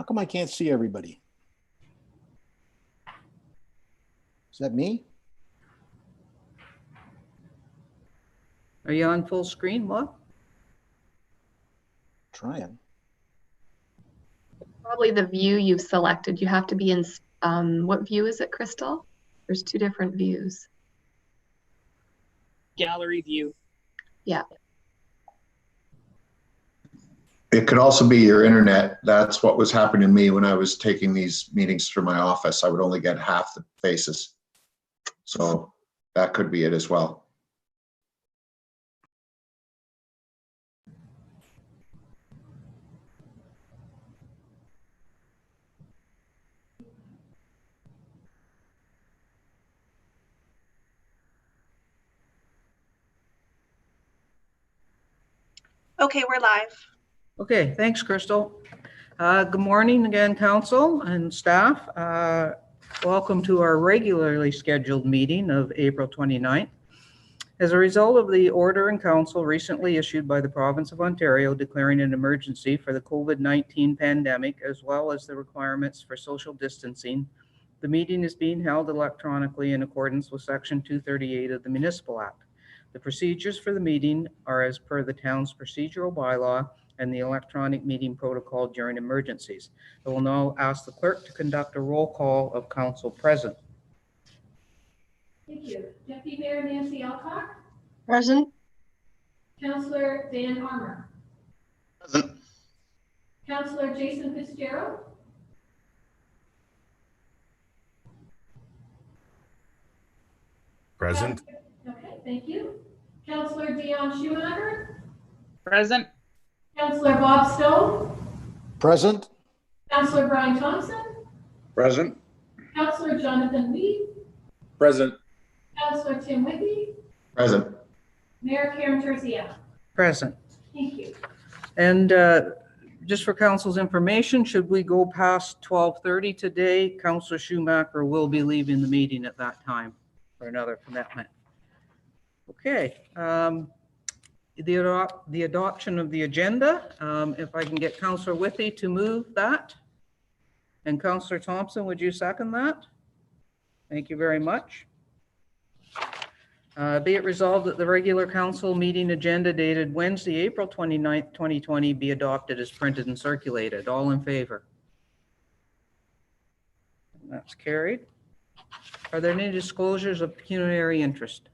How come I can't see everybody? Is that me? Are you on full screen, what? Trying. Probably the view you've selected. You have to be in, what view is it, Crystal? There's two different views. Gallery view. Yeah. It could also be your internet. That's what was happening to me when I was taking these meetings through my office. I would only get half the faces. So that could be it as well. Okay, we're live. Okay, thanks, Crystal. Good morning again, council and staff. Welcome to our regularly scheduled meeting of April 29th. As a result of the order in council recently issued by the province of Ontario declaring an emergency for the COVID-19 pandemic, as well as the requirements for social distancing, the meeting is being held electronically in accordance with Section 238 of the Municipal Act. The procedures for the meeting are as per the town's procedural bylaw and the electronic meeting protocol during emergencies. I will now ask the clerk to conduct a roll call of council present. Thank you. Deputy Mayor Nancy Alcock. Present. Councillor Dan Armour. Present. Councillor Jason Fitzgerald. Present. Okay, thank you. Councillor Dion Schumacher. Present. Councillor Bob Stone. Present? Councillor Brian Thompson. Present. Councillor Jonathan Lee. Present. Councillor Tim Whitney. Present. Mayor Karen Terziano. Present. Thank you. And just for council's information, should we go past 12:30 today, Councillor Schumacher will be leaving the meeting at that time for another commitment. Okay. The adoption of the agenda, if I can get Councillor Withey to move that. And Councillor Thompson, would you second that? Thank you very much. Be it resolved that the regular council meeting agenda dated Wednesday, April 29th, 2020 be adopted as printed and circulated. All in favor? And that's carried. Are there any disclosures of pecuniary interest?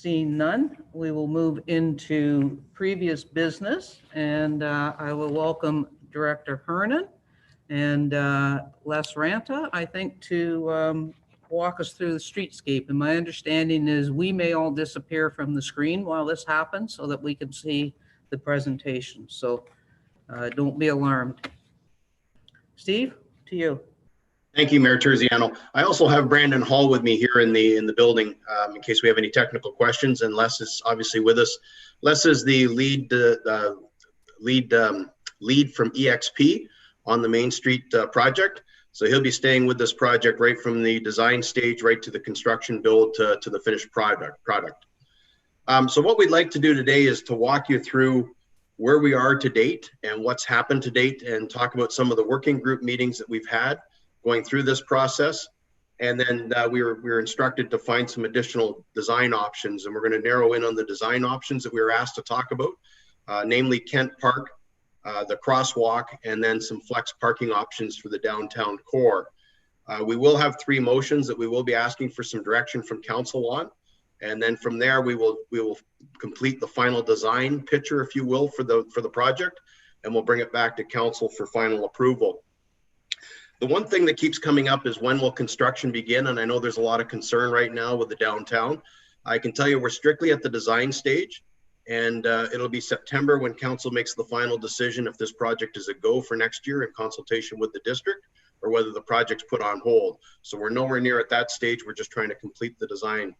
Seeing none, we will move into previous business, and I will welcome Director Hernan and Les Ranta, I think, to walk us through the streetscape. And my understanding is we may all disappear from the screen while this happens so that we can see the presentation. So don't be alarmed. Steve, to you. Thank you, Mayor Terziano. I also have Brandon Hall with me here in the building in case we have any technical questions, and Les is obviously with us. Les is the lead from EXP on the Main Street project. So he'll be staying with this project right from the design stage right to the construction build to the finished product. So what we'd like to do today is to walk you through where we are to date and what's happened to date, and talk about some of the working group meetings that we've had going through this process. And then we were instructed to find some additional design options, and we're going to narrow in on the design options that we were asked to talk about, namely Kent Park, the crosswalk, and then some flex parking options for the downtown core. We will have three motions that we will be asking for some direction from council on. And then from there, we will complete the final design picture, if you will, for the project, and we'll bring it back to council for final approval. The one thing that keeps coming up is when will construction begin? And I know there's a lot of concern right now with the downtown. I can tell you we're strictly at the design stage, and it'll be September when council makes the final decision if this project is a go for next year in consultation with the district, or whether the project's put on hold. So we're nowhere near at that stage. We're just trying to complete the design.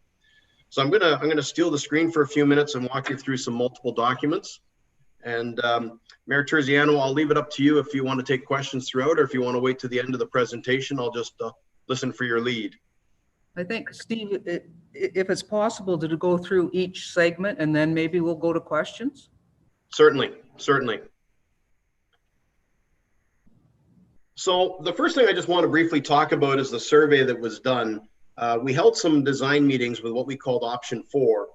So I'm gonna steal the screen for a few minutes and walk you through some multiple documents. And Mayor Terziano, I'll leave it up to you if you want to take questions throughout, or if you want to wait to the end of the presentation. I'll just listen for your lead. I think, Steve, if it's possible to go through each segment and then maybe we'll go to questions. Certainly, certainly. So the first thing I just want to briefly talk about is the survey that was done. We held some design meetings with what we called option 4,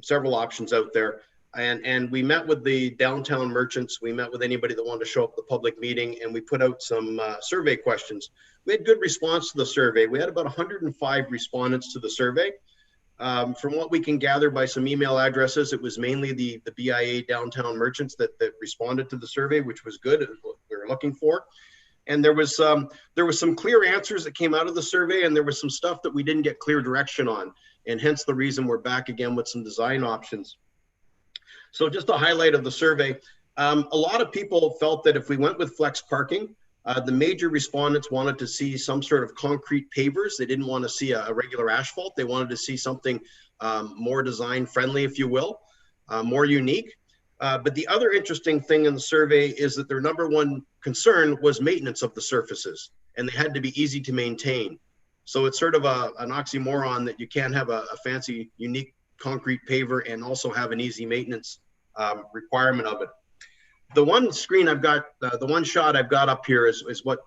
several options out there. And we met with the downtown merchants. We met with anybody that wanted to show up at the public meeting, and we put out some survey questions. We had good response to the survey. We had about 105 respondents to the survey. From what we can gather by some email addresses, it was mainly the BIA downtown merchants that responded to the survey, which was good. It was what we were looking for. And there was some clear answers that came out of the survey, and there was some stuff that we didn't get clear direction on, and hence the reason we're back again with some design options. So just a highlight of the survey, a lot of people felt that if we went with flex parking, the major respondents wanted to see some sort of concrete pavers. They didn't want to see a regular asphalt. They wanted to see something more design friendly, if you will, more unique. But the other interesting thing in the survey is that their number one concern was maintenance of the surfaces, and they had to be easy to maintain. So it's sort of an oxymoron that you can't have a fancy, unique concrete paver and also have an easy maintenance requirement of it. The one screen I've got, the one shot I've got up here is what,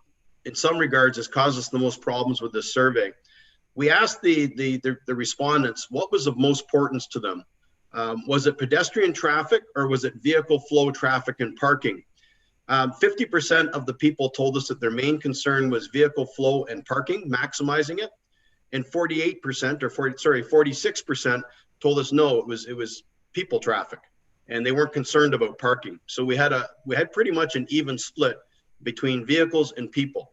in some regards, has caused us the most problems with this survey. We asked the respondents what was of most importance to them. Was it pedestrian traffic, or was it vehicle flow, traffic, and parking? 50% of the people told us that their main concern was vehicle flow and parking, maximizing it, and 46% told us no, it was people traffic, and they weren't concerned about parking. So we had pretty much an even split between vehicles and people,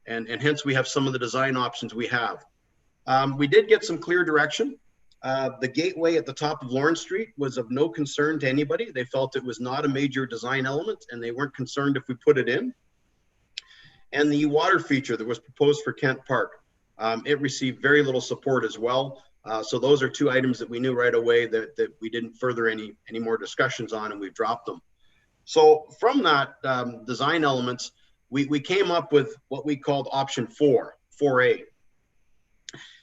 and hence we have some of the design options we have. We did get some clear direction. The gateway at the top of Lawrence Street was of no concern to anybody. They felt it was not a major design element, and they weren't concerned if we put it in. And the water feature that was proposed for Kent Park, it received very little support as well. So those are two items that we knew right away that we didn't further any more discussions on, and we've dropped them. So from that design elements, we came up with what we called option 4A.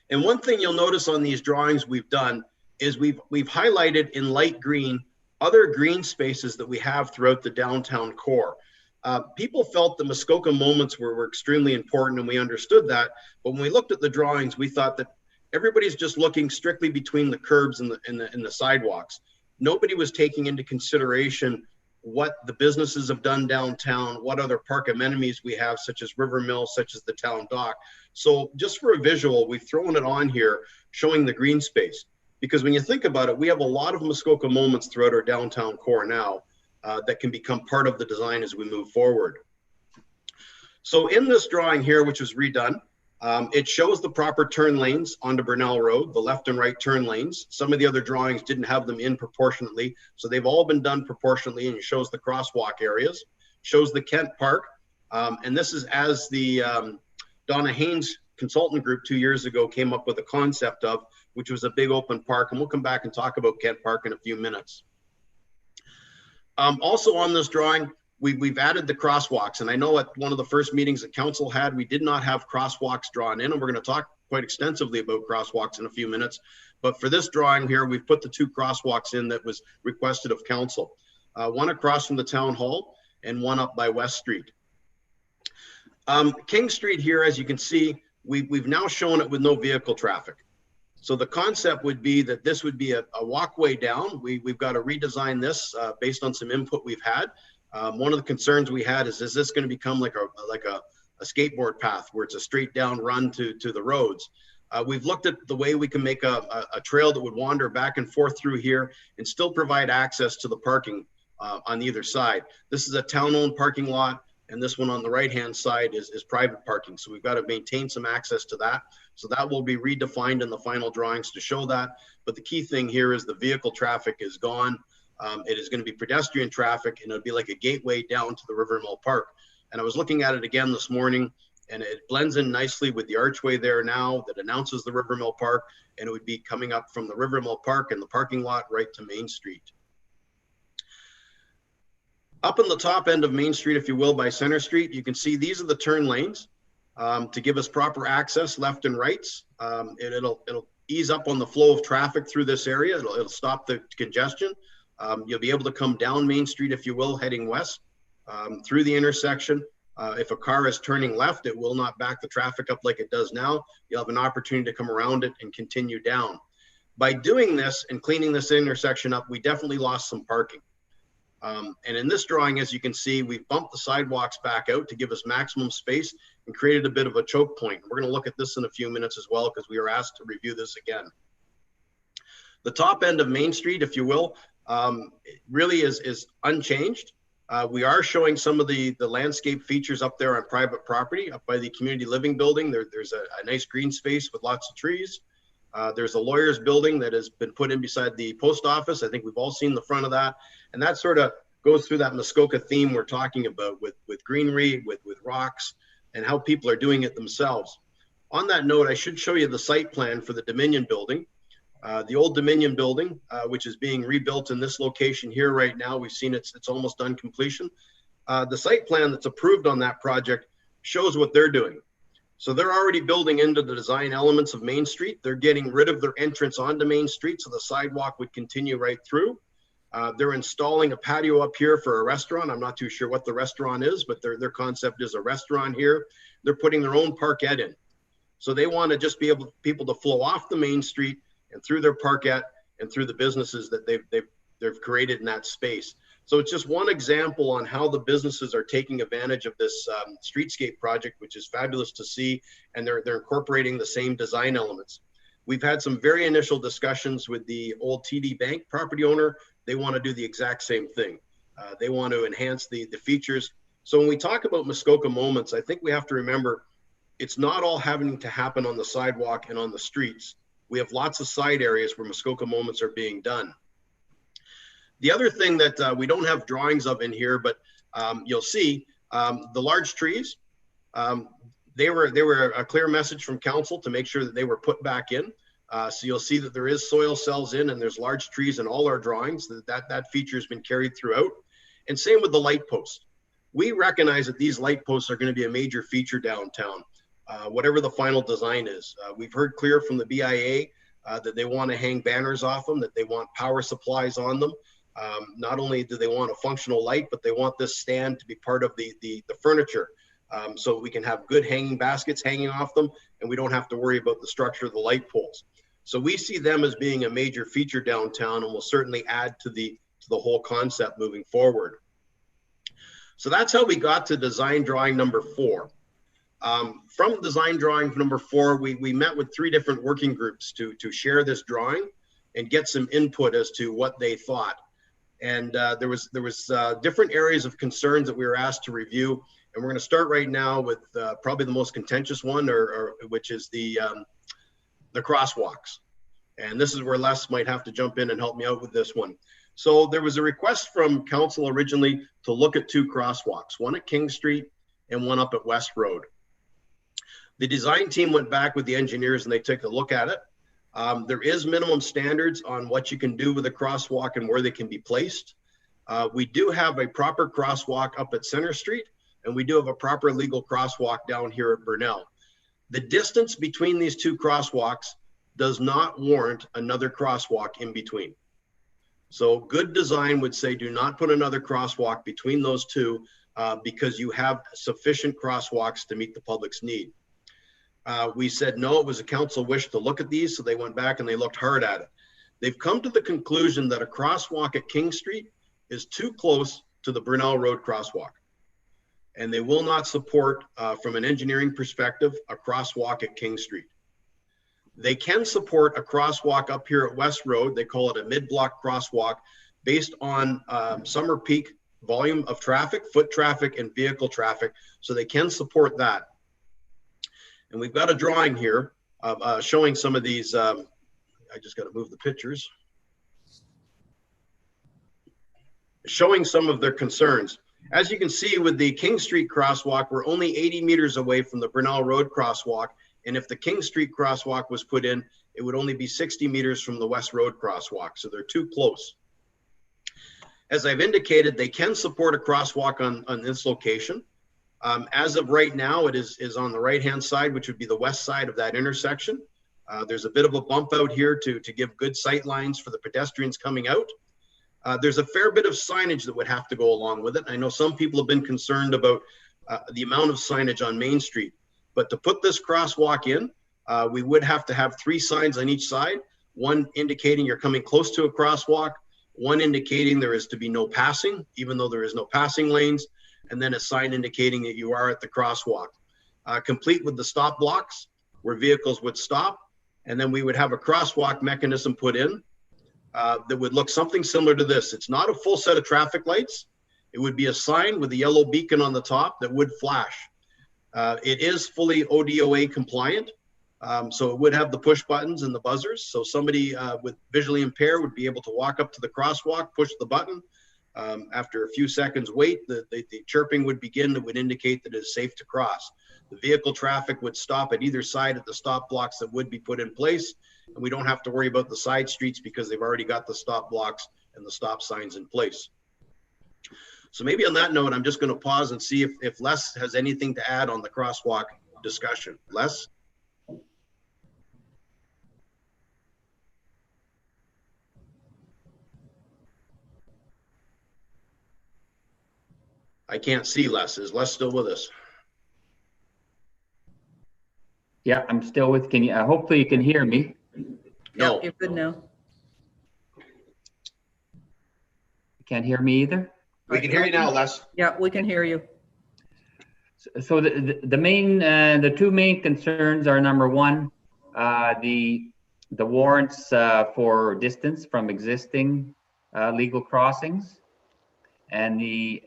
And one thing you'll notice on these drawings we've done is we've highlighted in light green other green spaces that we have throughout the downtown core. People felt the Muskoka moments were extremely important, and we understood that. But when we looked at the drawings, we thought that everybody's just looking strictly between the curbs and the sidewalks. Nobody was taking into consideration what the businesses have done downtown, what other park amenities we have, such as River Mill, such as the town dock. So just for a visual, we've thrown it on here showing the green space. Because when you think about it, we have a lot of Muskoka moments throughout our downtown core now that can become part of the design as we move forward. So in this drawing here, which was redone, it shows the proper turn lanes onto Burnell Road, the left and right turn lanes. Some of the other drawings didn't have them in proportionately, so they've all been done proportionately, and it shows the crosswalk areas, shows the Kent Park, and this is as the Donna Haynes consultant group 2 years ago came up with a concept of, which was a big open park, and we'll come back and talk about Kent Park in a few minutes. Also on this drawing, we've added the crosswalks, and I know at one of the first meetings that council had, we did not have crosswalks drawn in, and we're going to talk quite extensively about crosswalks in a few minutes. But for this drawing here, we've put the 2 crosswalks in that was requested of council, one across from the town hall and one up by West Street. King Street here, as you can see, we've now shown it with no vehicle traffic. So the concept would be that this would be a walkway down. We've got to redesign this based on some input we've had. One of the concerns we had is this going to become like a skateboard path where it's a straight down run to the roads? We've looked at the way we can make a trail that would wander back and forth through here and still provide access to the parking on either side. This is a town-owned parking lot, and this one on the right-hand side is private parking. So we've got to maintain some access to that. So that will be redefined in the final drawings to show that. But the key thing here is the vehicle traffic is gone. It is going to be pedestrian traffic, and it'll be like a gateway down to the River Mill Park. And I was looking at it again this morning, and it blends in nicely with the archway there now that announces the River Mill Park, and it would be coming up from the River Mill Park and the parking lot right to Main Street. Up in the top end of Main Street, if you will, by Center Street, you can see these are the turn lanes to give us proper access left and rights. It'll ease up on the flow of traffic through this area. It'll stop the congestion. You'll be able to come down Main Street, if you will, heading west through the intersection, If a car is turning left, it will not back the traffic up like it does now. You'll have an opportunity to come around it and continue down. By doing this and cleaning this intersection up, we definitely lost some parking. And in this drawing, as you can see, we've bumped the sidewalks back out to give us maximum space and created a bit of a choke point. We're going to look at this in a few minutes as well, because we were asked to review this again. The top end of Main Street, if you will, really is unchanged. We are showing some of the landscape features up there on private property, up by the community living building. There's a nice green space with lots of trees. There's a lawyer's building that has been put in beside the post office. I think we've all seen the front of that. And that sort of goes through that Muskoka theme we're talking about with greenery, with rocks, and how people are doing it themselves. On that note, I should show you the site plan for the Dominion building. The old Dominion building, which is being rebuilt in this location here right now. We've seen it's almost done completion. The site plan that's approved on that project shows what they're doing. So they're already building into the design elements of Main Street. They're getting rid of their entrance onto Main Street, so the sidewalk would continue right through. They're installing a patio up here for a restaurant. I'm not too sure what the restaurant is, but their concept is a restaurant here. They're putting their own parkette in. So they want to just be able people to flow off the Main Street and through their parkette and through the businesses that they've created in that space. So it's just one example on how the businesses are taking advantage of this streetscape project, which is fabulous to see, and they're incorporating the same design elements. We've had some very initial discussions with the old TD Bank property owner. They want to do the exact same thing. They want to enhance the features. So when we talk about Muskoka Moments, I think we have to remember it's not all having to happen on the sidewalk and on the streets. We have lots of side areas where Muskoka Moments are being done. The other thing that we don't have drawings of in here, but you'll see the large trees, they were a clear message from council to make sure that they were put back in. So you'll see that there is soil cells in and there's large trees in all our drawings. That feature has been carried throughout. And same with the light posts. We recognize that these light posts are going to be a major feature downtown, whatever the final design is. We've heard clear from the BIA that they want to hang banners off them, that they want power supplies on them. Not only do they want a functional light, but they want this stand to be part of the furniture. So we can have good hanging baskets hanging off them, and we don't have to worry about the structure of the light poles. So we see them as being a major feature downtown, and will certainly add to the whole concept moving forward. So that's how we got to design drawing number 4. From design drawing number 4, we met with 3 different working groups to share this drawing and get some input as to what they thought. And there was different areas of concerns that we were asked to review. And we're going to start right now with probably the most contentious one, which is the crosswalks. And this is where Les might have to jump in and help me out with this one. So there was a request from council originally to look at 2 crosswalks, one at King Street and one up at West Road. The design team went back with the engineers and they took a look at it. There is minimum standards on what you can do with a crosswalk and where they can be placed. We do have a proper crosswalk up at Center Street, and we do have a proper legal crosswalk down here at Burnell. The distance between these 2 crosswalks does not warrant another crosswalk in between. So good design would say do not put another crosswalk between those 2 because you have sufficient crosswalks to meet the public's need. We said no, it was a council wish to look at these, so they went back and they looked hard at it. They've come to the conclusion that a crosswalk at King Street is too close to the Burnell Road crosswalk. And they will not support, from an engineering perspective, a crosswalk at King Street. They can support a crosswalk up here at West Road. They call it a mid-block crosswalk based on summer peak volume of traffic, foot traffic, and vehicle traffic. So they can support that. And we've got a drawing here showing some of these. I just got to move the pictures. Showing some of their concerns. As you can see with the King Street crosswalk, we're only 80 meters away from the Burnell Road crosswalk. And if the King Street crosswalk was put in, it would only be 60 meters from the West Road crosswalk. So they're too close. As I've indicated, they can support a crosswalk on this location. As of right now, it is on the right-hand side, which would be the west side of that intersection. There's a bit of a bump out here to give good sight lines for the pedestrians coming out. There's a fair bit of signage that would have to go along with it. I know some people have been concerned about the amount of signage on Main Street. But to put this crosswalk in, we would have to have 3 signs on each side, one indicating you're coming close to a crosswalk, one indicating there is to be no passing, even though there is no passing lanes, and then a sign indicating that you are at the crosswalk. Complete with the stop blocks where vehicles would stop, and then we would have a crosswalk mechanism put in that would look something similar to this. It's not a full set of traffic lights. It would be a sign with a yellow beacon on the top that would flash. It is fully ODOA compliant. So it would have the push buttons and the buzzers. So somebody with visually impaired would be able to walk up to the crosswalk, push the button. After a few seconds wait, the chirping would begin that would indicate that it is safe to cross. The vehicle traffic would stop at either side at the stop blocks that would be put in place. And we don't have to worry about the side streets because they've already got the stop blocks and the stop signs in place. So maybe on that note, I'm just going to pause and see if Les has anything to add on the crosswalk discussion. Les? I can't see Les. Is Les still with us? Yeah, I'm still with, can you, hopefully you can hear me. No. Yep, you're good now. You can't hear me either? We can hear you now, Les. Yeah, we can hear you. So the main, the 2 main concerns are, number 1, the warrants for distance from existing legal crossings. And the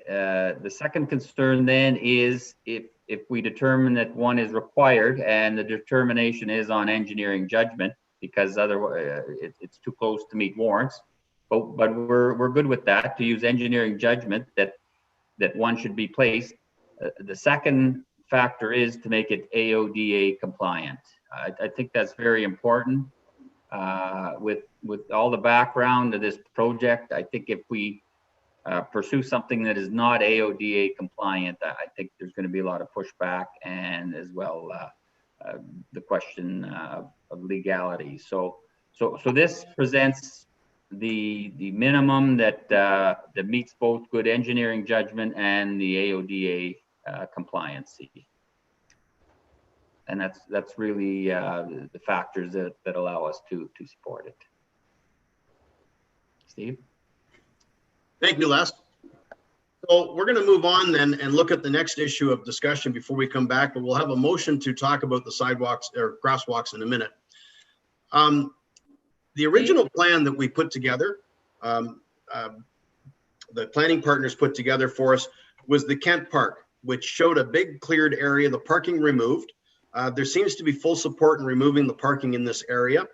second concern then is if we determine that one is required, and the determination is on engineering judgment, because otherwise it's too close to meet warrants. But we're good with that, to use engineering judgment that one should be placed. The second factor is to make it AODA compliant. I think that's very important. With all the background of this project, I think if we pursue something that is not AODA compliant, I think there's going to be a lot of pushback, and as well the question of legality. So this presents the minimum that meets both good engineering judgment and the AODA compliancy, and that's really the factors that allow us to support it. Steve? Thank you, Les. So we're going to move on then and look at the next issue of discussion before we come back, but we'll have a motion to talk about the sidewalks or crosswalks in a minute. The original plan that we put together, the planning partners put together for us, was the Kent Park, which showed a big cleared area, the parking removed. There seems to be full support in removing the parking in this area.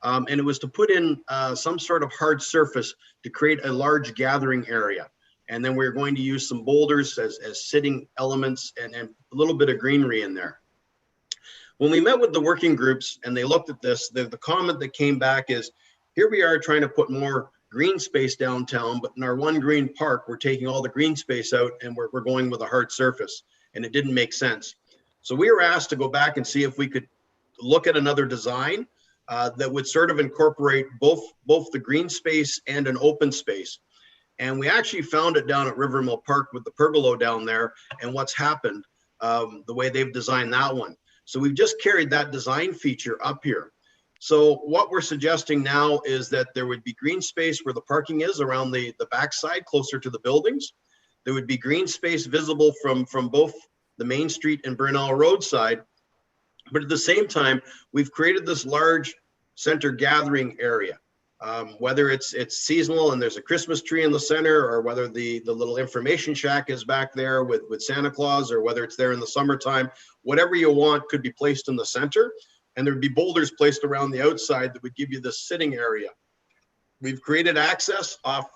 And it was to put in some sort of hard surface to create a large gathering area. And then we're going to use some boulders as sitting elements and a little bit of greenery in there. When we met with the working groups and they looked at this, the comment that came back is, here we are trying to put more green space downtown, but in our one green park, we're taking all the green space out and we're going with a hard surface, and it didn't make sense. So we were asked to go back and see if we could look at another design that would sort of incorporate both the green space and an open space. And we actually found it down at Rivermill Park with the pergola down there and what's happened, the way they've designed that one. So we've just carried that design feature up here. So what we're suggesting now is that there would be green space where the parking is around the backside, closer to the buildings. There would be green space visible from both the Main Street and Burnell Road side. But at the same time, we've created this large center gathering area. Whether it's seasonal and there's a Christmas tree in the center, or whether the little information shack is back there with Santa Claus, or whether it's there in the summertime, whatever you want could be placed in the center. And there'd be boulders placed around the outside that would give you this sitting area. We've created access off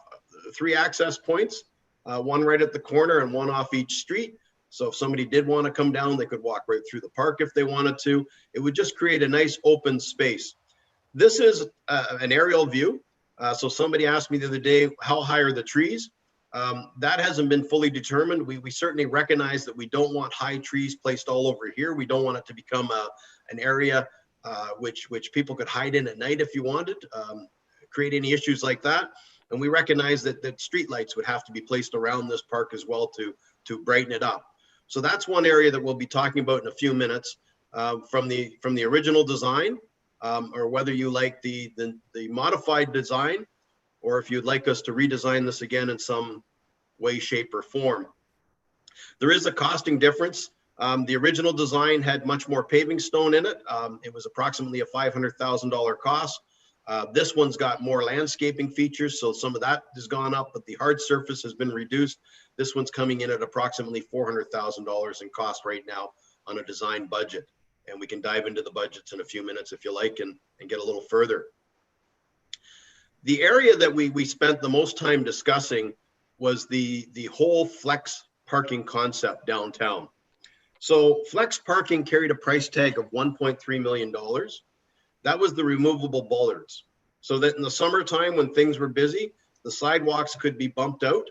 3 access points, one right at the corner and one off each street. So if somebody did want to come down, they could walk right through the park if they wanted to. It would just create a nice open space. This is an aerial view. So somebody asked me the other day, how high are the trees? That hasn't been fully determined. We certainly recognize that we don't want high trees placed all over here. We don't want it to become an area which people could hide in at night if you wanted, create any issues like that. And we recognize that street lights would have to be placed around this park as well to brighten it up. So that's one area that we'll be talking about in a few minutes, from the original design, or whether you like the modified design, or if you'd like us to redesign this again in some way, shape, or form. There is a costing difference. The original design had much more paving stone in it. It was approximately a $500,000 cost. This one's got more landscaping features, so some of that has gone up, but the hard surface has been reduced. This one's coming in at approximately $400,000 in cost right now on a design budget. And we can dive into the budgets in a few minutes if you like, and get a little further. The area that we spent the most time discussing was the whole flex parking concept downtown. So flex parking carried a price tag of $1.3 million. That was the removable bollards. So that in the summertime when things were busy, the sidewalks could be bumped out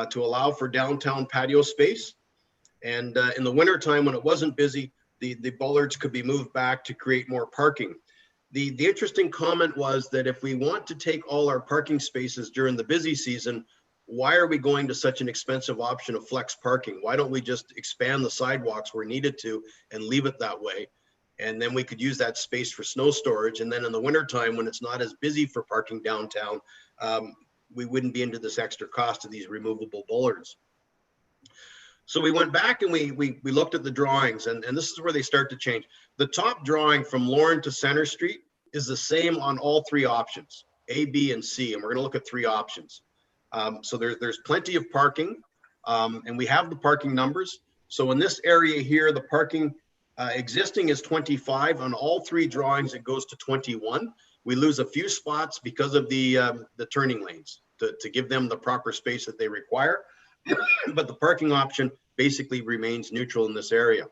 to allow for downtown patio space. And in the wintertime when it wasn't busy, the bollards could be moved back to create more parking. The interesting comment was that if we want to take all our parking spaces during the busy season, why are we going to such an expensive option of flex parking? Why don't we just expand the sidewalks where needed to and leave it that way? And then we could use that space for snow storage. And then in the wintertime, when it's not as busy for parking downtown, we wouldn't be into this extra cost of these removable bollards. So we went back and we looked at the drawings, and this is where they start to change. The top drawing from Lorne to Center Street is the same on all three options, A, B, and C. And we're going to look at three options. So there's plenty of parking, and we have the parking numbers. So in this area here, the parking existing is 25. On all three drawings, it goes to 21. We lose a few spots because of the turning lanes to give them the proper space that they require. But the parking option basically remains neutral in this area.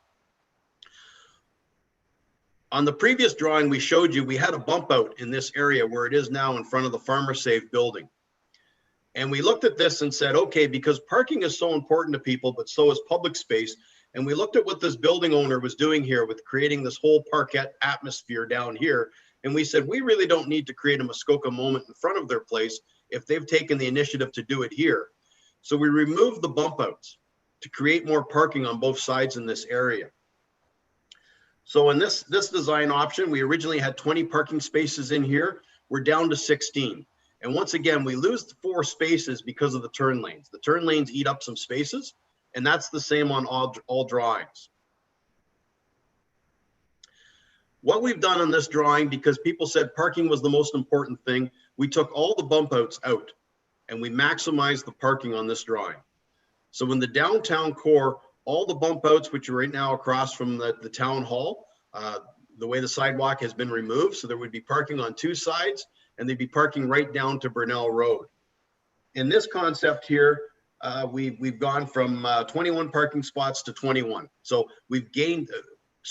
On the previous drawing we showed you, we had a bump out in this area where it is now in front of the Farmer Save building. And we looked at this and said, okay, because parking is so important to people, but so is public space. And we looked at what this building owner was doing here with creating this whole parquet atmosphere down here. And we said, we really don't need to create a Muskoka moment in front of their place if they've taken the initiative to do it here. So we removed the bump outs to create more parking on both sides in this area. So in this design option, we originally had 20 parking spaces in here. We're down to 16. And once again, we lose the 4 spaces because of the turn lanes. The turn lanes eat up some spaces, and that's the same on all drawings. What we've done on this drawing, because people said parking was the most important thing, we took all the bump outs out and we maximized the parking on this drawing. So in the downtown core, all the bump outs, which are right now across from the town hall, the way the sidewalk has been removed, so there would be parking on 2 sides, and they'd be parking right down to Burnell Road. In this concept here, we've gone from 21 parking spots to 21. So we've gained,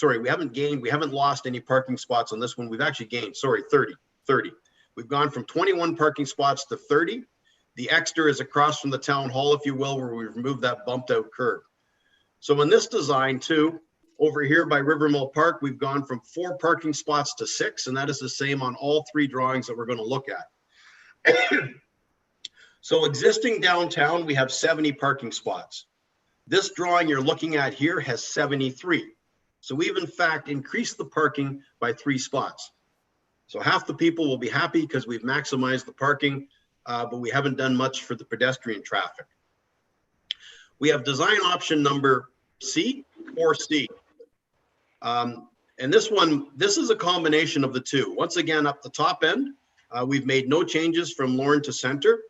we haven't lost any parking spots on this one. We've actually gained, 30. We've gone from 21 parking spots to 30. The extra is across from the town hall, if you will, where we removed that bumped out curb. So in this design too, over here by Rivermill Park, we've gone from 4 parking spots to 6, and that is the same on all 3 drawings that we're going to look at. So existing downtown, we have 70 parking spots. This drawing you're looking at here has 73. So we've in fact increased the parking by 3 spots. So half the people will be happy because we've maximized the parking, but we haven't done much for the pedestrian traffic. We have design option number C or C. And this is a combination of the 2. Once again, up the top end, we've made no changes from Lorne to Center.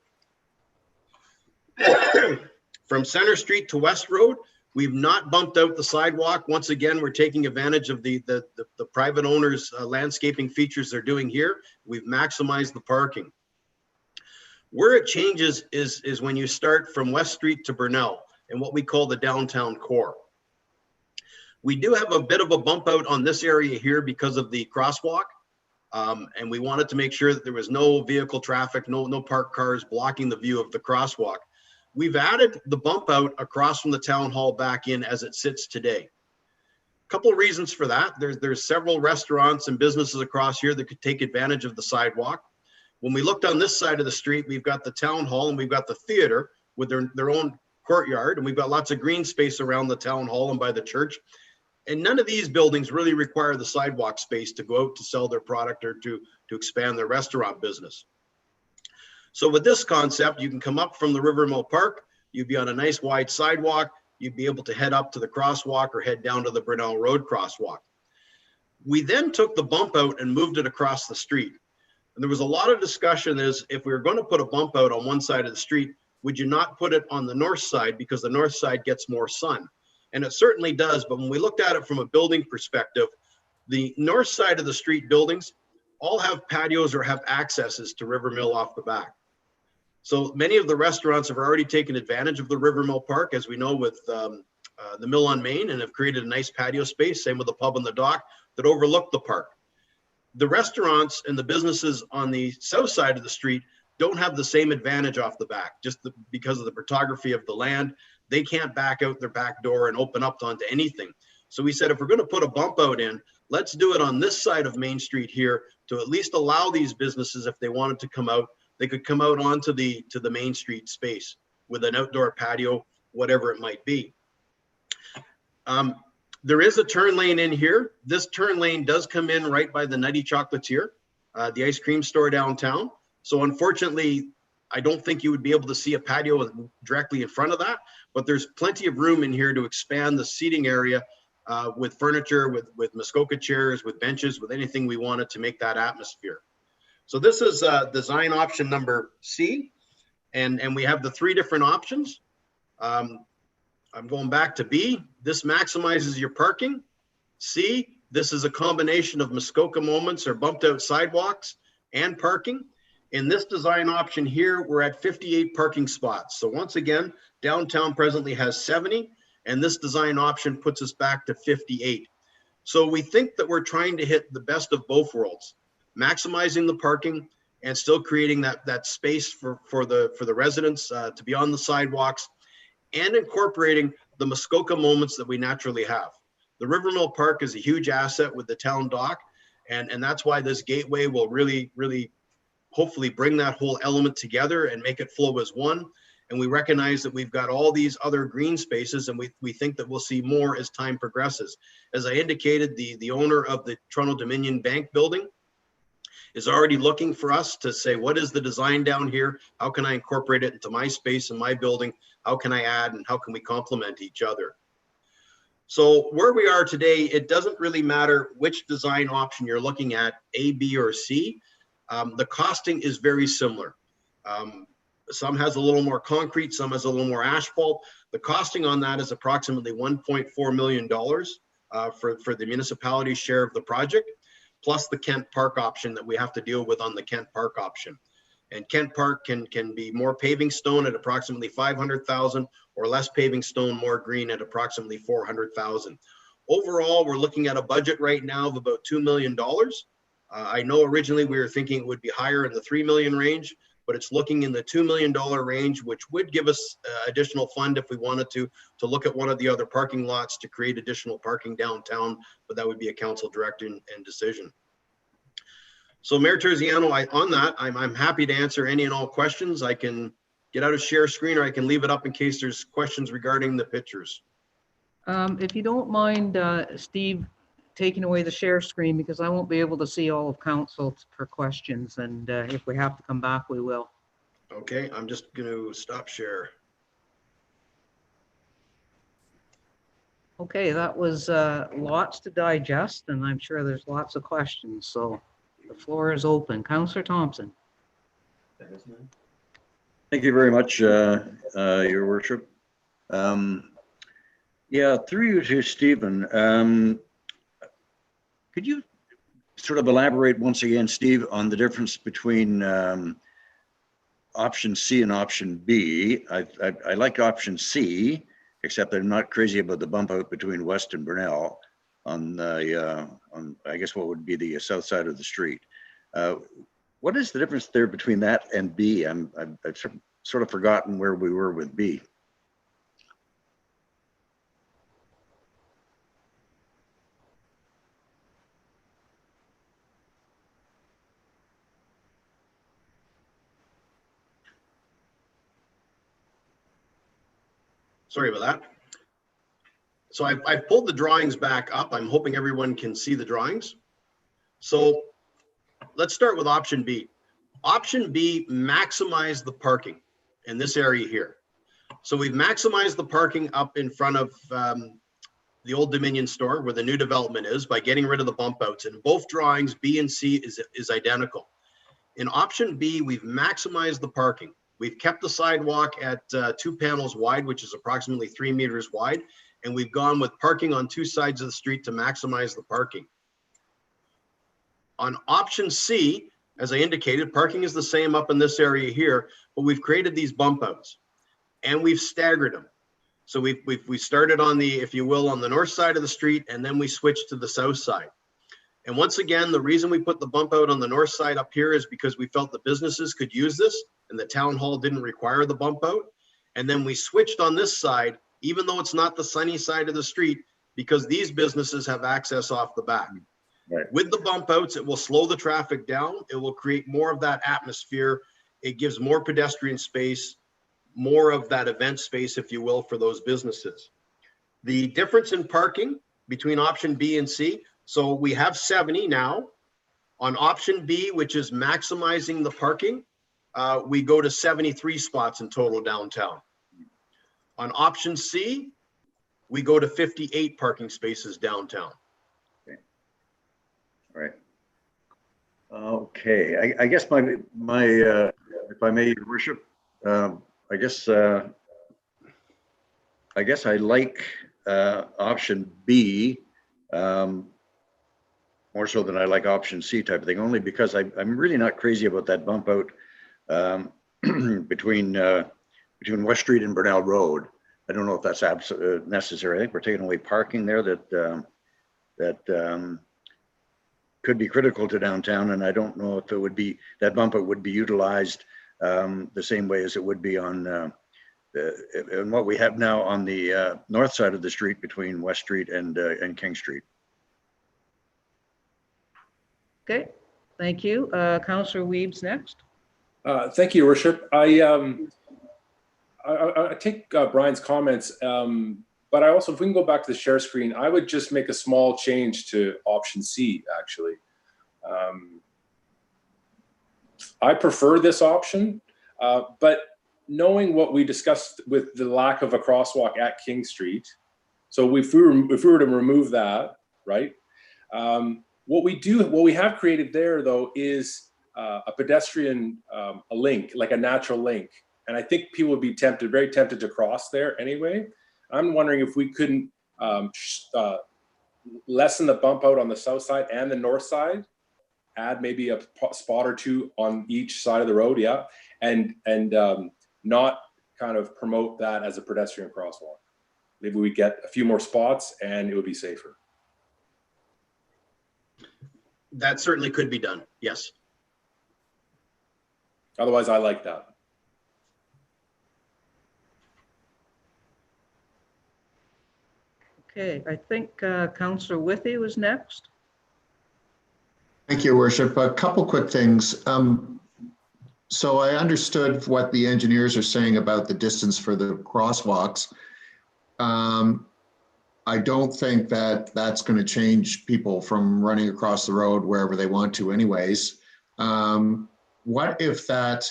From Center Street to West Road, we've not bumped out the sidewalk. Once again, we're taking advantage of the private owners' landscaping features they're doing here. We've maximized the parking. Where it changes is when you start from West Street to Burnell and what we call the downtown core. We do have a bit of a bump out on this area here because of the crosswalk. And we wanted to make sure that there was no vehicle traffic, no parked cars blocking the view of the crosswalk. We've added the bump out across from the town hall back in as it sits today. A couple of reasons for that. There's several restaurants and businesses across here that could take advantage of the sidewalk. When we looked on this side of the street, we've got the town hall and we've got the theater with their own courtyard, and we've got lots of green space around the town hall and by the church. And none of these buildings really require the sidewalk space to go out to sell their product or to expand their restaurant business. So with this concept, you can come up from the River Mill Park, you'd be on a nice wide sidewalk, you'd be able to head up to the crosswalk or head down to the Brunel Road crosswalk. We then took the bump out and moved it across the street. And there was a lot of discussion is if we were going to put a bump out on one side of the street, would you not put it on the north side because the north side gets more sun? And it certainly does, but when we looked at it from a building perspective, the north side of the street buildings all have patios or have accesses to River Mill off the back. So many of the restaurants have already taken advantage of the River Mill Park, as we know with the Mill on Main, and have created a nice patio space, same with the pub on the dock that overlook the park. The restaurants and the businesses on the south side of the street don't have the same advantage off the back, because of the topography of the land. They can't back out their back door and open up onto anything. So we said, if we're going to put a bump out in, let's do it on this side of Main Street here to at least allow these businesses, if they wanted to come out, they could come out onto the Main Street space with an outdoor patio, whatever it might be. There is a turn lane in here. This turn lane does come in right by the Nutty Chocolatier, the ice cream store downtown. So unfortunately, I don't think you would be able to see a patio directly in front of that, but there's plenty of room in here to expand the seating area with furniture, with Muskoka chairs, with benches, with anything we wanted to make that atmosphere. So this is design option number C, and we have the 3 different options. I'm going back to B. This maximizes your parking. C, this is a combination of Muskoka moments or bumped out sidewalks and parking. In this design option here, we're at 58 parking spots. So once again, downtown presently has 70, and this design option puts us back to 58. So we think that we're trying to hit the best of both worlds, maximizing the parking and still creating that space for the residents to be on the sidewalks, and incorporating the Muskoka moments that we naturally have. The River Mill Park is a huge asset with the town dock, and that's why this gateway will really hopefully bring that whole element together and make it flow as one. And we recognize that we've got all these other green spaces, and we think that we'll see more as time progresses. As I indicated, the owner of the Toronto Dominion Bank building is already looking for us to say, what is the design down here? How can I incorporate it into my space and my building? How can I add, and how can we complement each other? So where we are today, it doesn't really matter which design option you're looking at, A, B, or C. The costing is very similar. Some has a little more concrete, some has a little more asphalt. The costing on that is approximately $1.4 million for the municipality's share of the project, plus the Kent Park option that we have to deal with on the Kent Park option. And Kent Park can be more paving stone at approximately 500,000, or less paving stone, more green at approximately 400,000. Overall, we're looking at a budget right now of about $2 million. I know originally we were thinking it would be higher in the 3 million range, but it's looking in the $2 million range, which would give us additional fund if we wanted to look at one of the other parking lots to create additional parking downtown, but that would be a council direction and decision. So Mayor Terziano, on that, I'm happy to answer any and all questions. I can get out of share screen, or I can leave it up in case there's questions regarding the pictures. If you don't mind, Steve, taking away the share screen, because I won't be able to see all of council for questions, and if we have to come back, we will. Okay, I'm just going to stop share. Okay, that was lots to digest, and I'm sure there's lots of questions, so the floor is open. Councillor Thompson. Thank you very much, Your Worship. Yeah, through you to Stephen. Could you sort of elaborate once again, Steve, on the difference between option C and option B? I like option C, except I'm not crazy about the bump out between West and Brunel on I guess what would be the south side of the street. What is the difference there between that and B? I've sort of forgotten where we were with B. Sorry about that. So I've pulled the drawings back up. I'm hoping everyone can see the drawings. So let's start with option B. Option B, maximize the parking in this area here. So we've maximized the parking up in front of the old Dominion store where the new development is by getting rid of the bump outs. In both drawings, B and C is identical. In option B, we've maximized the parking. We've kept the sidewalk at 2 panels wide, which is approximately 3 meters wide. And we've gone with parking on 2 sides of the street to maximize the parking. On option C, as I indicated, parking is the same up in this area here, but we've created these bump outs and we've staggered them. So we started on the, if you will, on the north side of the street, and then we switched to the south side. And once again, the reason we put the bump out on the north side up here is because we felt the businesses could use this and the town hall didn't require the bump out. And then we switched on this side, even though it's not the sunny side of the street, because these businesses have access off the back. Right. With the bump outs, it will slow the traffic down. It will create more of that atmosphere. It gives more pedestrian space, more of that event space, if you will, for those businesses. The difference in parking between option B and C, so we have 70 now. On option B, which is maximizing the parking, we go to 73 spots in total downtown. On option C, we go to 58 parking spaces downtown. All right. Okay, I guess my if I may, Your Worship, I guess I like option B more so than I like option C type of thing, only because I'm really not crazy about that bump out between West Street and Burnell Road. I don't know if that's absolutely necessary. I think we're taking away parking there that could be critical to downtown, and I don't know if it would be, that bump out would be utilized the same way as it would be on and what we have now on the north side of the street between West Street and King Street. Okay, thank you. Councillor Weeb's next. Thank you, Your Worship. I take Brian's comments, but I also, if we can go back to the share screen, I would just make a small change to option C, actually. I prefer this option, but knowing what we discussed with the lack of a crosswalk at King Street, so if we were to remove that, right? What we have created there, though, is a pedestrian a link, like a natural link. And I think people would be very tempted to cross there anyway. I'm wondering if we couldn't lessen the bump out on the south side and the north side, add maybe a spot or two on each side of the road, yeah, and not kind of promote that as a pedestrian crosswalk. Maybe we get a few more spots and it would be safer. That certainly could be done, yes. Otherwise, I like that. Okay, I think Councillor Withey was next. Thank you, Your Worship. A couple quick things. So I understood what the engineers are saying about the distance for the crosswalks. I don't think that that's going to change people from running across the road wherever they want to anyways. What if that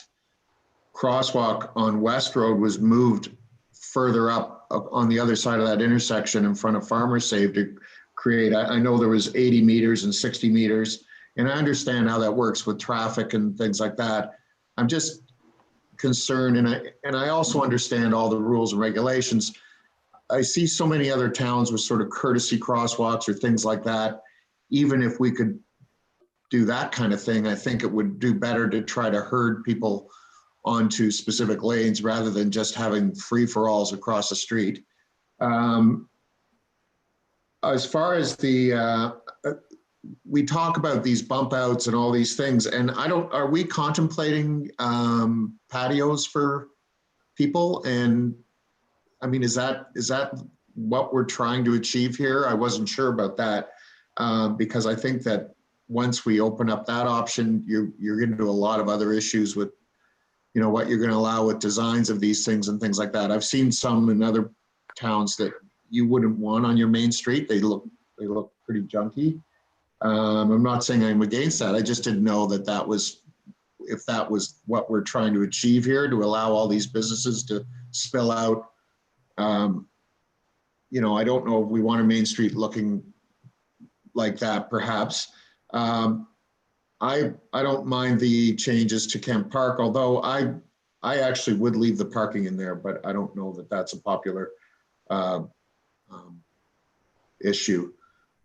crosswalk on West Road was moved further up on the other side of that intersection in front of Farmers Save to create, I know there was 80 meters and 60 meters, and I understand how that works with traffic and things like that. I'm just concerned, and I also understand all the rules and regulations. I see so many other towns with sort of courtesy crosswalks or things like that. Even if we could do that kind of thing, I think it would do better to try to herd people onto specific lanes rather than just having free-for-alls across the street. As far as the, we talk about these bump outs and all these things, and are we contemplating patios for people? And I mean, is that what we're trying to achieve here? I wasn't sure about that because I think that once we open up that option, you're getting into a lot of other issues with, you know, what you're going to allow with designs of these things and things like that. I've seen some in other towns that you wouldn't want on your main street. They look pretty junky. I'm not saying I'm against that. I just didn't know that if that was what we're trying to achieve here, to allow all these businesses to spill out. I don't know if we want a main street looking like that, perhaps. I don't mind the changes to Kent Park, although I actually would leave the parking in there, but I don't know that that's a popular issue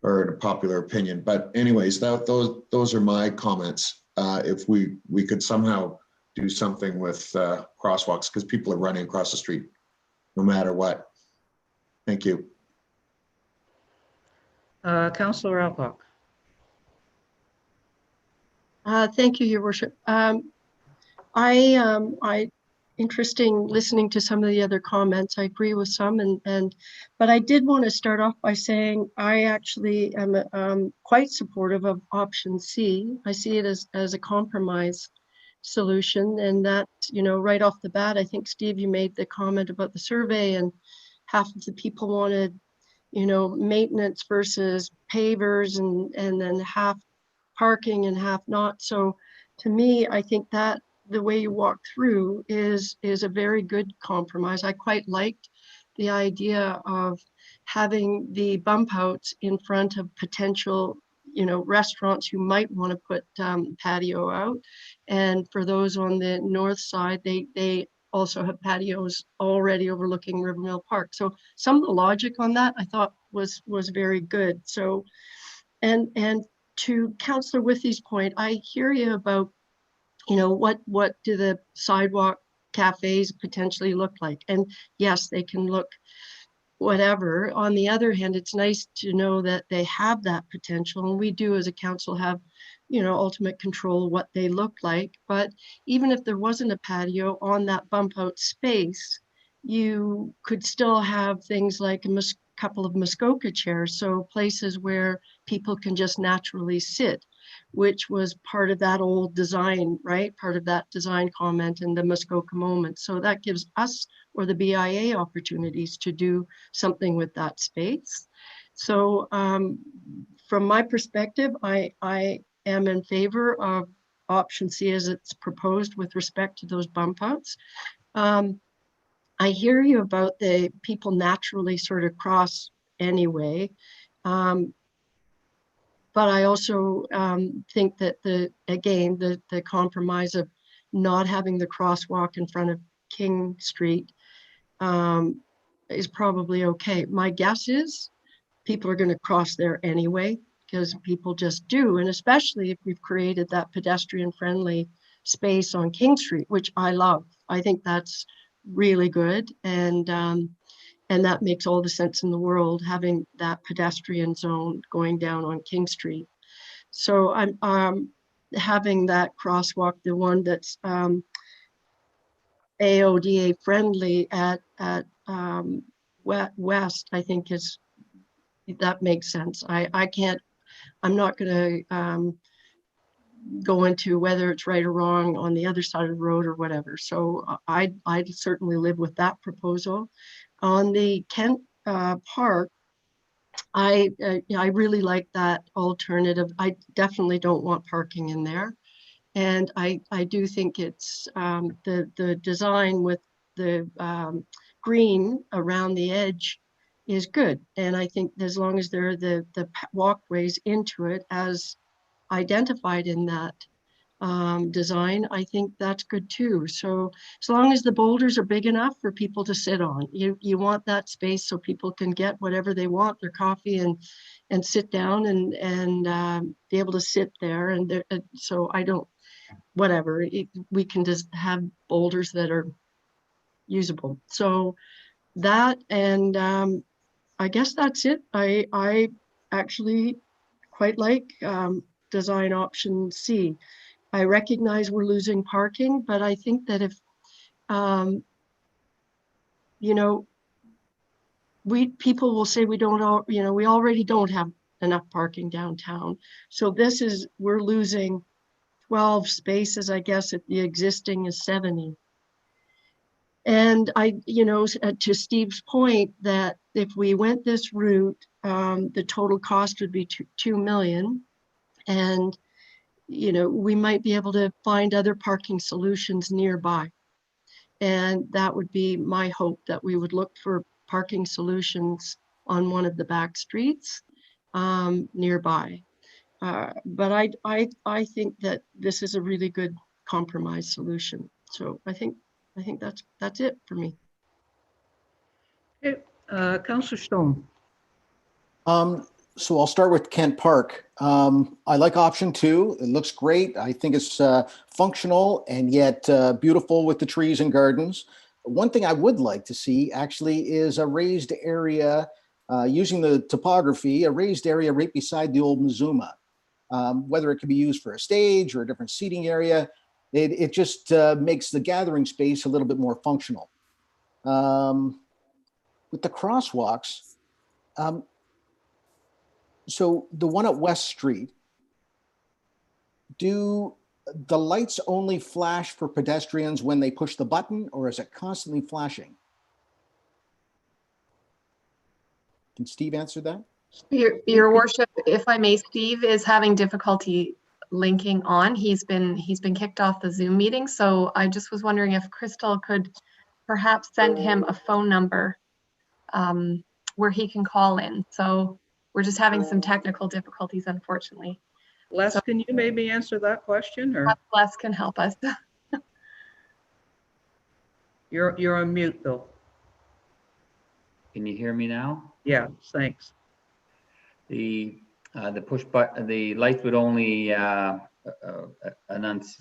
or a popular opinion. But anyways, those are my comments. If we could somehow do something with crosswalks, because people are running across the street no matter what. Thank you. Councillor Alcock. Thank you, Your Worship. Interesting listening to some of the other comments. I agree with some, but I did want to start off by saying I actually am quite supportive of option C. I see it as a compromise solution, and that, right off the bat, I think, Steve, you made the comment about the survey, and half of the people wanted, maintenance versus pavers, and then half parking and half not. So to me, I think that the way you walk through is a very good compromise. I quite liked the idea of having the bump outs in front of potential, restaurants who might want to put patio out. And for those on the north side, they also have patios already overlooking Rivermill Park. So some of the logic on that I thought was very good. So, and to Councillor Withy's point, I hear you about, what do the sidewalk cafes potentially look like? And yes, they can look whatever. On the other hand, it's nice to know that they have that potential, and we do as a council have, ultimate control of what they look like. But even if there wasn't a patio on that bump out space, you could still have things like a couple of Muskoka chairs, so places where people can just naturally sit, which was part of that old design, right? Part of that design comment and the Muskoka moment. So that gives us or the BIA opportunities to do something with that space. So from my perspective, I am in favor of option C as it's proposed with respect to those bump outs. I hear you about the people naturally sort of cross anyway. But I also think that the compromise of not having the crosswalk in front of King Street is probably okay. My guess is people are going to cross there anyway, because people just do. And especially if we've created that pedestrian friendly space on King Street, which I love. I think that's really good, and that makes all the sense in the world, having that pedestrian zone going down on King Street. So I'm having that crosswalk, the one that's AODA friendly at West, I think that makes sense. I'm not going to go into whether it's right or wrong on the other side of the road or whatever. So I'd certainly live with that proposal. On the Kent Park, I really like that alternative. I definitely don't want parking in there. And I do think it's the design with the green around the edge is good. And I think as long as there are the walkways into it as identified in that design, I think that's good too. So as long as the boulders are big enough for people to sit on, you want that space so people can get whatever they want, their coffee, and sit down and be able to sit there. And so I don't, whatever, we can just have boulders that are usable. So that, and I guess that's it. I actually quite like design option C. I recognize we're losing parking, but I think that if, people will say we don't, we already don't have enough parking downtown. So we're losing 12 spaces, I guess, if the existing is 70. And to Steve's point, that if we went this route, the total cost would be 2 million. And, we might be able to find other parking solutions nearby. And that would be my hope, that we would look for parking solutions on one of the back streets nearby. But I think that this is a really good compromise solution. So I think that's it for me. Okay, Councillor Stone. So I'll start with Kent Park. I like option 2. It looks great. I think it's functional and yet beautiful with the trees and gardens. One thing I would like to see actually is a raised area, using the topography, a raised area right beside the old Mizuma. Whether it could be used for a stage or a different seating area, it just makes the gathering space a little bit more functional. With the crosswalks, so the one at West Street, do the lights only flash for pedestrians when they push the button, or is it constantly flashing? Can Steve answer that? Your worship, if I may, Steve is having difficulty linking on. He's been kicked off the Zoom meeting. So I just was wondering if Crystal could perhaps send him a phone number where he can call in. So we're just having some technical difficulties, unfortunately. Les, So can you maybe answer that question, or perhaps Les can help us. you're on mute though? Can you hear me now? Yeah, thanks. The push button, the lights would only announce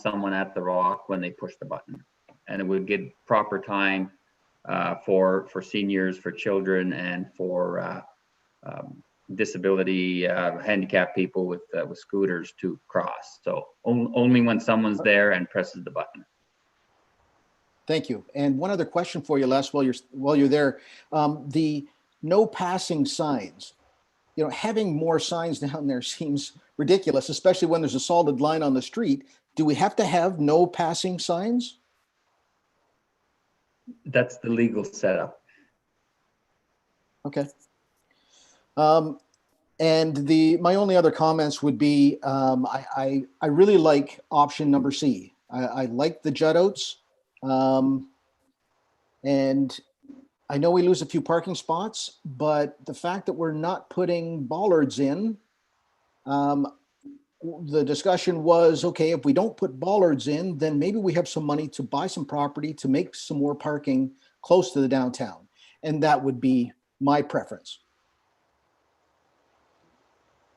someone at the rock when they push the button, and it would give proper time for seniors, for children, and for disability, handicapped people with scooters to cross. So only when someone's there and presses the button. Thank you. And one other question for you, Les, while you're there, the no passing signs. Having more signs down there seems ridiculous, especially when there's a solid line on the street. Do we have to have no passing signs? That's the legal setup. Okay. And my only other comments would be, I really like option number C. I like the jut outs. And I know we lose a few parking spots, but the fact that we're not putting bollards in, the discussion was, okay, if we don't put bollards in, then maybe we have some money to buy some property to make some more parking close to the downtown. And that would be my preference.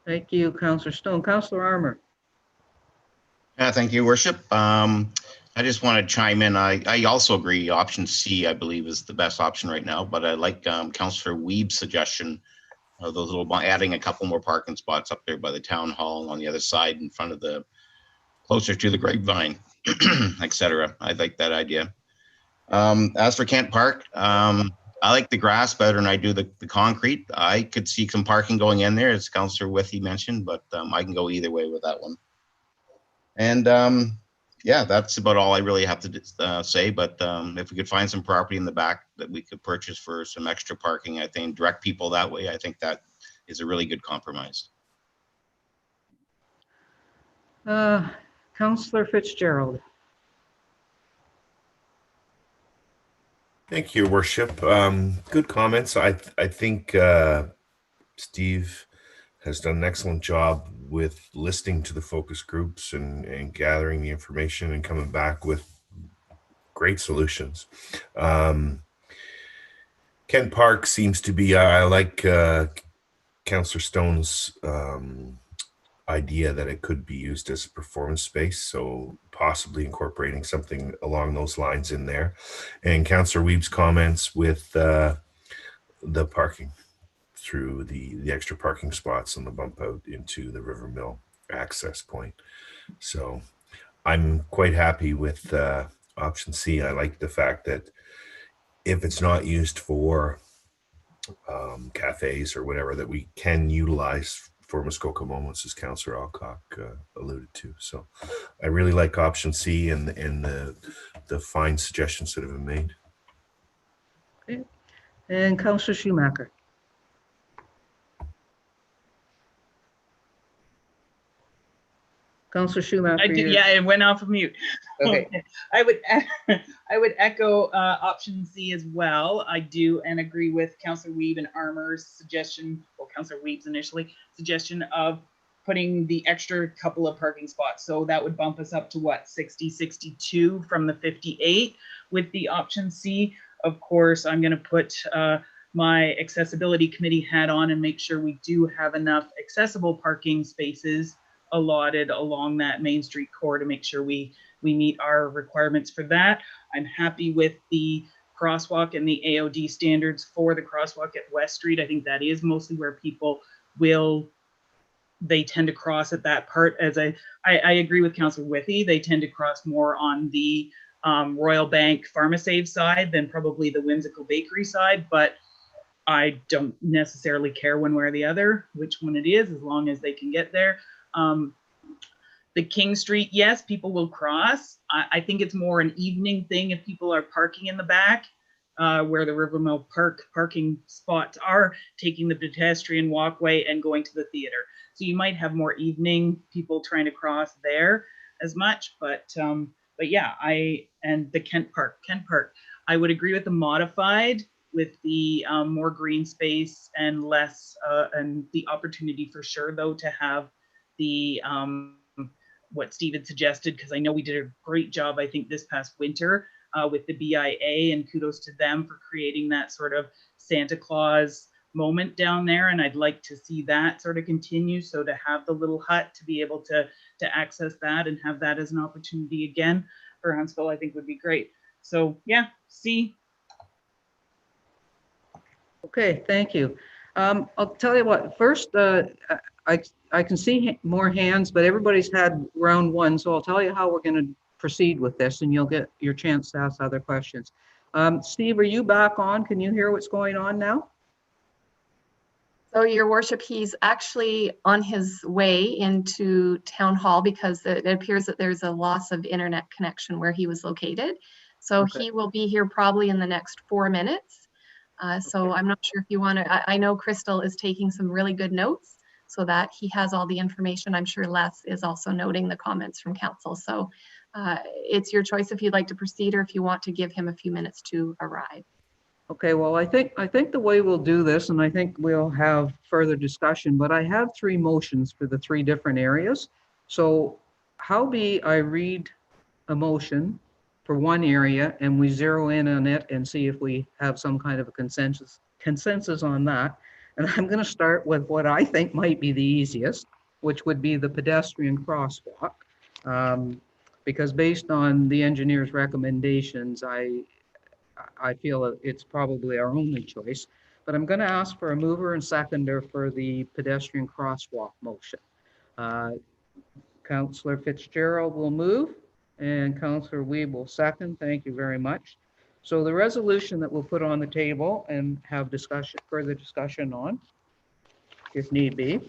Thank you, Councillor Stone. Councillor Armour. Thank you, Worship. I just want to chime in. I also agree. Option C, I believe, is the best option right now. But I like Councillor Weeb's suggestion of those adding a couple more parking spots up there by the town hall on the other side, in front of closer to the Grapevine, etc. I like that idea. As for Kent Park, I like the grass better than I do the concrete. I could see some parking going in there, as Councillor Withey mentioned, but I can go either way with that one. And yeah, that's about all I really have to say. But if we could find some property in the back that we could purchase for some extra parking, I think direct people that way, I think that is a really good compromise. Councillor Fitzgerald. Thank you, Worship. Good comments. I think Steve has done an excellent job with listening to the focus groups and gathering the information and coming back with great solutions. Kent Park seems to be, I like Councillor Stone's idea that it could be used as a performance space, so possibly incorporating something along those lines in there. And Councillor Weeb's comments with the parking through the extra parking spots on the bump out into the River Mill access point. So I'm quite happy with option C. I like the fact that if it's not used for cafes or whatever, that we can utilize for Muskoka Moments, as Councillor Alcock alluded to. So I really like option C and the the fine suggestions that have been made. Okay. And Councillor Schumacher. Councillor Schumacher. I do, yeah, it went off of mute. Okay. I would echo option C as well. I do and agree with Councillor Weeb and Armour's suggestion, or Councillor Weeb's initially suggestion of putting the extra couple of parking spots. So that would bump us up to what, 60, 62 from the 58 with the option C. Of course, I'm going to put my accessibility committee hat on and make sure we do have enough accessible parking spaces allotted along that Main Street core to make sure we meet our requirements for that. I'm happy with the crosswalk and the AOD standards for the crosswalk at West Street. I think that is mostly where people they tend to cross at that part. As I agree with Councillor Withy, they tend to cross more on the Royal Bank PharmaSave side than probably the Whimsical Bakery side, but I don't necessarily care one way or the other which one it is, as long as they can get there. The King Street, yes, people will cross. I think it's more an evening thing if people are parking in the back where the Rivermill Park parking spots are, taking the pedestrian walkway and going to the theater. So you might have more evening people trying to cross there as much, but yeah, and the Kent Park, I would agree with the modified with the more green space and less, and the opportunity for sure though to have the what Steve had suggested, because I know we did a great job, I think, this past winter with the BIA, and kudos to them for creating that sort of Santa Claus moment down there. And I'd like to see that sort of continue. So to have the little hut to be able to access that and have that as an opportunity again for Huntsville, I think would be great. So yeah, C. Okay, thank you. I'll tell you what, first, I can see more hands, but everybody's had round one, so I'll tell you how we're going to proceed with this, and you'll get your chance to ask other questions. Steve, are you back on? Can you hear what's going on now? So, Your Worship, he's actually on his way into Town Hall because it appears that there's a loss of internet connection where he was located. So Okay. He will be here probably in the next 4 minutes. So I'm not sure if you want to, I know Crystal is taking some really good notes so that he has all the information. I'm sure Les is also noting the comments from council. So it's your choice if you'd like to proceed or if you want to give him a few minutes to arrive. Okay, well, I think the way we'll do this, and I think we'll have further discussion, but I have 3 motions for the 3 different areas. So how be I read a motion for one area and we zero in on it and see if we have some kind of a consensus on that. And I'm going to start with what I think might be the easiest, which would be the pedestrian crosswalk. Because based on the engineer's recommendations, I feel that it's probably our only choice. But I'm going to ask for a mover and seconder for the pedestrian crosswalk motion. Councillor Fitzgerald will move and Councillor Weeb will second. Thank you very much. So the resolution that we'll put on the table and have further discussion on, if need be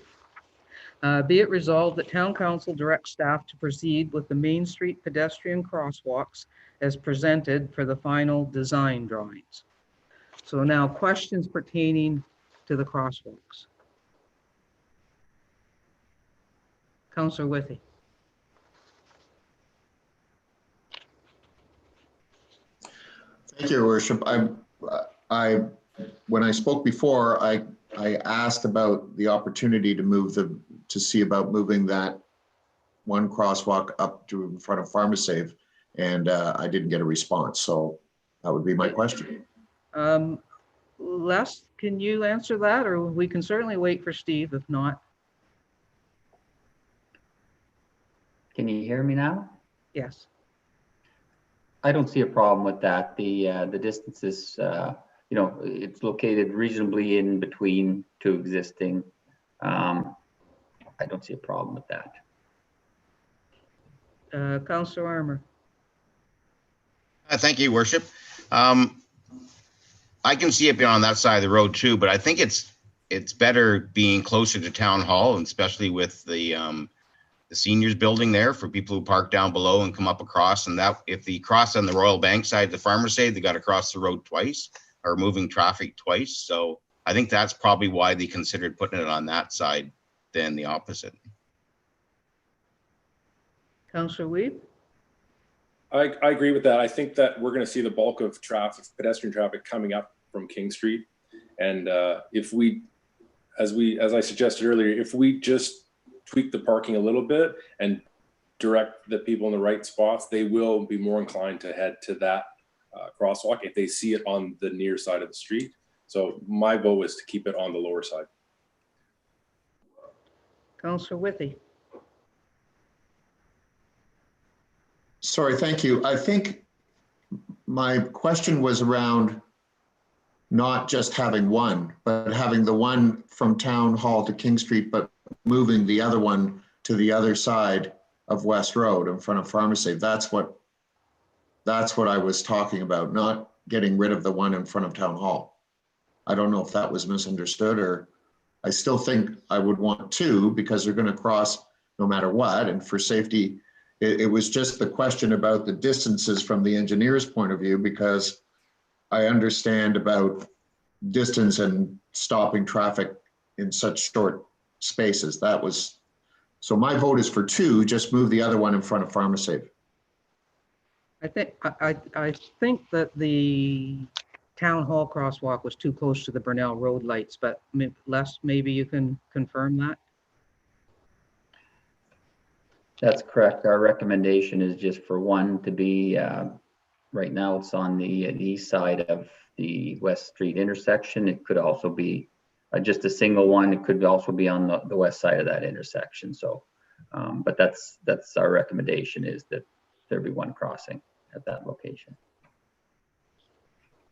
it resolved that Town Council directs staff to proceed with the Main Street pedestrian crosswalks as presented for the final design drawings. So now questions pertaining to the crosswalks. Councillor Withy. Thank you, Your Worship. When I spoke before, I asked about the opportunity to see about moving that one crosswalk up to in front of PharmaSave, and I didn't get a response. So that would be my question. Les, can you answer that, or we can certainly wait for Steve if not? Can you hear me now? Yes. I don't see a problem with that. The distance is, it's located reasonably in between 2 existing. I don't see a problem with that. Councillor Armour. Thank you, Worship. I can see it being on that side of the road too, but I think it's better being closer to Town Hall, and especially with the seniors building there for people who park down below and come up across. And that if they cross on the Royal Bank side, the farmers say they got to cross the road twice or moving traffic twice. So I think that's probably why they considered putting it on that side than the opposite. Councillor Weeb? I agree with that. I think that we're going to see the bulk of traffic, pedestrian traffic, coming up from King Street. And if we, as I suggested earlier, if we just tweak the parking a little bit and direct the people in the right spots, they will be more inclined to head to that crosswalk if they see it on the near side of the street. So my vote is to keep it on the lower side. Councillor Withey? Sorry, thank you. I think my question was around not just having one, but having the one from Town Hall to King Street, but moving the other one to the other side of West Road in front of Pharmacy. That's what I was talking about, not getting rid of the one in front of Town Hall. I don't know if that was misunderstood, or I still think I would want two because they're going to cross no matter what. And for safety, it was just the question about the distances from the engineer's point of view, because I understand about distance and stopping traffic in such short spaces. That was, so my vote is for two, just move the other one in front of Pharmacy. I think that the Town Hall crosswalk was too close to the Burnell Road lights, but Les, maybe you can confirm that? That's correct. Our recommendation is just for one to be, right now it's on the east side of the West Street intersection. It could also be just a single one. It could also be on the west side of that intersection. So, but that's our recommendation, is that there be one crossing at that location.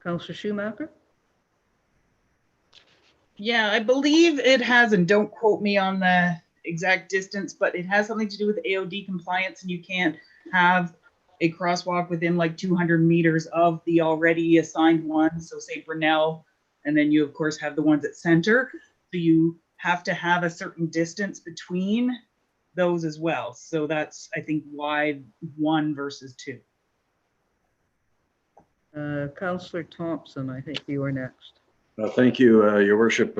Councillor Schumacher? Yeah, I believe it has, and don't quote me on the exact distance, but it has something to do with AOD compliance, and you can't have a crosswalk within like 200 meters of the already assigned one. So say Burnell, and then you of course have the ones at Center. So you have to have a certain distance between those as well. So that's, I think, why one versus two. Councillor Thompson, I think you were next. Thank you, Your Worship.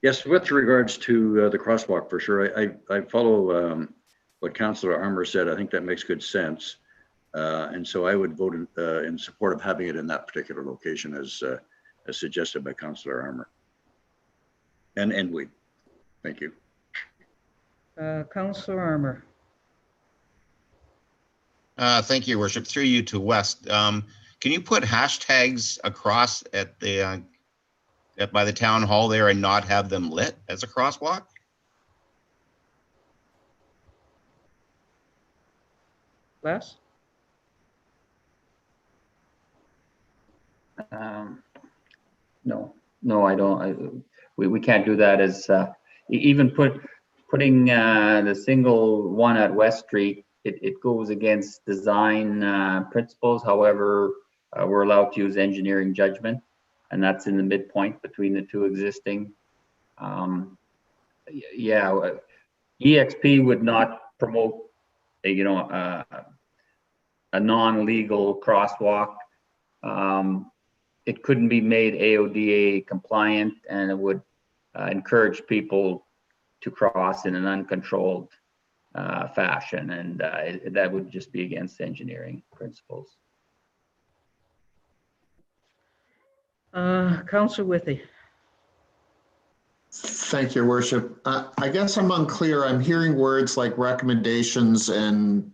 Yes, with regards to the crosswalk, for sure, I follow what Councillor Armour said. I think that makes good sense. And so I would vote in support of having it in that particular location as suggested by Councillor Armour. And we. Thank you. Councillor Armour. Thank you, Your Worship. Through you to West. Can you put hashtags across at the by the Town Hall there and not have them lit as a crosswalk? Les? No, I don't. We can't do that. As even putting the single one at West Street, it goes against design principles. However, we're allowed to use engineering judgment, and that's in the midpoint between the two existing. Yeah, EXP would not promote a non-legal crosswalk. It couldn't be made AODA compliant, and it would encourage people to cross in an uncontrolled fashion, and that would just be against engineering principles. Councillor Withey. Thank you, Your Worship. I guess I'm unclear. I'm hearing words like recommendations and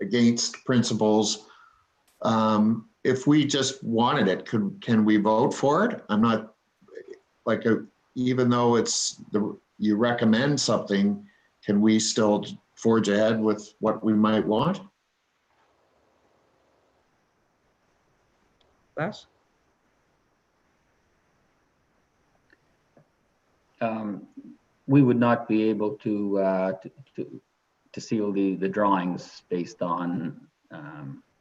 against principles. If we just wanted it, can we vote for it? I'm not like even though it's you recommend something, can we still forge ahead with what we might want? Les? We would not be able to seal the drawings based on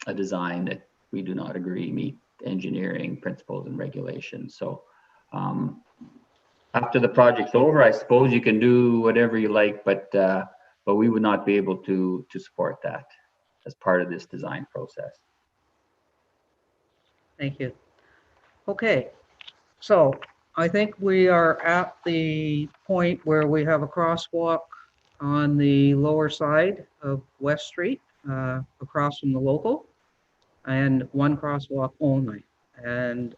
a design that we do not agree meet engineering principles and regulations. So after the project's over, I suppose you can do whatever you like, but but we would not be able to support that as part of this design process. Thank you. Okay, so I think we are at the point where we have a crosswalk on the lower side of West Street, across from the local, and one crosswalk only. And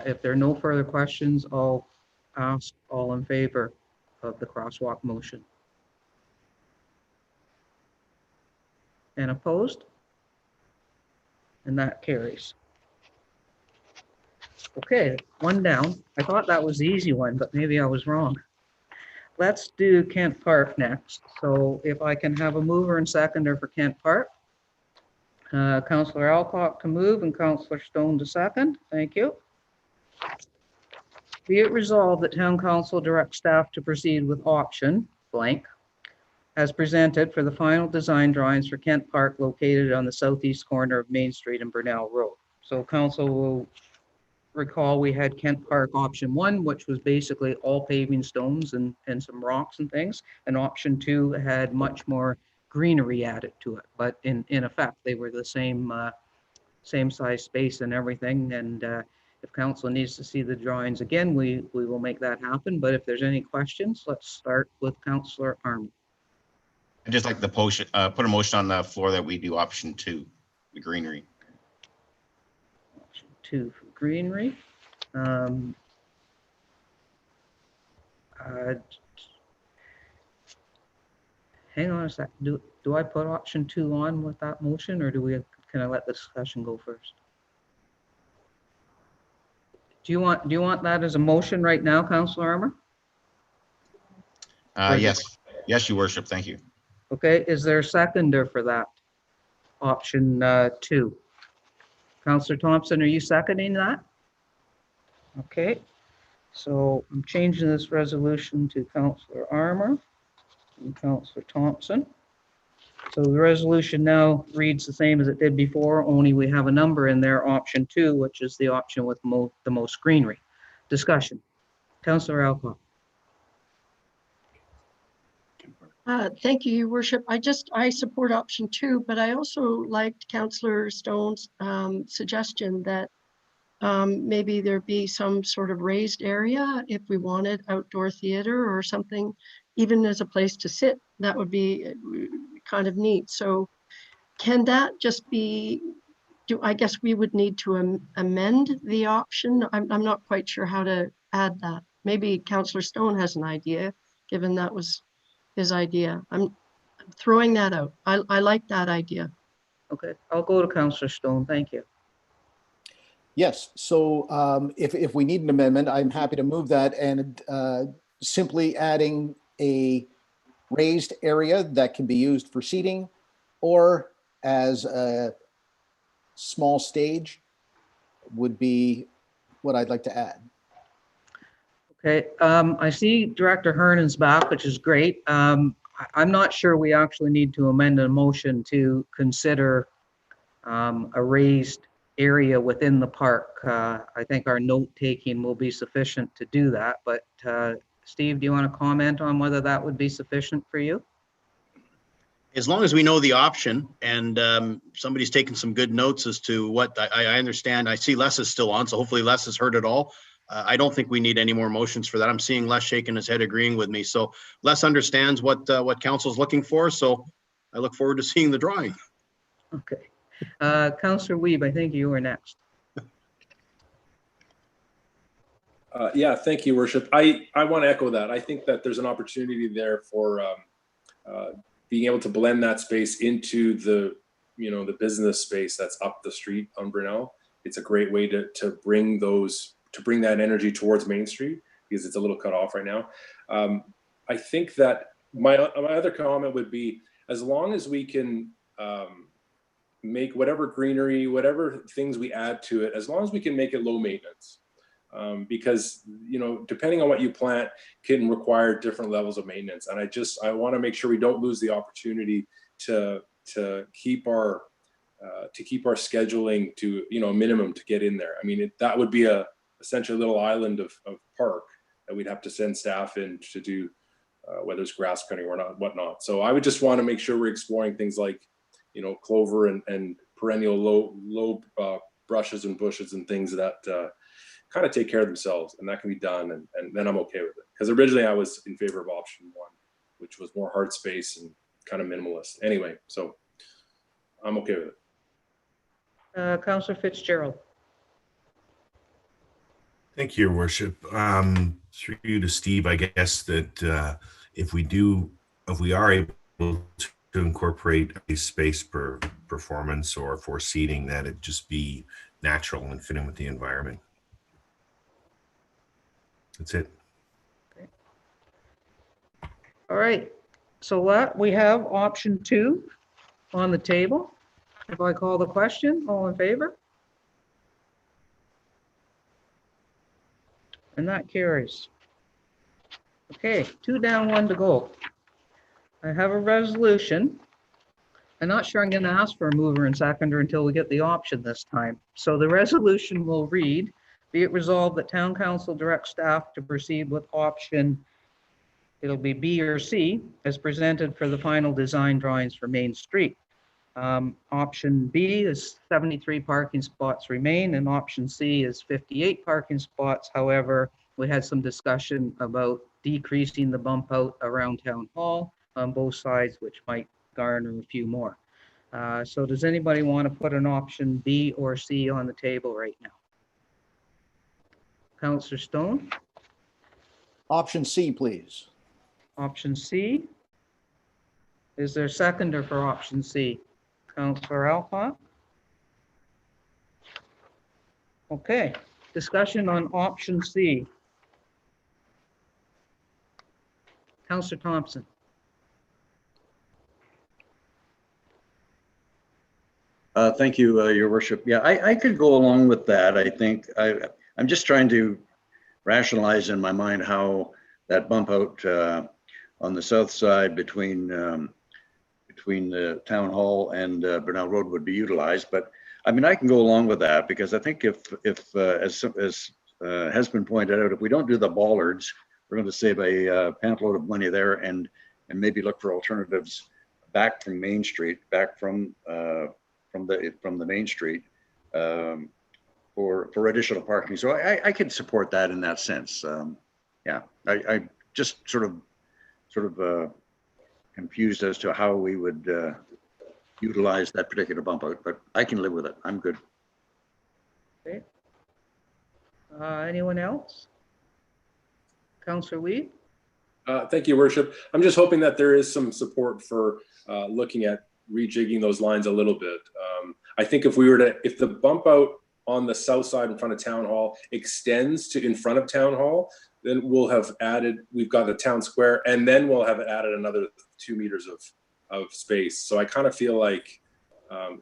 if there are no further questions, I'll ask all in favor of the crosswalk motion. And opposed? And that carries. Okay, one down. I thought that was the easy one, but maybe I was wrong. Let's do Kent Park next. So if I can have a mover and seconder for Kent Park. Councillor Alcock to move and Councillor Stone to second. Thank you. Be it resolved that Town Council directs staff to proceed with option blank as presented for the final design drawings for Kent Park located on the southeast corner of Main Street and Burnell Road. So Council will recall we had Kent Park option 1, which was basically all paving stones and some rocks and things. And option 2 had much more greenery added to it, but in effect they were the same size space and everything. And if council needs to see the drawings again, we will make that happen. But if there's any questions, let's start with Councillor Armour. I'd just like to put a motion on the floor that we do option 2, the greenery. Option 2 for greenery. Hang on a sec. Do I put option 2 on with that motion, or can I let the discussion go first? Do you want that as a motion right now, Councillor Armour? Yes, your worship. Thank you. Okay, is there a seconder for that? Option 2. Councillor Thompson, are you seconding that? Okay, so I'm changing this resolution to Councillor Armour and Councillor Thompson. So the resolution now reads the same as it did before, only we have a number in there, option 2, which is the option with the most greenery. Discussion. Councillor Alcock. Thank you, Your Worship. I support option 2, but I also liked Councillor Stone's suggestion that maybe there be some sort of raised area if we wanted outdoor theater or something, even as a place to sit. That would be kind of neat. So can that just be, I guess we would need to amend the option. I'm not quite sure how to add that. Maybe Councillor Stone has an idea, given that was his idea. I'm throwing that out. I like that idea. Okay, I'll go to Councillor Stone. Thank you. Yes, so if we need an amendment, I'm happy to move that and simply adding a raised area that can be used for seating or as a small stage would be what I'd like to add. Okay, I see Director Hernan's back, which is great. I'm not sure we actually need to amend a motion to consider a raised area within the park. I think our note taking will be sufficient to do that, but Steve, do you want to comment on whether that would be sufficient for you? As long as we know the option and somebody's taken some good notes as to what I understand. I see Les is still on, so hopefully Les has heard it all. I don't think we need any more motions for that. I'm seeing Les shaking his head agreeing with me. So Les understands what council's looking for. So I look forward to seeing the drawing. Okay. Councillor Wiebe, I think you were next. Yeah, thank you, Worship. I want to echo that. I think that there's an opportunity there for being able to blend that space into the business space that's up the street on Burnell. It's a great way to bring that energy towards Main Street because it's a little cut off right now. I think that my other comment would be, as long as we can make whatever greenery, whatever things we add to it, as long as we can make it low maintenance. Because depending on what you plant can require different levels of maintenance, and I want to make sure we don't lose the opportunity to keep our scheduling to a minimum to get in there. I mean, that would be essentially a little island of park that we'd have to send staff in to do whether it's grass cutting or not, whatnot. So I would just want to make sure we're exploring things like, you know, clover and perennial low brushes and bushes and things that kind of take care of themselves, and that can be done, and then I'm okay with it. Because originally I was in favor of option 1, which was more hard space and kind of minimalist. Anyway, so I'm okay with it. Councillor Fitzgerald. Thank you, Your Worship. Through you to Steve, I guess that if we are able to incorporate a space per performance or for seating, that it just be natural and fit in with the environment. That's it. Okay. All right. So we have option 2 on the table. If I call the question, all in favor? And that carries. Okay, 2 down, 1 to go. I have a resolution. I'm not sure I'm going to ask for a mover and seconder until we get the option this time. So the resolution will read, be it resolved that Town Council directs staff to proceed with option, it'll be B or C, as presented for the final design drawings for Main Street. Option B is 73 parking spots remain, and option C is 58 parking spots. However, we had some discussion about decreasing the bump out around Town Hall on both sides, which might garner a few more. So does anybody want to put an option B or C on the table right now? Councillor Stone? Option C, please. Option C. Is there a seconder for option C? Councillor Alcott? Okay, discussion on option C. Councillor Thompson. Thank you, Your Worship. Yeah, I could go along with that. I think I'm just trying to rationalize in my mind how that bump out on the south side between the Town Hall and Burnell Road would be utilized. But I mean, I can go along with that because I think if as has been pointed out, if we don't do the bollards, we're going to save a pantload of money there and maybe look for alternatives back from Main Street, back from the Main Street for additional parking. So I could support that in that sense. Yeah, I just sort of confused as to how we would utilize that particular bump out, but I can live with it. I'm good. Okay. Anyone else? Councillor Weed? Thank you, Worship. I'm just hoping that there is some support for looking at rejigging those lines a little bit. I think if the bump out on the south side in front of Town Hall extends to in front of Town Hall, then we've got the town square, and then we'll have added another 2 meters of space. So I kind of feel like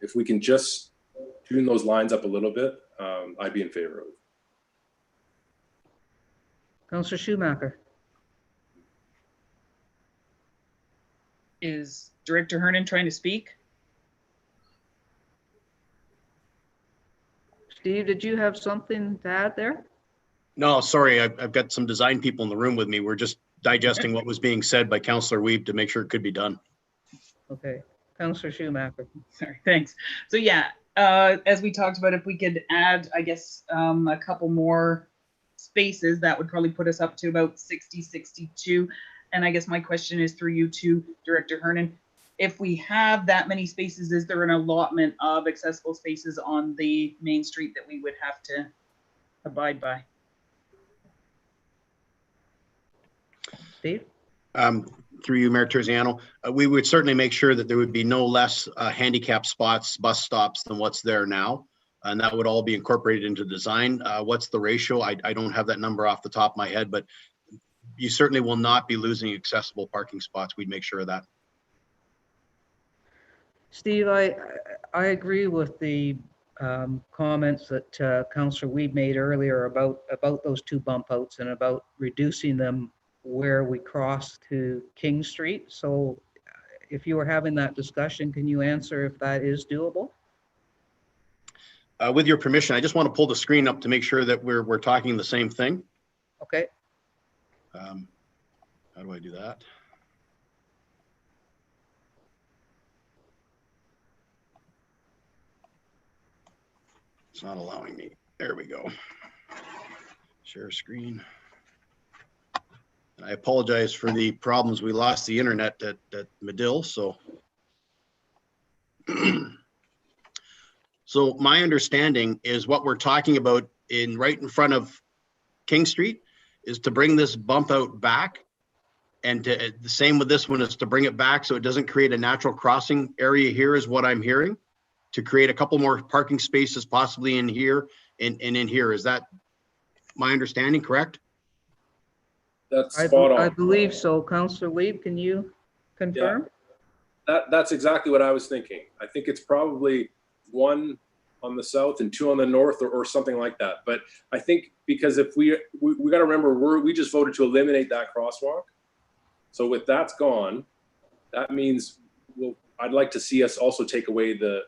if we can just tune those lines up a little bit, I'd be in favor of it. Councillor Schumacher. Is Director Hernan trying to speak? Steve, did you have something to add there? No, sorry, I've got some design people in the room with me. We're just digesting what was being said by Councillor Weeb to make sure it could be done. Okay, Councillor Schumacher. Sorry, thanks. So yeah, as we talked about, if we could add, I guess, a couple more spaces, that would probably put us up to about 60, 62. And I guess my question is through you to Director Hernan. If we have that many spaces, is there an allotment of accessible spaces on the Main Street that we would have to abide by? Steve? Through you, Mayor Terziano, we would certainly make sure that there would be no less handicap spots, bus stops than what's there now. And that would all be incorporated into design. What's the ratio? I don't have that number off the top of my head, but you certainly will not be losing accessible parking spots. We'd make sure of that. Steve, I agree with the comments that Councillor Weed made earlier about those 2 bump outs and about reducing them where we cross to King Street. So if you were having that discussion, can you answer if that is doable? With your permission, I just want to pull the screen up to make sure that we're talking the same thing. Okay. How do I do that? It's not allowing me. There we go. Share screen. I apologize for the problems. We lost the internet at Medill, so. So my understanding is what we're talking about right in front of King Street is to bring this bump out back. And the same with this one is to bring it back so it doesn't create a natural crossing area here is what I'm hearing, to create a couple more parking spaces possibly in here and in here. Is that my understanding correct? That's spot on. I believe so. Councillor Weeb, can you confirm? Yeah. That's exactly what I was thinking. I think it's probably one on the south and two on the north or something like that. But I think because if we got to remember, we just voted to eliminate that crosswalk. So with that's gone, that means I'd like to see us also take away the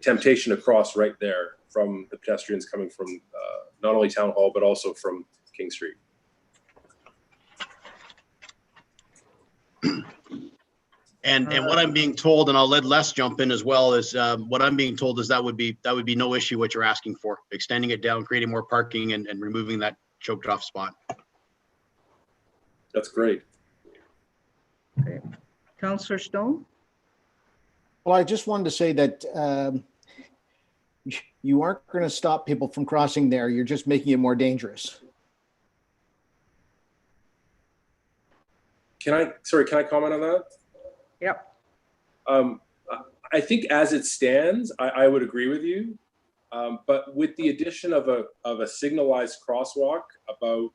temptation to cross right there from the pedestrians coming from not only Town Hall, but also from King Street. And what I'm being told, and I'll let Les jump in as well, is what I'm being told is that would be no issue what you're asking for, extending it down, creating more parking and removing that choked off spot. That's great. Okay. Councillor Stone? Well, I just wanted to say that you aren't going to stop people from crossing there. You're just making it more dangerous. Can I comment on that? Yep. I think as it stands, I would agree with you. But with the addition of a signalized crosswalk about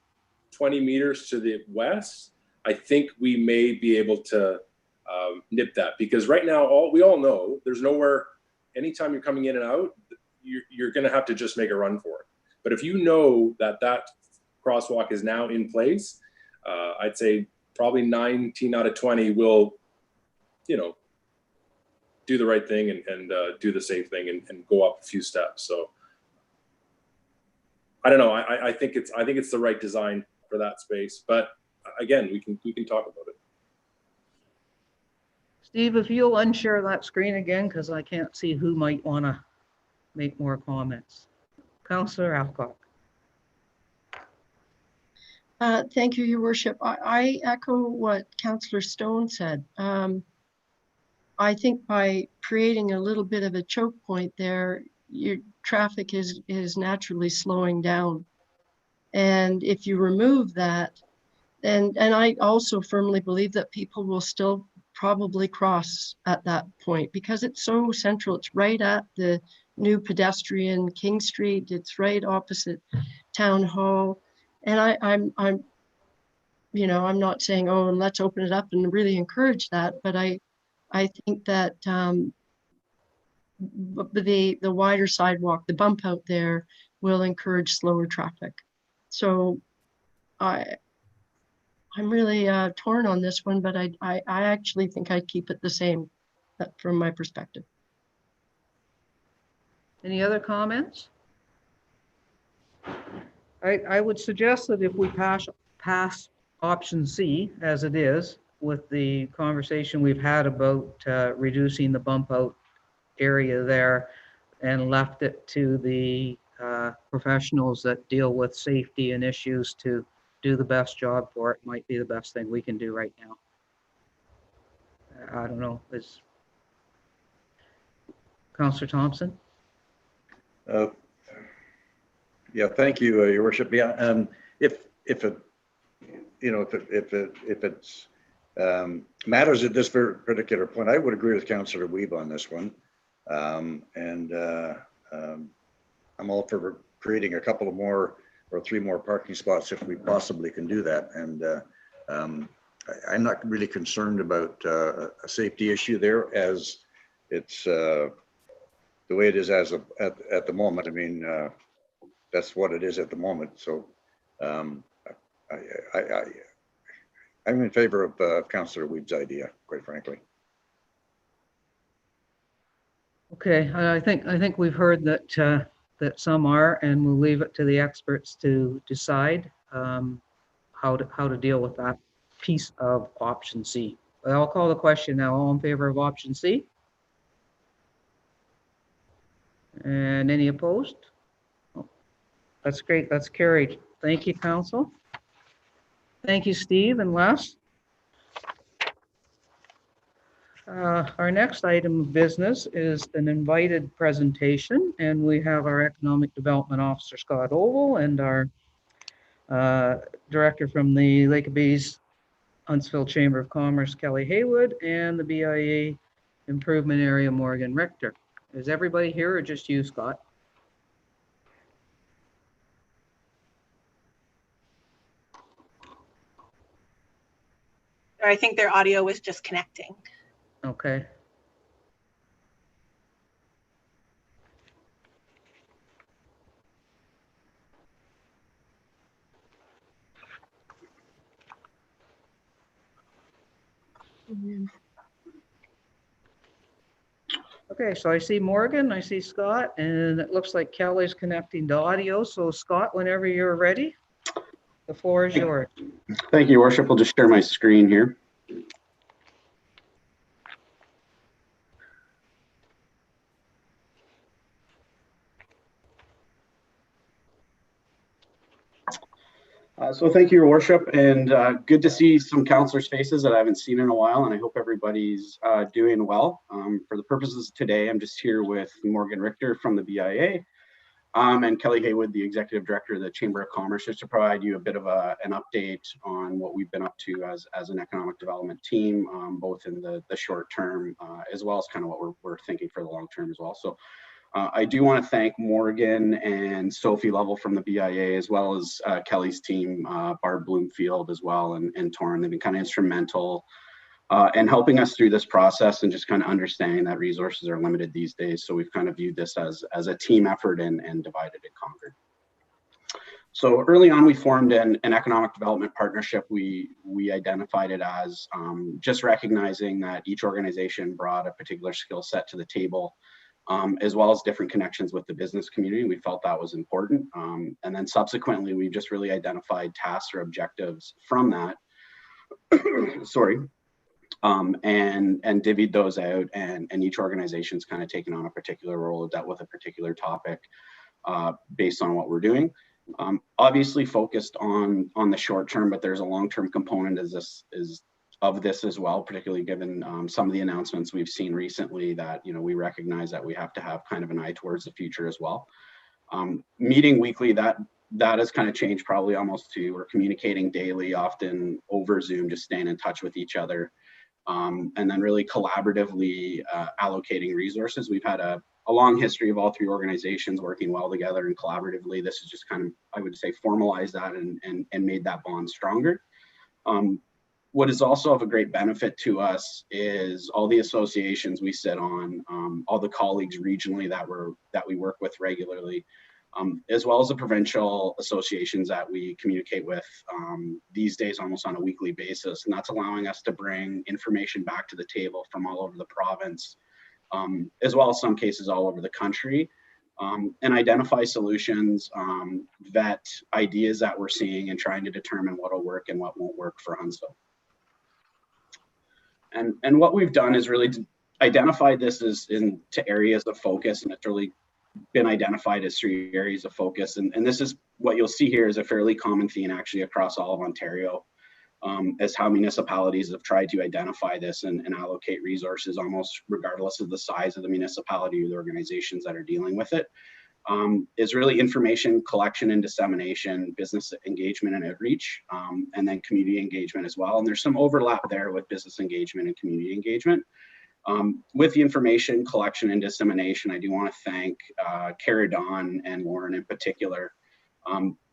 20 meters to the west, I think we may be able to nip that, because right now we all know there's nowhere. Anytime you're coming in and out, you're going to have to just make a run for it. But if you know that crosswalk is now in place, I'd say probably 19 out of 20 will, do the right thing and do the safe thing and go up a few steps. So I don't know. I think it's the right design for that space. But again, we can talk about it. Steve, if you'll unshare that screen again, because I can't see who might want to make more comments. Councillor Alcock. Thank you, Your Worship. I echo what Councillor Stone said. I think by creating a little bit of a choke point there, your traffic is naturally slowing down. And if you remove that, and I also firmly believe that people will still probably cross at that point because it's so central. It's right at the new pedestrian King Street. It's right opposite Town Hall. And I'm not saying, oh, and let's open it up and really encourage that, but I think that the wider sidewalk, the bump out there, will encourage slower traffic. So I'm really torn on this one, but I actually think I'd keep it the same from my perspective. Any other comments? I would suggest that if we pass option C as it is, with the conversation we've had about reducing the bump out area there and left it to the professionals that deal with safety and issues to do the best job for it, might be the best thing we can do right now. I don't know, is Councillor Thompson? Yeah, thank you, Your Worship. Yeah, if it's matters at this particular point, I would agree with Councillor Weeb on this one. I'm all for creating a couple of more or 3 more parking spots if we possibly can do that. And I'm not really concerned about a safety issue there, as it's the way it is at the moment. I mean, that's what it is at the moment. So I'm in favor of Councillor Weeb's idea, quite frankly. Okay, I think we've heard that that some are, and we'll leave it to the experts to decide how to deal with that piece of option C. But I'll call the question now. All in favor of option C? And any opposed? Oh, that's great. That's carried. Thank you, Council. Thank you, Steve and Les. Our next item of business is an invited presentation, and we have our Economic Development Officer, Scott Oval, and our Director from the Lake of Bays Huntsville Chamber of Commerce, Kelly Haywood, and the BIA Improvement Area, Morgan Richter. Is everybody here or just you, Scott? I think their audio was just connecting. Okay. Okay, so I see Morgan, I see Scott, and it looks like Kelly's connecting to audio. So Scott, whenever you're ready, the floor is yours. Thank you, Your Worship. I'll just share my screen here. So thank you, Your Worship, and good to see some councillors' faces that I haven't seen in a while, and I hope everybody's doing well. For the purposes of today, I'm just here with Morgan Richter from the BIA and Kelly Haywood, the Executive Director of the Chamber of Commerce, just to provide you a bit of an update on what we've been up to as an economic development team, both in the short term as well as kind of what we're thinking for the long term as well. So I do want to thank Morgan and Sophie Lovell from the BIA, as well as Kelly's team, Barb Bloomfield as well, and Torrin. They've been kind of instrumental in helping us through this process and just kind of understanding that resources are limited these days. So we've kind of viewed this as a team effort and divided and conquered. So early on, we formed an economic development partnership. We identified it as just recognizing that each organization brought a particular skill set to the table, as well as different connections with the business community. We felt that was important. And then subsequently, we just really identified tasks or objectives from that, sorry, and divvied those out, and each organization's kind of taken on a particular role, dealt with a particular topic based on what we're doing. Obviously focused on the short term, but there's a long-term component of this as well, particularly given some of the announcements we've seen recently that, you know, we recognize that we have to have kind of an eye towards the future as well. Meeting weekly, that has kind of changed probably almost to we're communicating daily, often over Zoom, just staying in touch with each other. And then really collaboratively allocating resources. We've had a long history of all three organizations working well together and collaboratively. This is just kind of, I would say, formalized that and made that bond stronger. What is also of a great benefit to us is all the associations we sit on, all the colleagues regionally that we work with regularly, as well as the provincial associations that we communicate with these days almost on a weekly basis. And that's allowing us to bring information back to the table from all over the province, as well as some cases all over the country, and identify solutions, vet ideas that we're seeing and trying to determine what will work and what won't work for Huntsville. And what we've done is really identified this as into areas of focus, and it's really been identified as 3 areas of focus. And this is what you'll see here is a fairly common theme actually across all of Ontario, as how municipalities have tried to identify this and allocate resources almost regardless of the size of the municipality or the organizations that are dealing with it, is really information collection and dissemination, business engagement and outreach, and then community engagement as well. And there's some overlap there with business engagement and community engagement. With the information collection and dissemination, I do want to thank Cara Dawn and Lauren in particular.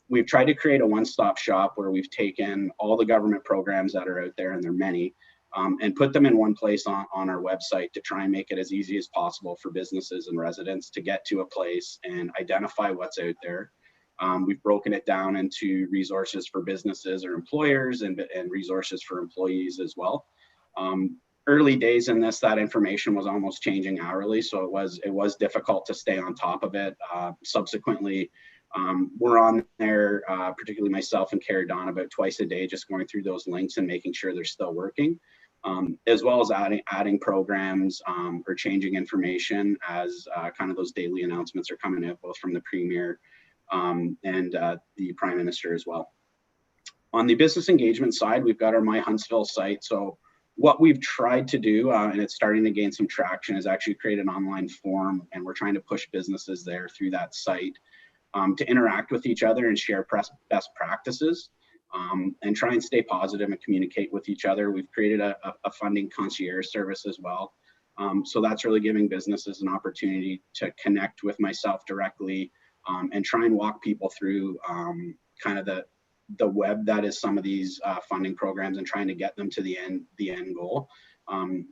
We've tried to create a one-stop shop where we've taken all the government programs that are out there, and there are many, and put them in one place on our website to try and make it as easy as possible for businesses and residents to get to a place and identify what's out there. We've broken it down into resources for businesses or employers and resources for employees as well. Early days in this, that information was almost changing hourly, so it was difficult to stay on top of it. Subsequently, we're on there, particularly myself and Cara Dawn, about twice a day, just going through those links and making sure they're still working. as well as adding programs or changing information as kind of those daily announcements are coming out, both from the Premier and the Prime Minister as well. On the business engagement side, we've got our My Huntsville site. So what we've tried to do, and it's starting to gain some traction, is actually create an online forum, and we're trying to push businesses there through that site to interact with each other and share best practices and try and stay positive and communicate with each other. We've created a funding concierge service as well. So that's really giving businesses an opportunity to connect with myself directly and try and walk people through kind of the web that is some of these funding programs and trying to get them to the end goal.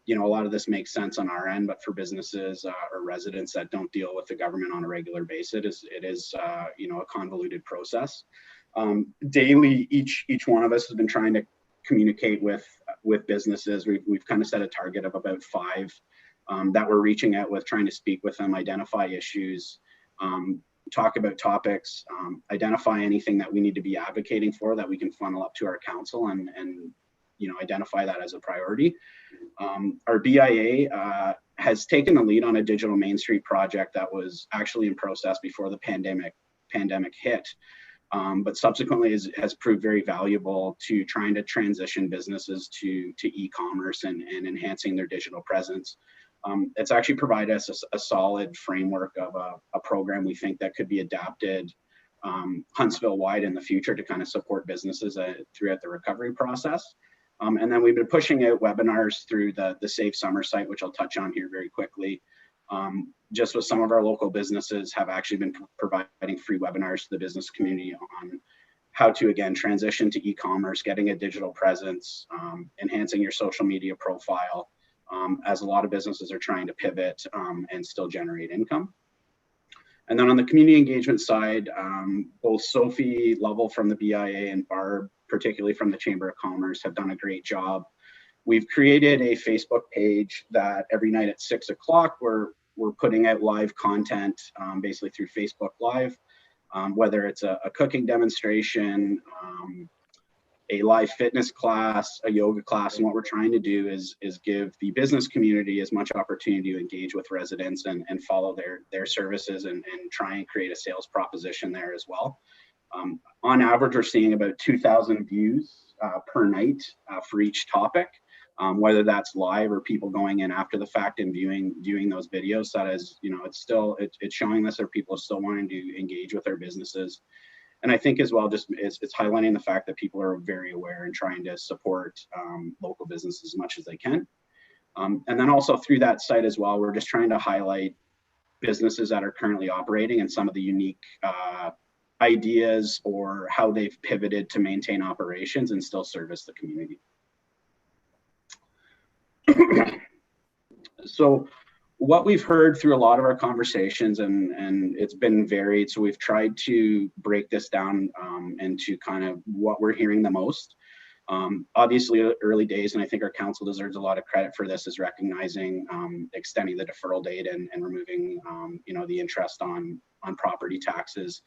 You know, a lot of this makes sense on our end, but for businesses or residents that don't deal with the government on a regular basis, it is you know, a convoluted process. Daily, each one of us has been trying to communicate with businesses. We've kind of set a target of about 5 that we're reaching out with, trying to speak with them, identify issues, talk about topics, identify anything that we need to be advocating for that we can funnel up to our council and you know, identify that as a priority. Our BIA has taken the lead on a digital Main Street project that was actually in process before the pandemic hit, but subsequently has proved very valuable to trying to transition businesses to e-commerce and enhancing their digital presence. It's actually provided us a solid framework of a program we think that could be adapted Huntsville-wide in the future to kind of support businesses throughout the recovery process. And then we've been pushing out webinars through the Save Summer site, which I'll touch on here very quickly. Just with some of our local businesses have actually been providing free webinars to the business community on how to, again, transition to e-commerce, getting a digital presence, enhancing your social media profile, as a lot of businesses are trying to pivot and still generate income. And then on the community engagement side, both Sophie Lovell from the BIA and Barb, particularly from the Chamber of Commerce, have done a great job. We've created a Facebook page that every night at 6 o'clock, we're putting out live content basically through Facebook Live, whether it's a cooking demonstration, a live fitness class, a yoga class. And what we're trying to do is give the business community as much opportunity to engage with residents and follow their services and try and create a sales proposition there as well. On average, we're seeing about 2,000 views per night for each topic, whether that's live or people going in after the fact and viewing those videos. That is, you know, it's showing us that people are still wanting to engage with their businesses. And I think as well, just it's highlighting the fact that people are very aware and trying to support local businesses as much as they can. And then also through that site as well, we're just trying to highlight businesses that are currently operating and some of the unique ideas or how they've pivoted to maintain operations and still service the community. So what we've heard through a lot of our conversations, and it's been varied, so we've tried to break this down into kind of what we're hearing the most. Obviously, early days, and I think our council deserves a lot of credit for this, is recognizing extending the deferral date and removing you know, the interest on property taxes.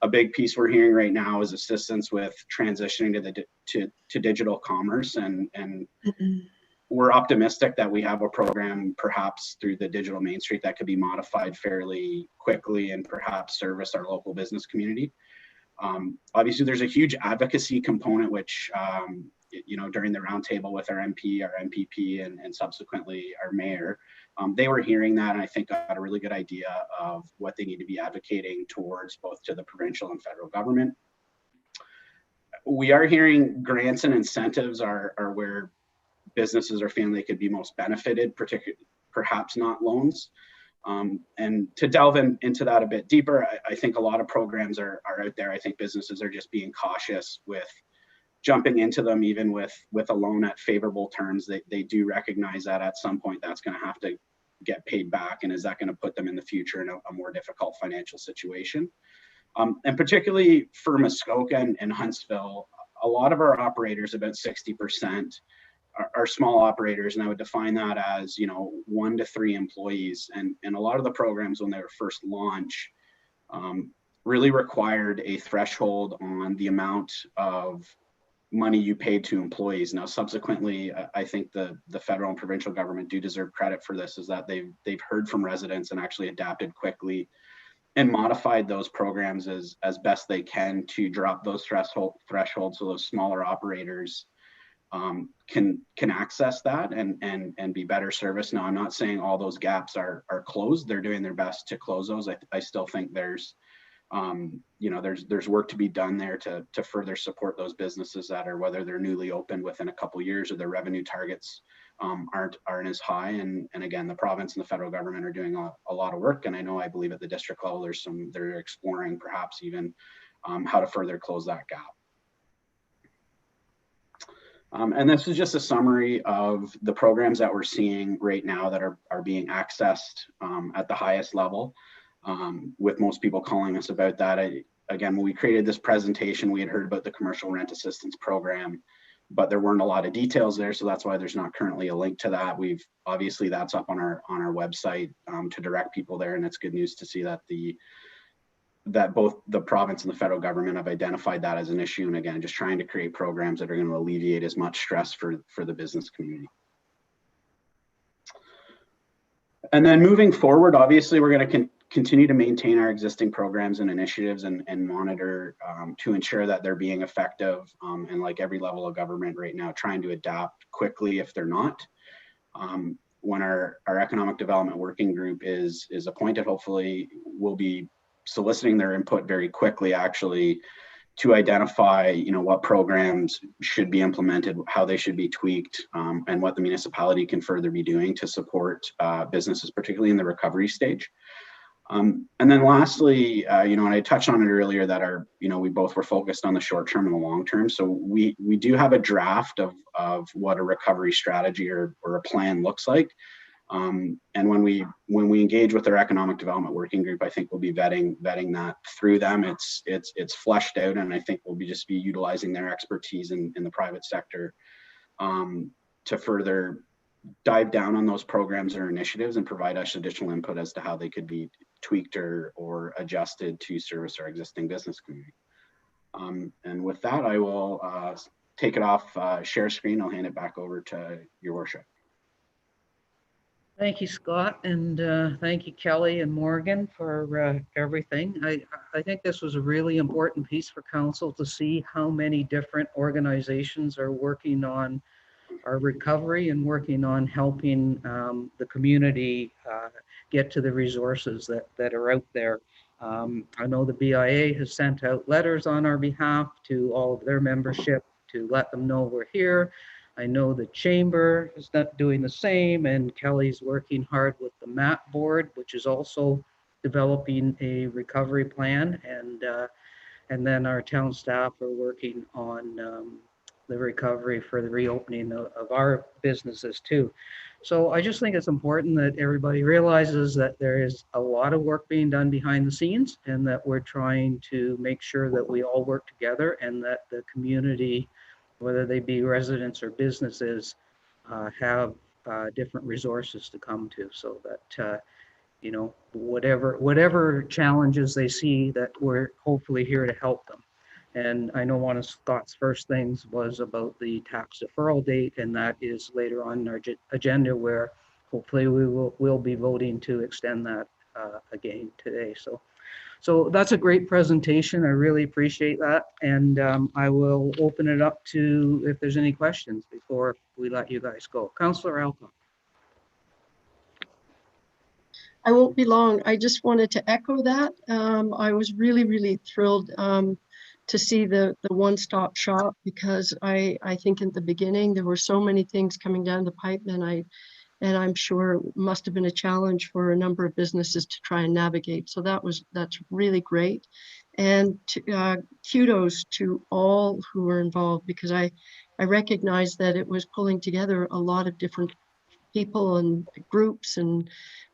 A big piece we're hearing right now is assistance with transitioning to digital commerce, and we're optimistic that we have a program perhaps through the digital Main Street that could be modified fairly quickly and perhaps service our local business community. Obviously, there's a huge advocacy component, which, you know, during the roundtable with our MP, our MPP, and subsequently our mayor, they were hearing that, and I think got a really good idea of what they need to be advocating towards, both to the provincial and federal government. We are hearing grants and incentives are where businesses are feeling they could be most benefited, particularly perhaps not loans. And to delve into that a bit deeper, I think a lot of programs are out there. I think businesses are just being cautious with jumping into them, even with a loan at favorable terms. They do recognize that at some point that's going to have to get paid back, and is that going to put them in the future in a more difficult financial situation? And particularly for Muskoka and Huntsville, a lot of our operators, about 60%, are small operators, and I would define that as, you know, 1 to 3 employees. And a lot of the programs when they were first launched really required a threshold on the amount of money you paid to employees. Now, subsequently, I think the federal and provincial government do deserve credit for this, is that they've heard from residents and actually adapted quickly and modified those programs as best they can to drop those thresholds so those smaller operators can access that and be better serviced. Now, I'm not saying all those gaps are closed. They're doing their best to close those. I still think there's there's work to be done there to further support those businesses that are, whether they're newly opened within a couple of years or their revenue targets aren't as high. And again, the province and the federal government are doing a lot of work. And I believe at the district level, they're exploring perhaps even how to further close that gap. And this is just a summary of the programs that we're seeing right now that are being accessed at the highest level, with most people calling us about that. Again, when we created this presentation, we had heard about the commercial rent assistance program, but there weren't a lot of details there. So that's why there's not currently a link to that. Obviously that's up on our website to direct people there. And it's good news to see that both the province and the federal government have identified that as an issue. And again, just trying to create programs that are going to alleviate as much stress for the business community. And then moving forward, obviously, we're going to continue to maintain our existing programs and initiatives and monitor to ensure that they're being effective. And like every level of government right now, trying to adapt quickly if they're not. When our economic development working group is appointed, hopefully we'll be soliciting their input very quickly, actually, to identify, what programs should be implemented, how they should be tweaked, and what the municipality can further be doing to support businesses, particularly in the recovery stage. And then lastly, and I touched on it earlier that we both were focused on the short term and the long term. So we do have a draft of what a recovery strategy or a plan looks like. And when we engage with our economic development working group, I think we'll be vetting that through them. It's fleshed out, and I think we'll just be utilizing their expertise in the private sector to further dive down on those programs or initiatives and provide us additional input as to how they could be tweaked or adjusted to service our existing business community. And with that, I will take it off share screen. I'll hand it back over to your worship. Thank you, Scott, and thank you, Kelly and Morgan, for everything. I think this was a really important piece for council to see how many different organizations are working on our recovery and working on helping the community get to the resources that are out there. I know the BIA has sent out letters on our behalf to all of their membership to let them know we're here. I know the chamber is not doing the same, and Kelly's working hard with the MAP board, which is also developing a recovery plan, and then our town staff are working on the recovery for the reopening of our businesses too. So I just think it's important that everybody realizes that there is a lot of work being done behind the scenes, and that we're trying to make sure that we all work together, and that the community, whether they be residents or businesses, have different resources to come to, so that whatever challenges they see, that we're hopefully here to help them. And I know one of Scott's first things was about the tax deferral date, and that is later on in our agenda, where hopefully we'll be voting to extend that again today. So that's a great presentation. I really appreciate that. And I will open it up to if there's any questions before we let you guys go. Councillor Alcock. I won't be long. I just wanted to echo that. I was really, really thrilled to see the one-stop shop, because I think in the beginning there were so many things coming down the pipe, and I'm sure it must have been a challenge for a number of businesses to try and navigate. So that's really great. And kudos to all who were involved, because I recognize that it was pulling together a lot of different people and groups, and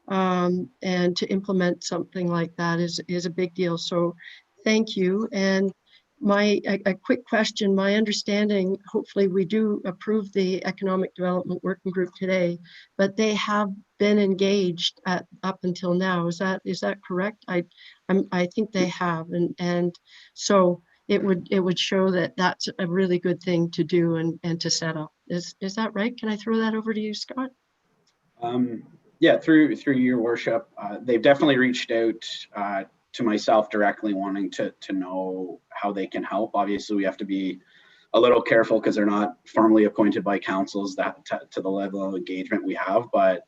to implement something like that is a big deal. So thank you. And a quick question, my understanding, hopefully we do approve the Economic Development Working Group today, but they have been engaged up until now. Is that correct? I think they have. And so it would show that that's a really good thing to do and to set up. Is that right? Can I throw that over to you, Scott? Yeah, through your worship, they've definitely reached out to myself directly, wanting to know how they can help. Obviously, we have to be a little careful because they're not formally appointed by councils that to the level of engagement we have. But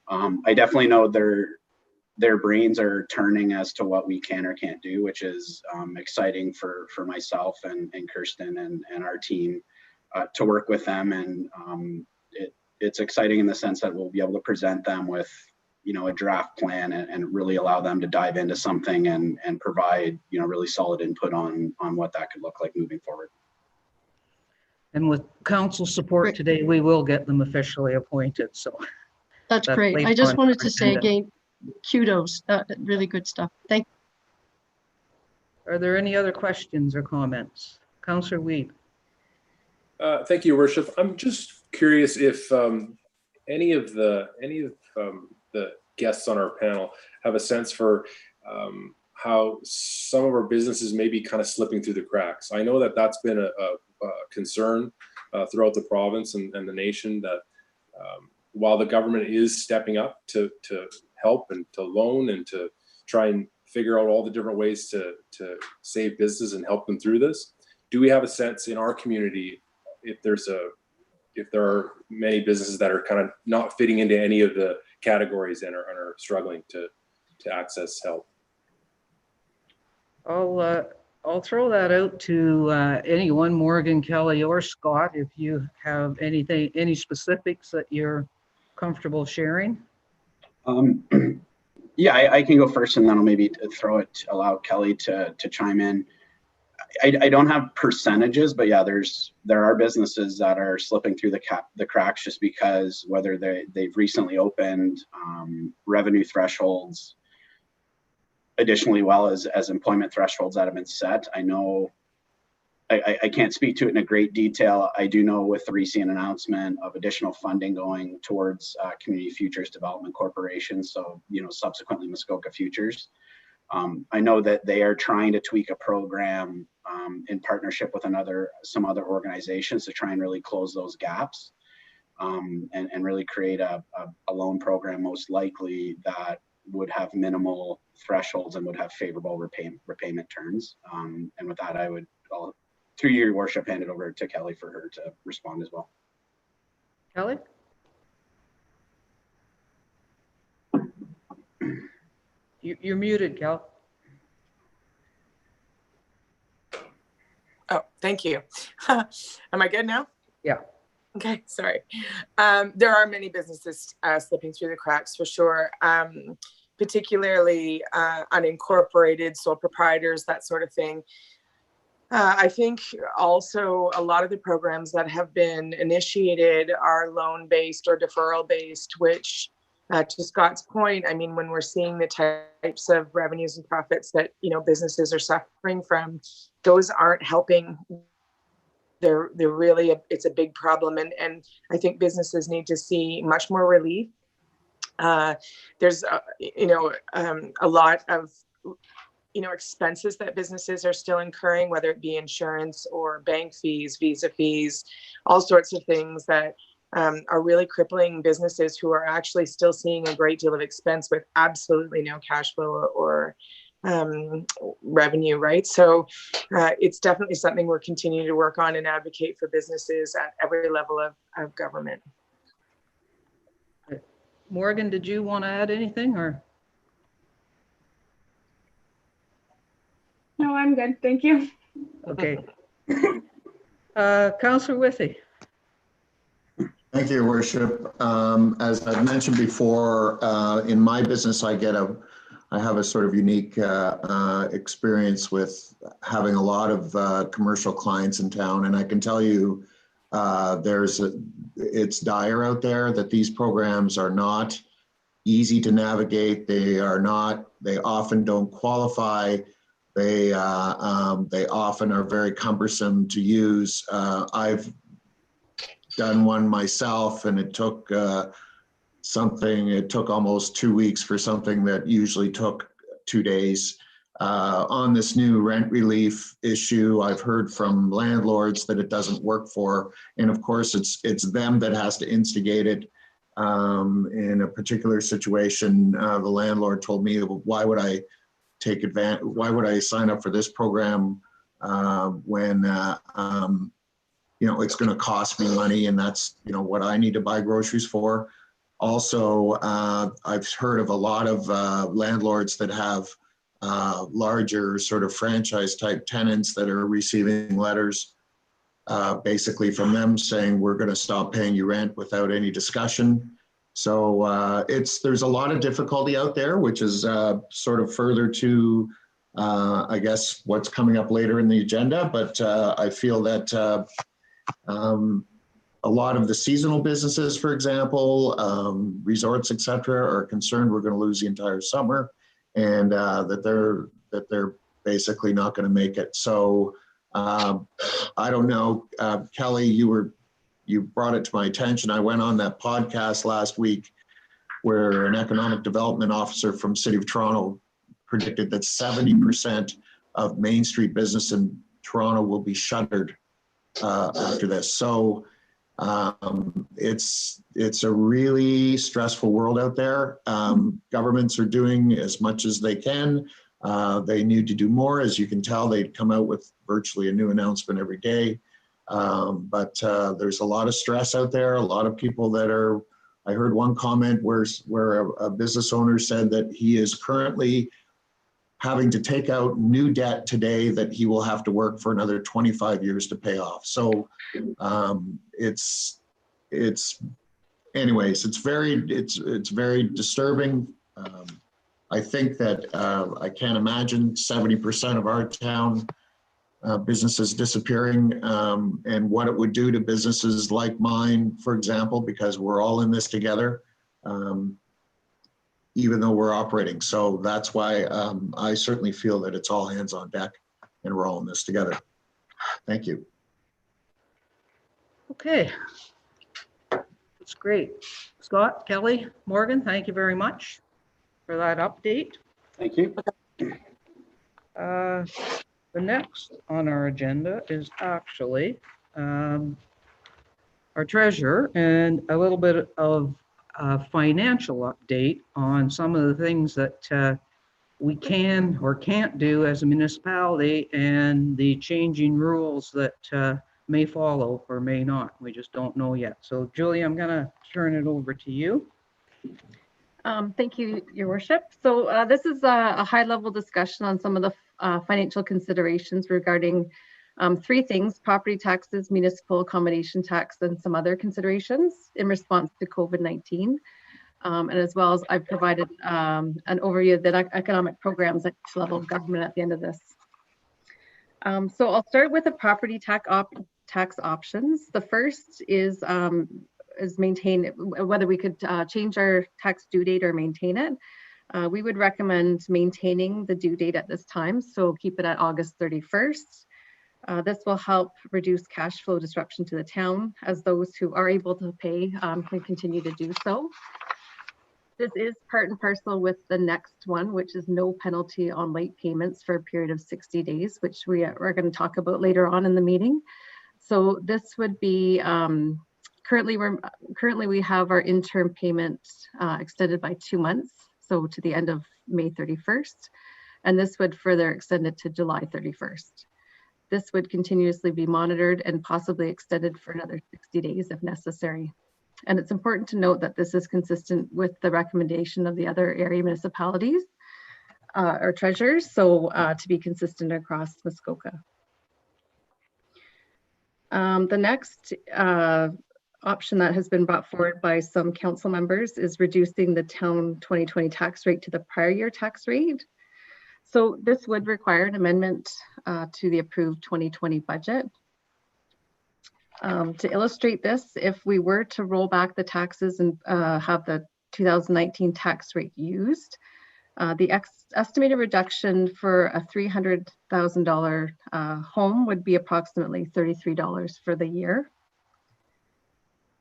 I definitely know their brains are turning as to what we can or can't do, which is exciting for myself and Kirsten and our team to work with them. And it's exciting in the sense that we'll be able to present them with, you know, a draft plan and really allow them to dive into something and provide, you know, really solid input on what that could look like moving forward. And with council support today, we will get them officially appointed. So that's great. I just wanted to say again, kudos, really good stuff. Thank you. Are there any other questions or comments? Councillor Wiebe. Thank you, Worship. I'm just curious if any of the guests on our panel have a sense for how some of our businesses may be kind of slipping through the cracks. I know that that's been a concern throughout the province and the nation, that while the government is stepping up to help and to loan and to try and figure out all the different ways to save business and help them through this, do we have a sense in our community if there are many businesses that are kind of not fitting into any of the categories and are struggling to access help? I'll throw that out to anyone, Morgan, Kelly, or Scott, if you have any specifics that you're comfortable sharing. Yeah, I can go first, and then I'll maybe allow Kelly to chime in. I don't have percentages, but yeah, there are businesses that are slipping through the cracks just because whether they've recently opened, revenue thresholds, additionally, well as employment thresholds that have been set. I know I can't speak to it in a great detail. I do know with the recent announcement of additional funding going towards Community Futures Development Corporation, so subsequently Muskoka Futures. I know that they are trying to tweak a program in partnership with some other organizations to try and really close those gaps and really create a loan program, most likely that would have minimal thresholds and would have favorable repayment terms. And with that, I'll, through your worship, hand it over to Kelly for her to respond as well. Kelly? You're muted, Kel. Oh, thank you. Am I good now? Yeah. Okay, sorry. There are many businesses slipping through the cracks for sure, particularly unincorporated, sole proprietors, that sort of thing. I think also a lot of the programs that have been initiated are loan-based or deferral-based, which to Scott's point, I mean, when we're seeing the types of revenues and profits that, businesses are suffering from, those aren't helping. They're really, it's a big problem. And I think businesses need to see much more relief. There's, a lot of, expenses that businesses are still incurring, whether it be insurance or bank fees, visa fees, all sorts of things that are really crippling businesses who are actually still seeing a great deal of expense with absolutely no cash flow or revenue, right? So it's definitely something we're continuing to work on and advocate for businesses at every level of government. Morgan, did you want to add anything or? No, I'm good. Thank you. Okay. Councillor Withey. Thank you, Your Worship. As I've mentioned before, in my business, I have a sort of unique experience with having a lot of commercial clients in town, and I can tell you it's dire out there, that these programs are not easy to navigate. They often don't qualify. They often are very cumbersome to use. I've done one myself, and it took almost 2 weeks for something that usually took 2 days. on this new rent relief issue. I've heard from landlords that it doesn't work for, and of course it's them that has to instigate it. In a particular situation, the landlord told me, why would I take advantage? Why would I sign up for this program when it's going to cost me money, and that's what I need to buy groceries for. Also, I've heard of a lot of landlords that have larger sort of franchise type tenants that are receiving letters basically from them saying we're going to stop paying you rent without any discussion. So there's a lot of difficulty out there, which is sort of further to I guess what's coming up later in the agenda. But I feel that a lot of the seasonal businesses, for example, resorts, et cetera, are concerned we're going to lose the entire summer, and that they're basically not going to make it. So I don't know, Kelly, you brought it to my attention. I went on that podcast last week where an economic development officer from City of Toronto predicted that 70% of Main Street business in Toronto will be shuttered after this. So it's a really stressful world out there. Governments are doing as much as they can. They need to do more. As you can tell, they come out with virtually a new announcement every day. But there's a lot of stress out there. A lot of people that are, I heard one comment where a business owner said that he is currently having to take out new debt today that he will have to work for another 25 years to pay off. So anyways, it's very disturbing. I think that I can't imagine 70% of our town businesses disappearing, and what it would do to businesses like mine, for example, because we're all in this together, even though we're operating. So that's why I certainly feel that it's all hands on deck and we're all in this together. Thank you. Okay. That's great. Scott, Kelly, Morgan, thank you very much for that update. Thank you. The next on our agenda is actually our treasurer and a little bit of a financial update on some of the things that we can or can't do as a municipality and the changing rules that may follow or may not. We just don't know yet. So Julie, I'm going to turn it over to you. Thank you, Your Worship. So this is a high-level discussion on some of the financial considerations regarding three things: property taxes, municipal accommodation tax, and some other considerations in response to COVID-19. And as well as I've provided an overview of the economic programs at each level of government at the end of this. So I'll start with the property tax options. The first is maintain, whether we could change our tax due date or maintain it. We would recommend maintaining the due date at this time, so keep it at August 31st. This will help reduce cash flow disruption to the town, as those who are able to pay can continue to do so. This is part and parcel with the next one, which is no penalty on late payments for a period of 60 days, which we're going to talk about later on in the meeting. So this would be, currently we have our interim payment extended by 2 months, so to the end of May 31st, and this would further extend it to July 31st. This would continuously be monitored and possibly extended for another 60 days if necessary. And it's important to note that this is consistent with the recommendation of the other area municipalities or treasurers, so to be consistent across Muskoka. The next option that has been brought forward by some council members is reducing the town 2020 tax rate to the prior year tax rate. So this would require an amendment to the approved 2020 budget. To illustrate this, if we were to roll back the taxes and have the 2019 tax rate used, the estimated reduction for a $300,000 home would be approximately $33 for the year.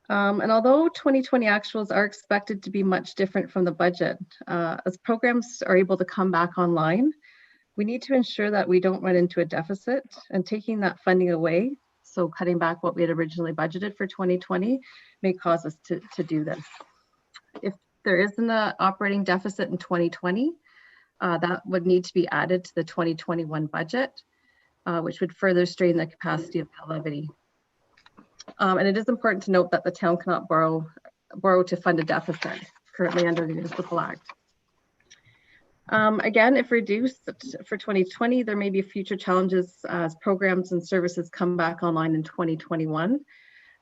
And although 2020 actuals are expected to be much different from the budget, as programs are able to come back online, We need to ensure that we don't run into a deficit, and taking that funding away, so cutting back what we had originally budgeted for 2020, may cause us to do this. If there isn't an operating deficit in 2020, that would need to be added to the 2021 budget, which would further strain the capacity of the levy. And it is important to note that the town cannot borrow to fund a deficit currently under the Municipal Act. Again, if reduced for 2020, there may be future challenges as programs and services come back online in 2021,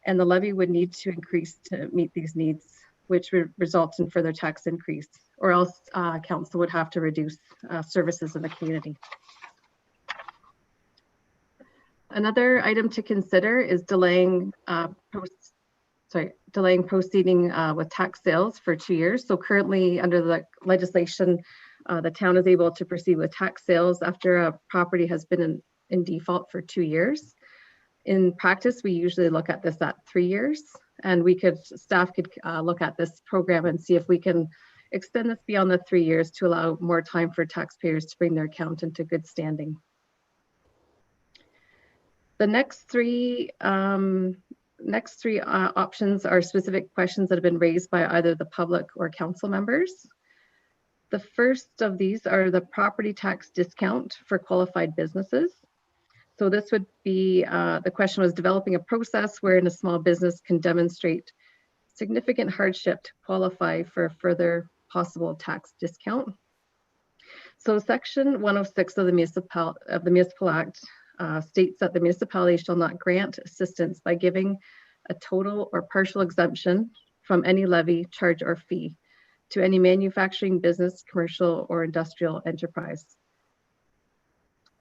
and the levy would need to increase to meet these needs, which would result in further tax increase, or else council would have to reduce services in the community. Another item to consider is delaying proceeding with tax sales for 2 years. So currently under the legislation, the town is able to proceed with tax sales after a property has been in default for 2 years. In practice, we usually look at this at 3 years, and staff could look at this program and see if we can extend this beyond the 3 years to allow more time for taxpayers to bring their account into good standing. The next three options are specific questions that have been raised by either the public or council members. The first of these are the property tax discount for qualified businesses. So this would be, the question was developing a process wherein a small business can demonstrate significant hardship to qualify for a further possible tax discount. So Section 106 of the Municipal Act states that the municipality shall not grant assistance by giving a total or partial exemption from any levy, charge, or fee to any manufacturing business, commercial, or industrial enterprise.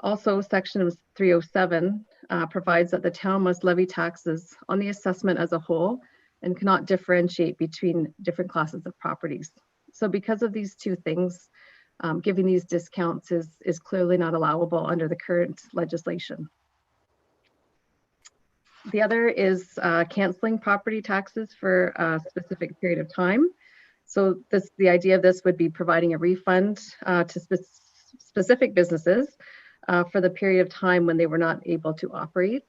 Also, Section 307 provides that the town must levy taxes on the assessment as a whole and cannot differentiate between different classes of properties. So because of these two things, giving these discounts is clearly not allowable under the current legislation. The other is canceling property taxes for a specific period of time. So the idea of this would be providing a refund to specific businesses for the period of time when they were not able to operate.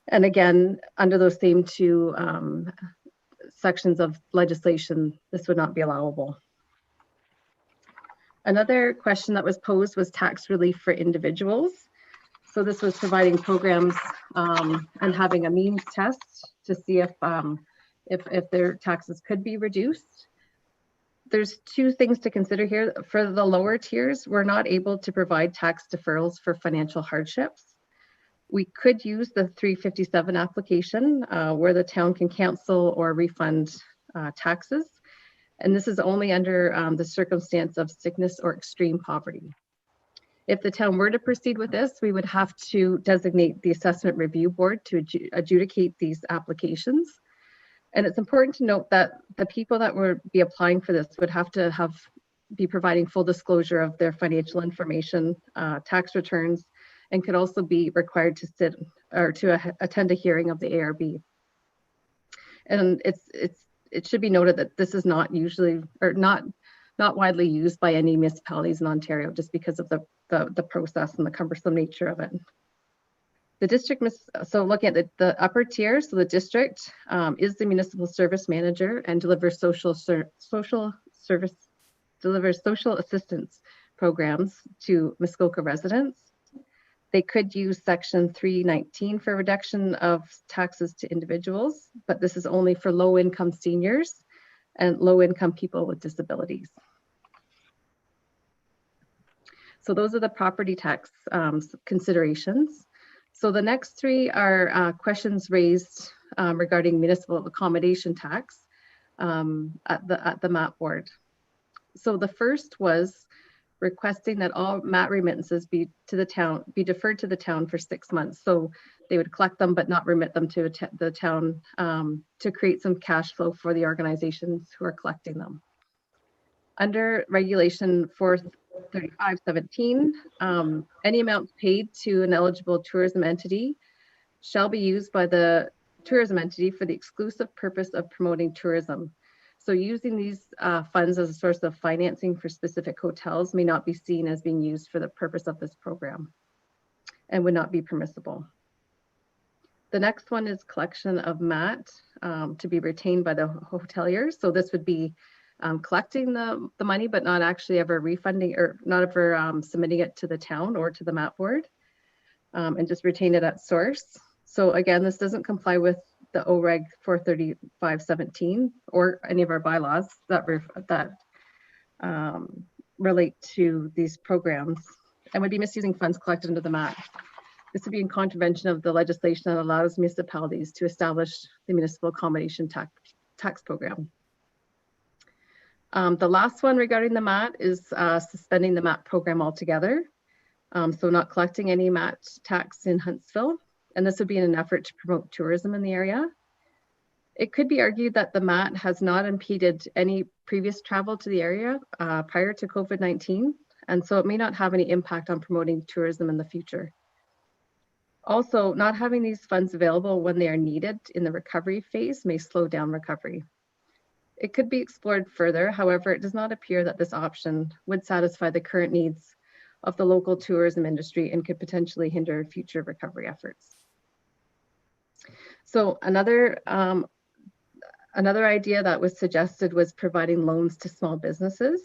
And again, under those same two sections of legislation, this would not be allowable. Another question that was posed was tax relief for individuals. So this was providing programs and having a means test to see if their taxes could be reduced. There's two things to consider here. For the lower tiers, we're not able to provide tax deferrals for financial hardships. We could use the 357 application where the town can cancel or refund taxes. And this is only under the circumstance of sickness or extreme poverty. If the town were to proceed with this, we would have to designate the Assessment Review Board to adjudicate these applications. And it's important to note that the people that would be applying for this would have to be providing full disclosure of their financial information, tax returns, and could also be required to sit or to attend a hearing of the ARB. And it should be noted that this is not usually or not widely used by any municipalities in Ontario, just because of the process and the cumbersome nature of it. The district, so looking at the upper tier, so the district is the municipal service manager and delivers social assistance programs to Muskoka residents. They could use Section 319 for reduction of taxes to individuals, but this is only for low-income seniors and low-income people with disabilities. So those are the property tax considerations. So the next three are questions raised regarding municipal accommodation tax at the MAT board. So the first was requesting that all MAT remittances be deferred to the town for 6 months. So they would collect them but not remit them to the town to create some cash flow for the organizations who are collecting them. Under Regulation 43517, any amounts paid to an eligible tourism entity shall be used by the tourism entity for the exclusive purpose of promoting tourism. So using these funds as a source of financing for specific hotels may not be seen as being used for the purpose of this program and would not be permissible. The next one is collection of MAT to be retained by the hoteliers. So this would be collecting the money, but not actually ever refunding or not ever submitting it to the town or to the MAT board, and just retain it at source. So again, this doesn't comply with the OREG 43517 or any of our bylaws that relate to these programs, and would be misusing funds collected under the MAT. This would be in contravention of the legislation that allows municipalities to establish the municipal accommodation tax program. The last one regarding the MAT is suspending the MAT program altogether. So not collecting any MAT tax in Huntsville. And this would be in an effort to promote tourism in the area. It could be argued that the MAT has not impeded any previous travel to the area prior to COVID-19. And so it may not have any impact on promoting tourism in the future. Also, not having these funds available when they are needed in the recovery phase may slow down recovery. It could be explored further. However, it does not appear that this option would satisfy the current needs of the local tourism industry and could potentially hinder future recovery efforts. So another idea that was suggested was providing loans to small businesses.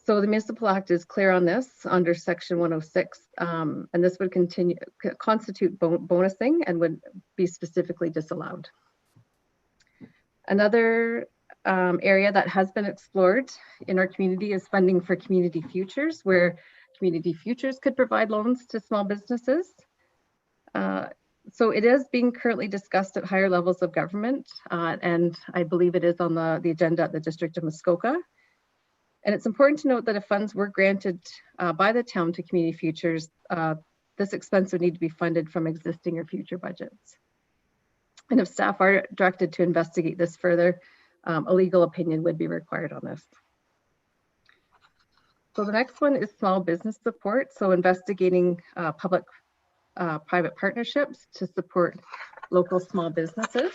So the Municipal Act is clear on this under Section 106, and this would constitute bonusing and would be specifically disallowed. Another area that has been explored in our community is funding for community futures, where community futures could provide loans to small businesses. So it is being currently discussed at higher levels of government, and I believe it is on the agenda at the District of Muskoka. And it's important to note that if funds were granted by the town to community futures, this expense would need to be funded from existing or future budgets. And if staff are directed to investigate this further, a legal opinion would be required on this. So the next one is small business support. So investigating public-private partnerships to support local small businesses.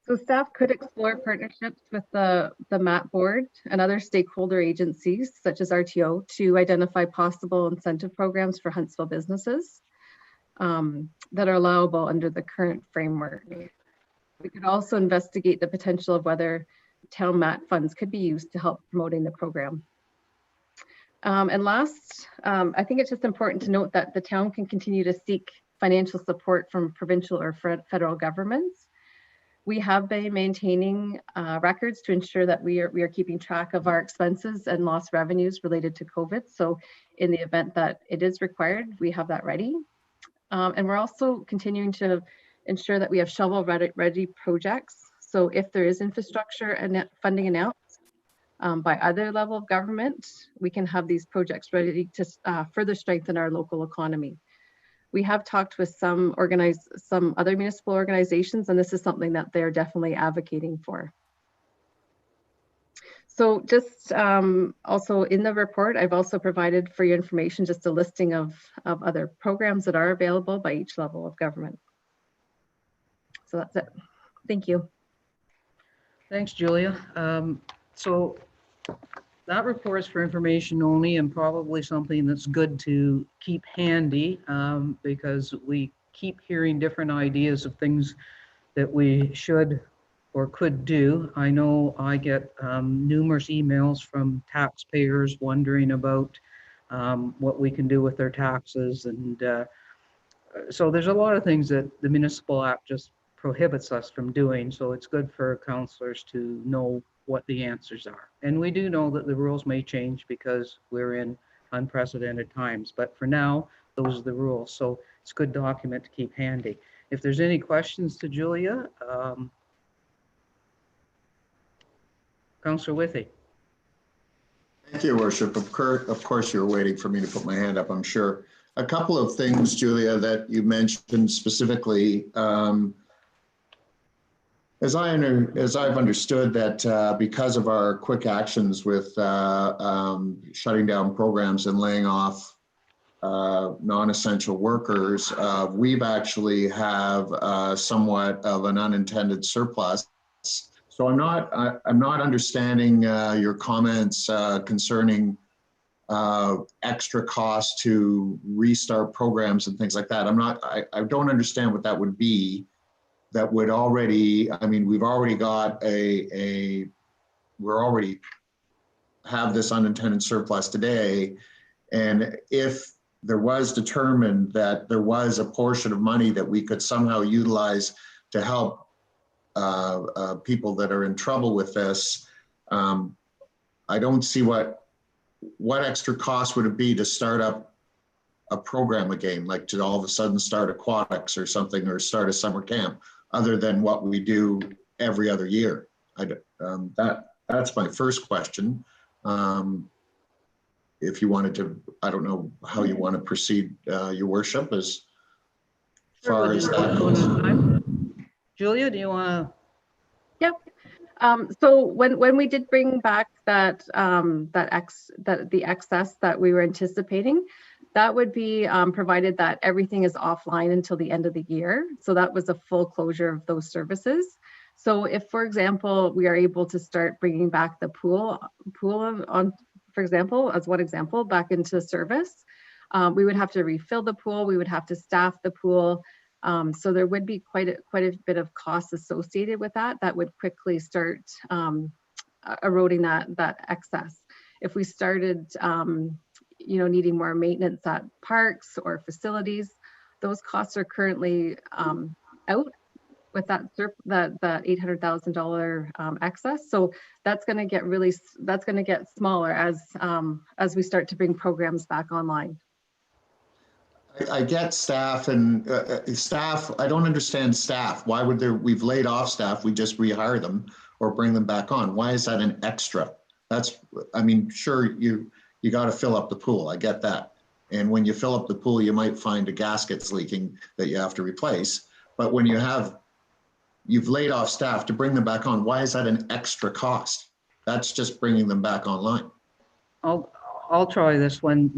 So staff could explore partnerships with the MAT board and other stakeholder agencies such as RTO to identify possible incentive programs for Huntsville businesses that are allowable under the current framework. We could also investigate the potential of whether town MAT funds could be used to help promoting the program. And last, I think it's just important to note that the town can continue to seek financial support from provincial or federal governments. We have been maintaining records to ensure that we are keeping track of our expenses and lost revenues related to COVID. So in the event that it is required, we have that ready. And we're also continuing to ensure that we have shovel-ready projects. So if there is infrastructure and funding announced by other level of government, we can have these projects ready to further strengthen our local economy. We have talked with some other municipal organizations, and this is something that they're definitely advocating for. So just also in the report, I've also provided for your information just a listing of other programs that are available by each level of government. So that's it. Thank you. Thanks, Julia. So that report is for information only and probably something that's good to keep handy because we keep hearing different ideas of things that we should or could do. I know I get numerous emails from taxpayers wondering about what we can do with their taxes. And so there's a lot of things that the Municipal Act just prohibits us from doing. So it's good for councillors to know what the answers are. And we do know that the rules may change because we're in unprecedented times, but for now, those are the rules. So it's a good document to keep handy. If there's any questions to Julia, Councillor Withey. Thank you, Worship. Of course, you're waiting for me to put my hand up, I'm sure. A couple of things, Julia, that you mentioned specifically. As I've understood that because of our quick actions with shutting down programs and laying off non-essential workers, we've actually have somewhat of an unintended surplus So I'm not understanding your comments concerning extra costs to restart programs and things like that. I don't understand what that would be. That would already, I mean, we've already got we're already have this unintended surplus today. And if there was determined that there was a portion of money that we could somehow utilize to help people that are in trouble with this, I don't see what extra cost would it be to start up a program again, like to all of a sudden start aquatics or something, or start a summer camp, other than what we do every other year. That's my first question. If you wanted to, I don't know how you want to proceed, Your Worship, as far as that goes. Julia, do you want to? Yep. So when we did bring back the excess that we were anticipating, that would be provided that everything is offline until the end of the year. So that was a full closure of those services. So if, for example, we are able to start bringing back the pool on, for example, as one example, back into service, we would have to refill the pool. We would have to staff the pool. So there would be quite a bit of cost associated with that. That would quickly start eroding that excess. If we started, needing more maintenance at parks or facilities, those costs are currently out with that $800,000 excess. So that's going to get smaller as we start to bring programs back online. I get staff and staff. I don't understand staff. Why would we've laid off staff, we just rehire them or bring them back on? Why is that an extra? I mean, sure, you got to fill up the pool. I get that. And when you fill up the pool, you might find a gasket's leaking that you have to replace. But when you've laid off staff to bring them back on, why is that an extra cost? That's just bringing them back online. I'll try this one.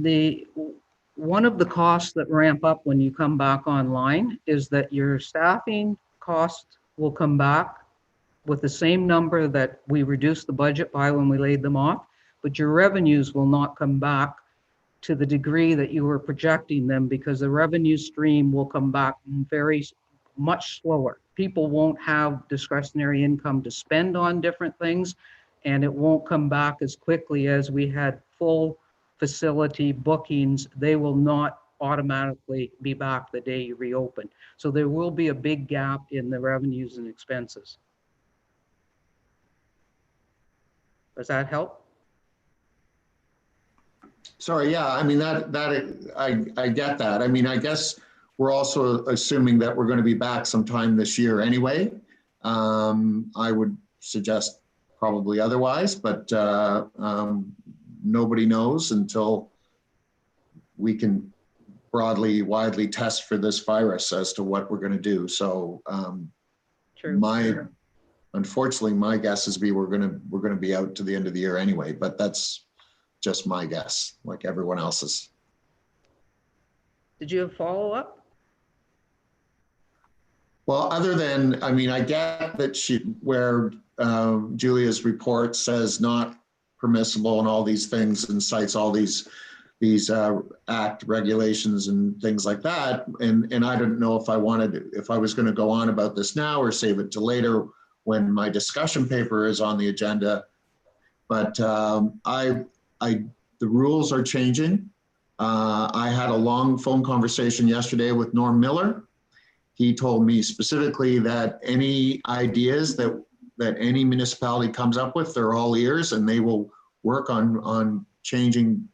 One of the costs that ramp up when you come back online is that your staffing cost will come back with the same number that we reduced the budget by when we laid them off, but your revenues will not come back to the degree that you were projecting them, because the revenue stream will come back very much slower. People won't have discretionary income to spend on different things, and it won't come back as quickly as we had full facility bookings. They will not automatically be back the day you reopen. So there will be a big gap in the revenues and expenses. Does that help? Sorry, yeah, I mean, I get that. I mean, I guess we're also assuming that we're going to be back sometime this year anyway. I would suggest probably otherwise, but nobody knows until we can widely test for this virus as to what we're going to do. So unfortunately, my guess is we're going to be out to the end of the year anyway, but that's just my guess, like everyone else's. Did you have follow-up? Well, other than, I mean, I get that where Julia's report says not permissible and all these things, and cites all these act regulations and things like that. And I didn't know if I was going to go on about this now or save it to later when my discussion paper is on the agenda. But the rules are changing. I had a long phone conversation yesterday with Norm Miller. He told me specifically that any ideas that any municipality comes up with, they're all ears, and they will work on changing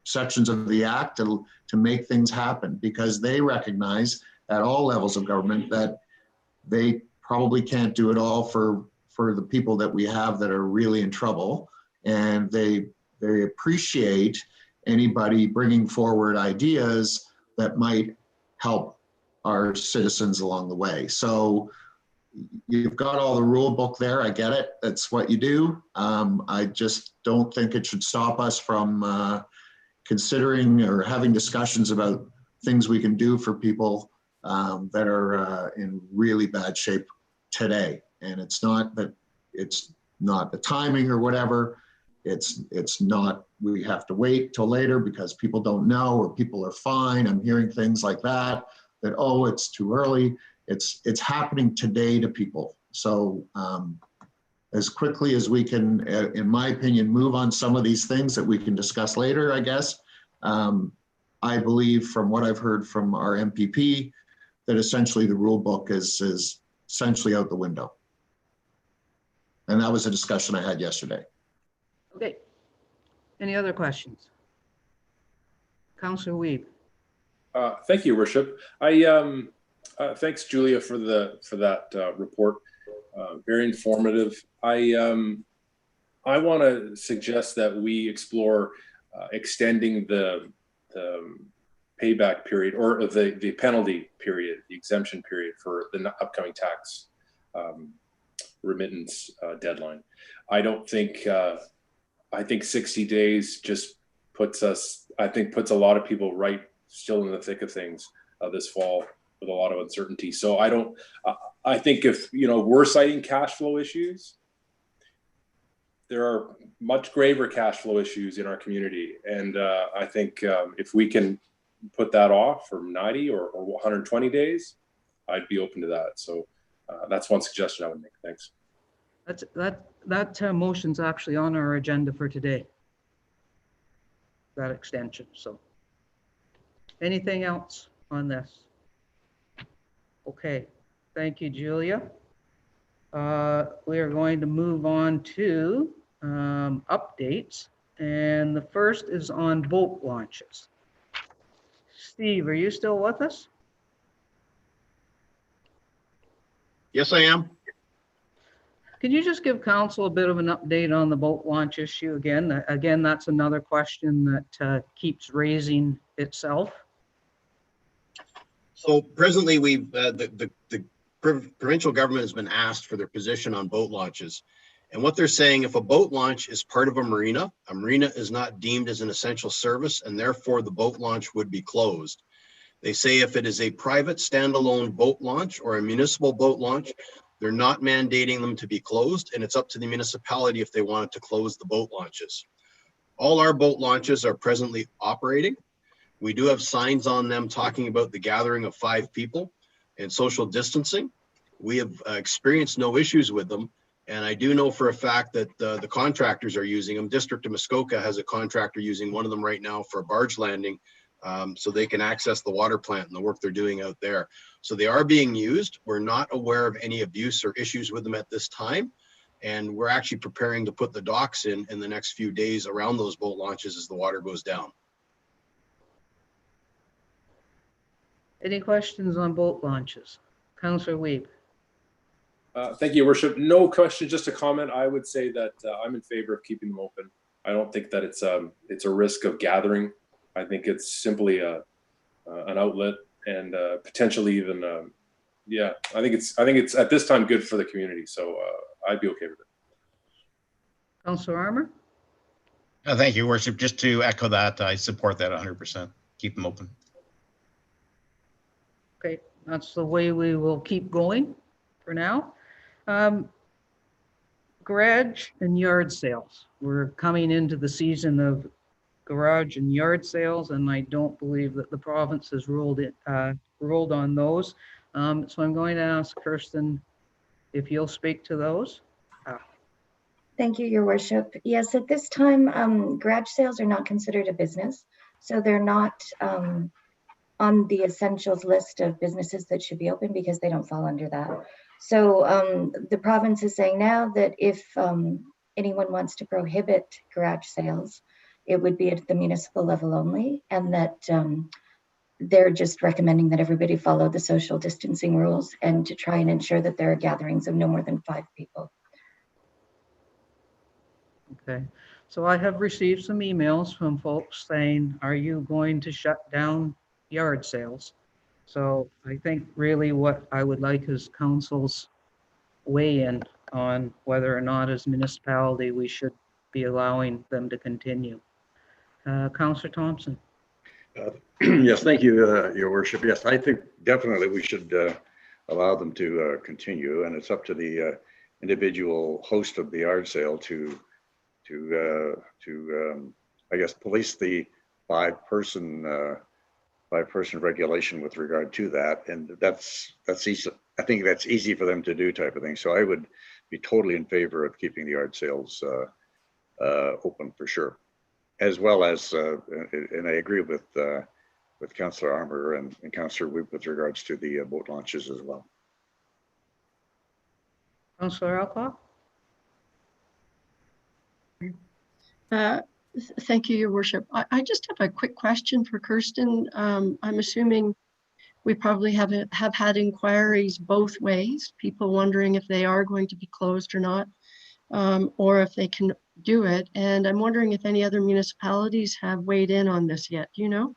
sections of the act to make things happen, because they recognize at all levels of government that they probably can't do it all for the people that we have that are really in trouble. And they appreciate anybody bringing forward ideas that might help our citizens along the way. So you've got all the rule book there. I get it. That's what you do. I just don't think it should stop us from considering or having discussions about things we can do for people that are in really bad shape today. And it's not that it's not the timing or whatever. It's not, we have to wait till later because people don't know or people are fine. I'm hearing things like that, oh, it's too early. It's happening today to people. So as quickly as we can, in my opinion, move on some of these things that we can discuss later, I guess. I believe from what I've heard from our MPP that essentially the rule book is essentially out the window. And that was a discussion I had yesterday. Okay. Any other questions? Councillor Wiebe. Thank you, Worship. Thanks, Julia, for that report. Very informative. I want to suggest that we explore extending the payback period or the penalty period, the exemption period for the upcoming tax remittance deadline. I don't think. I think 60 days just puts a lot of people right still in the thick of things this fall with a lot of uncertainty. So I think if, we're citing cash flow issues, there are much graver cash flow issues in our community. And I think if we can put that off for 90 or 120 days, I'd be open to that. So that's one suggestion I would make. Thanks. That motion's actually on our agenda for today. That extension. So anything else on this? Okay, thank you, Julia. We are going to move on to updates. And the first is on boat launches. Steve, are you still with us? Yes, I am. Could you just give council a bit of an update on the boat launch issue again? Again, that's another question that keeps raising itself. So presently, the provincial government has been asked for their position on boat launches. And what they're saying, if a boat launch is part of a marina is not deemed as an essential service, and therefore the boat launch would be closed. They say if it is a private standalone boat launch or a municipal boat launch, they're not mandating them to be closed, and it's up to the municipality if they wanted to close the boat launches. All our boat launches are presently operating. We do have signs on them talking about the gathering of 5 people and social distancing. We have experienced no issues with them. And I do know for a fact that the contractors are using them. District of Muskoka has a contractor using one of them right now for a barge landing, so they can access the water plant and the work they're doing out there. So they are being used. We're not aware of any abuse or issues with them at this time. And we're actually preparing to put the docks in the next few days around those boat launches as the water goes down. Any questions on boat launches? Councillor Wiebe. Thank you, Worship. No question, just a comment. I would say that I'm in favor of keeping them open. I don't think that it's a risk of gathering. I think it's simply an outlet and potentially even I think it's at this time good for the community. So I'd be okay with it. Councillor Armour. Thank you, Worship. Just to echo that, I support that 100%. Keep them open. Okay, that's the way we will keep going for now. Garage and yard sales. We're coming into the season of garage and yard sales, and I don't believe that the province has ruled on those. So I'm going to ask Kirsten if you'll speak to those. Thank you, Your Worship. Yes, at this time, garage sales are not considered a business, so they're not on the essentials list of businesses that should be open because they don't fall under that. So the province is saying now that if anyone wants to prohibit garage sales, it would be at the municipal level only, and that they're just recommending that everybody follow the social distancing rules and to try and ensure that there are gatherings of no more than 5 people. Okay, so I have received some emails from folks saying, are you going to shut down yard sales? So I think really what I would like is council's weigh in on whether or not as municipality we should be allowing them to continue. Councillor Thompson. Yes, thank you, Your Worship. Yes, I think definitely we should allow them to continue, and it's up to the individual host of the yard sale to I guess police the five-person regulation with regard to that, and that's easy. I think that's easy for them to do, type of thing. So I would be totally in favor of keeping the yard sales open for sure, as well as and I agree with Councillor Armour and Councillor Wiebe with regards to the boat launches as well. Councillor Alcock? Thank you, Your Worship. I just have a quick question for Kirsten. I'm assuming we probably have had inquiries both ways, people wondering if they are going to be closed or not, or if they can do it. And I'm wondering if any other municipalities have weighed in on this yet. Do you know?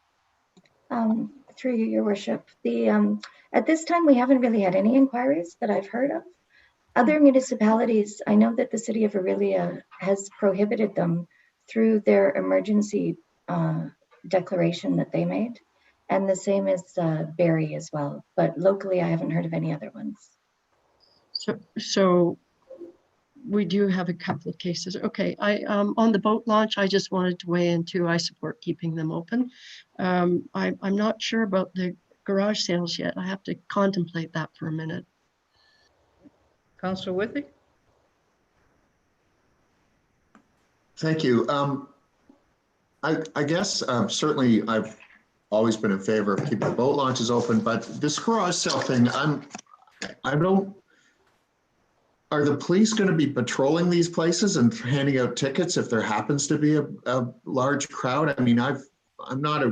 Through you, Your Worship. At this time, we haven't really had any inquiries that I've heard of. Other municipalities, I know that the city of Orillia has prohibited them through their emergency declaration that they made, and the same as Barrie as well. But locally, I haven't heard of any other ones. So we do have a couple of cases. Okay, on the boat launch, I just wanted to weigh in too. I support keeping them open. I'm not sure about the garage sales yet. I have to contemplate that for a minute. Councillor Withey? Thank you. I guess certainly I've always been in favor of keeping the boat launches open, but this garage sale thing, are the police going to be patrolling these places and handing out tickets if there happens to be a large crowd? I mean, I'm not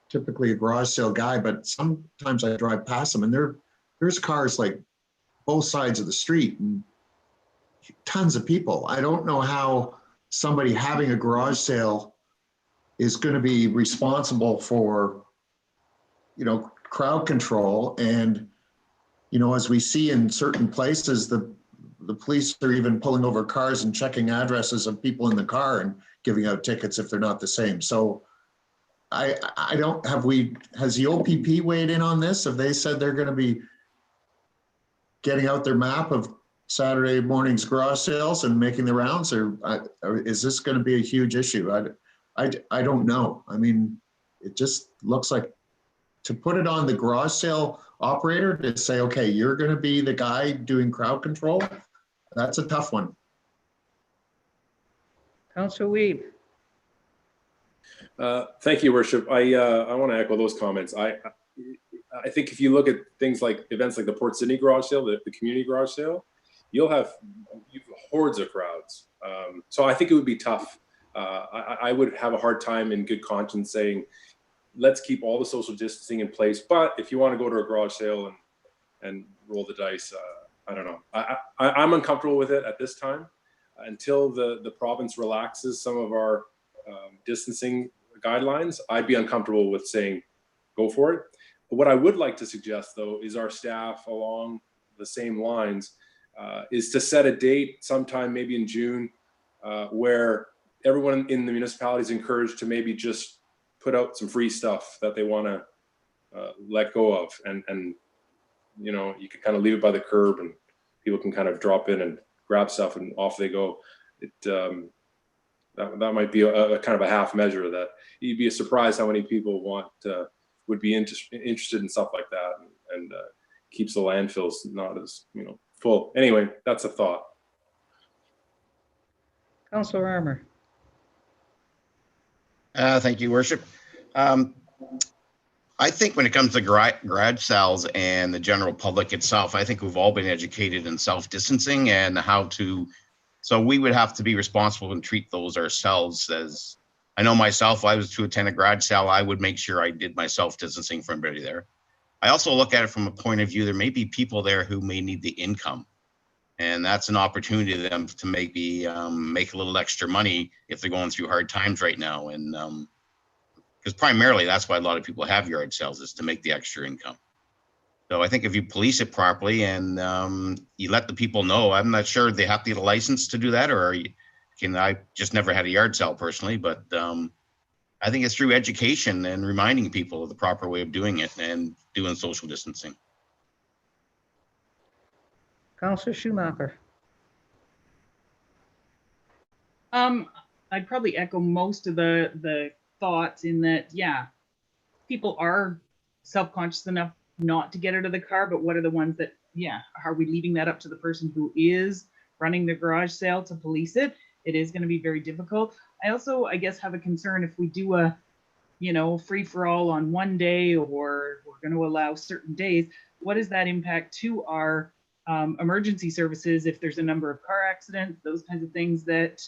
typically a garage sale guy, but sometimes I drive past them and there's cars like both sides of the street and tons of people. I don't know how somebody having a garage sale is going to be responsible for, crowd control. And, as we see in certain places, the police are even pulling over cars and checking addresses of people in the car and giving out tickets if they're not the same. So has the OPP weighed in on this? Have they said they're going to be getting out their map of Saturday morning's garage sales and making the rounds, or is this going to be a huge issue? I don't know. I mean, it just looks like to put it on the garage sale operator to say, okay, you're going to be the guy doing crowd control. That's a tough one. Councillor Wiebe? Thank you, Worship. I want to echo those comments. I think if you look at things like events like the Port Sydney garage sale, the community garage sale, you've hordes of crowds. So I think it would be tough. I would have a hard time in good conscience saying, let's keep all the social distancing in place. But if you want to go to a garage sale and roll the dice, I don't know. I'm uncomfortable with it at this time until the province relaxes some of our distancing guidelines. I'd be uncomfortable with saying, go for it. But what I would like to suggest, though, is our staff along the same lines is to set a date sometime maybe in June where everyone in the municipality is encouraged to maybe just put out some free stuff that they want to let go of. And you can kind of leave it by the curb and people can kind of drop in and grab stuff and off they go. That might be a kind of a half measure that you'd be surprised how many people would be interested in stuff like that, and keeps the landfills not as full. Anyway, that's a thought. Councillor Armour? Thank you, Worship. I think when it comes to garage sales and the general public itself, I think we've all been educated in self-distancing and how to. So we would have to be responsible and treat those ourselves. As I know myself, if I was to attend a garage sale, I would make sure I did my self-distancing for everybody there. I also look at it from a point of view, there may be people there who may need the income. And that's an opportunity to them to maybe make a little extra money if they're going through hard times right now. And because primarily that's why a lot of people have yard sales, is to make the extra income. So I think if you police it properly and you let the people know, I'm not sure they have to get a license to do that, or I just never had a yard sale personally, but I think it's through education and reminding people of the proper way of doing it and doing social distancing. Councillor Schumacher? I'd probably echo most of the thoughts in that, yeah, people are self-conscious enough not to get out of the car, but what are the ones that, yeah, are we leaving that up to the person who is running the garage sale to police it? It is going to be very difficult. I also, I guess, have a concern if we do a, you know, free for all on one day, or we're going to allow certain days, what does that impact to our emergency services if there's a number of car accidents, those kinds of things that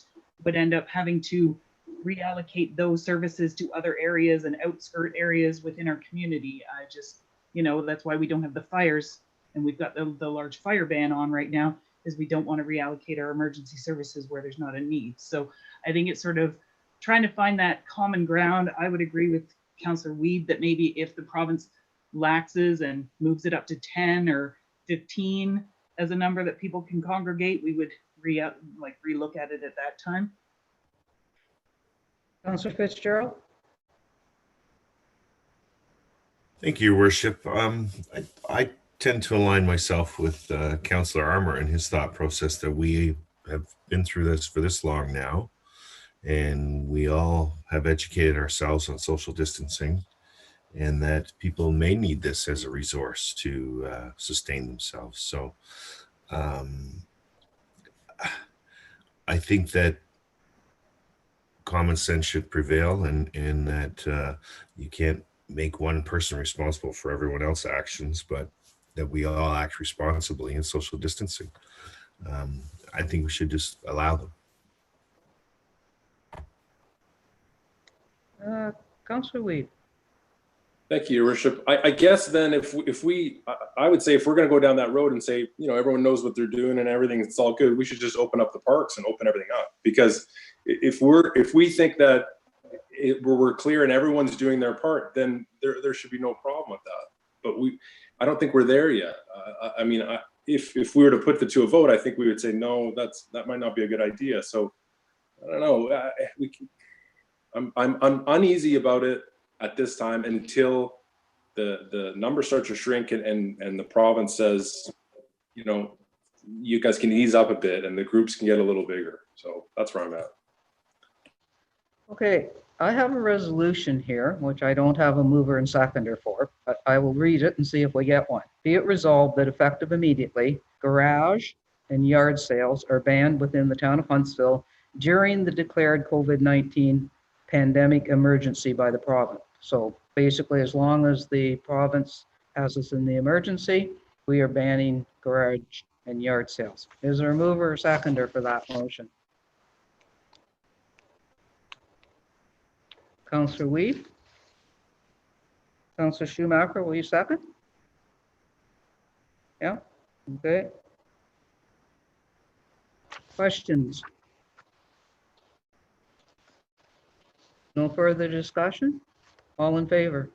would end up having to reallocate those services to other areas and outskirt areas within our community. I just, you know, that's why we don't have the fires, and we've got the large fire ban on right now, is we don't want to reallocate our emergency services where there's not a need. So I think it's sort of trying to find that common ground. I would agree with Councillor Weed that maybe if the province laxes and moves it up to 10 or 15 as a number that people can congregate, we would relook at it at that time. Councillor Fitzgerald? Thank you, Your Worship. I tend to align myself with Councillor Armour and his thought process that we have been through this for this long now, and we all have educated ourselves on social distancing, and that people may need this as a resource to sustain themselves. So I think that common sense should prevail, and that you can't make one person responsible for everyone else's actions, but that we all act responsibly in social distancing. I think we should just allow them. Councillor Weed. Thank you, Your Worship. I guess then I would say if we're going to go down that road and say, you know, everyone knows what they're doing and everything, it's all good, we should just open up the parks and open everything up. Because if we think that we're clear and everyone's doing their part, then there should be no problem with that. But I don't think we're there yet. I mean, if we were to put the to a vote, I think we would say no. That might not be a good idea. So I don't know. I'm uneasy about it at this time until the numbers start to shrink and the province says, you know, you guys can ease up a bit and the groups can get a little bigger. So that's where I'm at. Okay, I have a resolution here, which I don't have a mover and seconder for, but I will read it and see if we get one. Be it resolved that effective immediately, garage and yard sales are banned within the town of Huntsville during the declared COVID-19 pandemic emergency by the province. So basically, as long as the province has us in the emergency, we are banning garage and yard sales. Is there a mover or seconder for that motion? Councillor Weed? Councillor Schumacher, will you second? Yeah, okay. Questions? No further discussion? All in favor?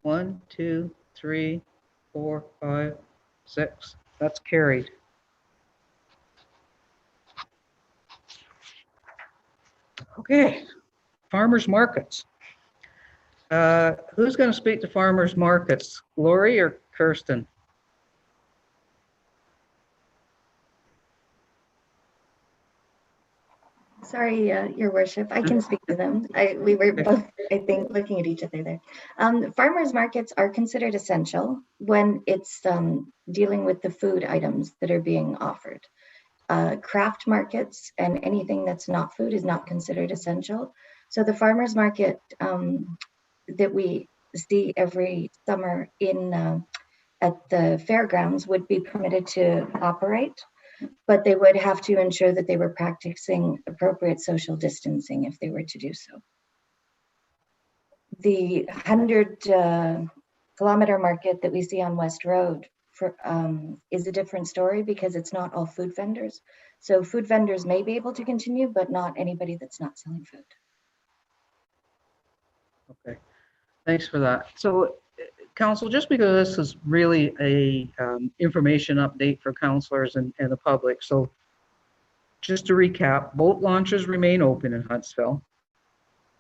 One, two, three, 4, 5, 6. That's carried. Okay, farmers markets. Who's going to speak to farmers markets? Lori or Kirsten? Sorry, Your Worship, I can speak to them. We were both, I think, looking at each other there. Farmers markets are considered essential when it's dealing with the food items that are being offered. Craft markets and anything that's not food is not considered essential. So the farmers market that we see every summer at the fairgrounds would be permitted to operate, but they would have to ensure that they were practicing appropriate social distancing if they were to do so. The 100-kilometer market that we see on West Road is a different story because it's not all food vendors. So food vendors may be able to continue, but not anybody that's not selling food. Okay, thanks for that. So Council, just because this is really a information update for councillors and the public. So just to recap, boat launches remain open in Huntsville.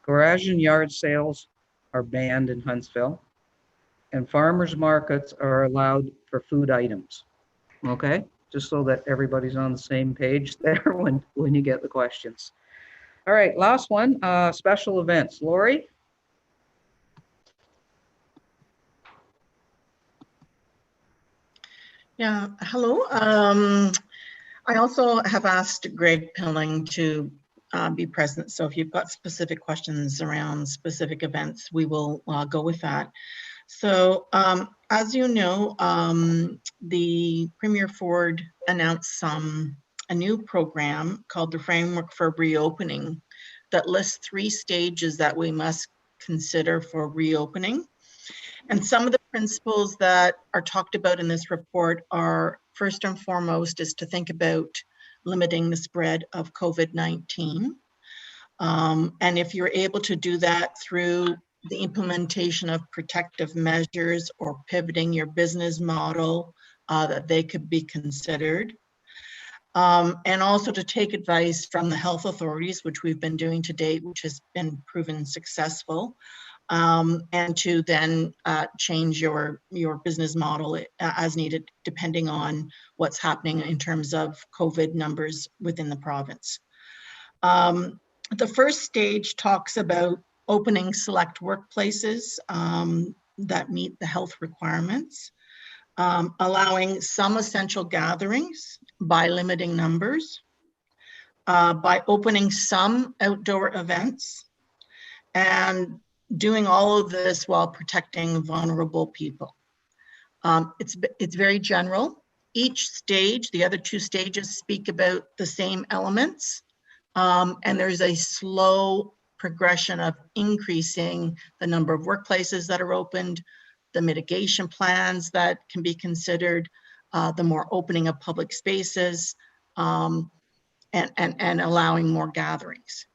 Garage and yard sales are banned in Huntsville. and farmers markets are allowed for food items. Okay, just so that everybody's on the same page there when you get the questions. All right, last one, special events. Lori? Yeah, hello. I also have asked Greg Pilling to be present. So if you've got specific questions around specific events, we will go with that. So as you know, the Premier Ford announced a new program called the Framework for Reopening that lists 3 stages that we must consider for reopening. And some of the principles that are talked about in this report are, first and foremost, is to think about limiting the spread of COVID-19. And if you're able to do that through the implementation of protective measures or pivoting your business model, that they could be considered. And also to take advice from the health authorities, which we've been doing to date, which has been proven successful. And to then change your business model as needed, depending on what's happening in terms of COVID numbers within the province. The first stage talks about opening select workplaces that meet the health requirements, allowing some essential gatherings by limiting numbers, by opening some outdoor events, and doing all of this while protecting vulnerable people. It's very general. Each stage, the other 2 stages, speak about the same elements, and there's a slow progression of increasing the number of workplaces that are opened, the mitigation plans that can be considered, the more opening of public spaces, and allowing more gatherings.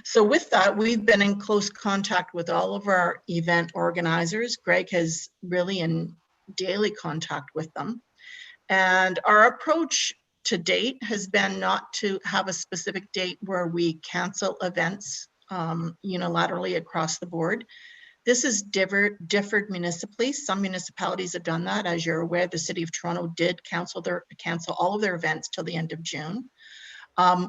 So with that, we've been in close contact with all of our event organizers. Greg has really in daily contact with them. And our approach to date has been not to have a specific date where we cancel events unilaterally across the board. This has differed municipally. Some municipalities have done that. As you're aware, the City of Toronto did cancel all of their events till the end of June.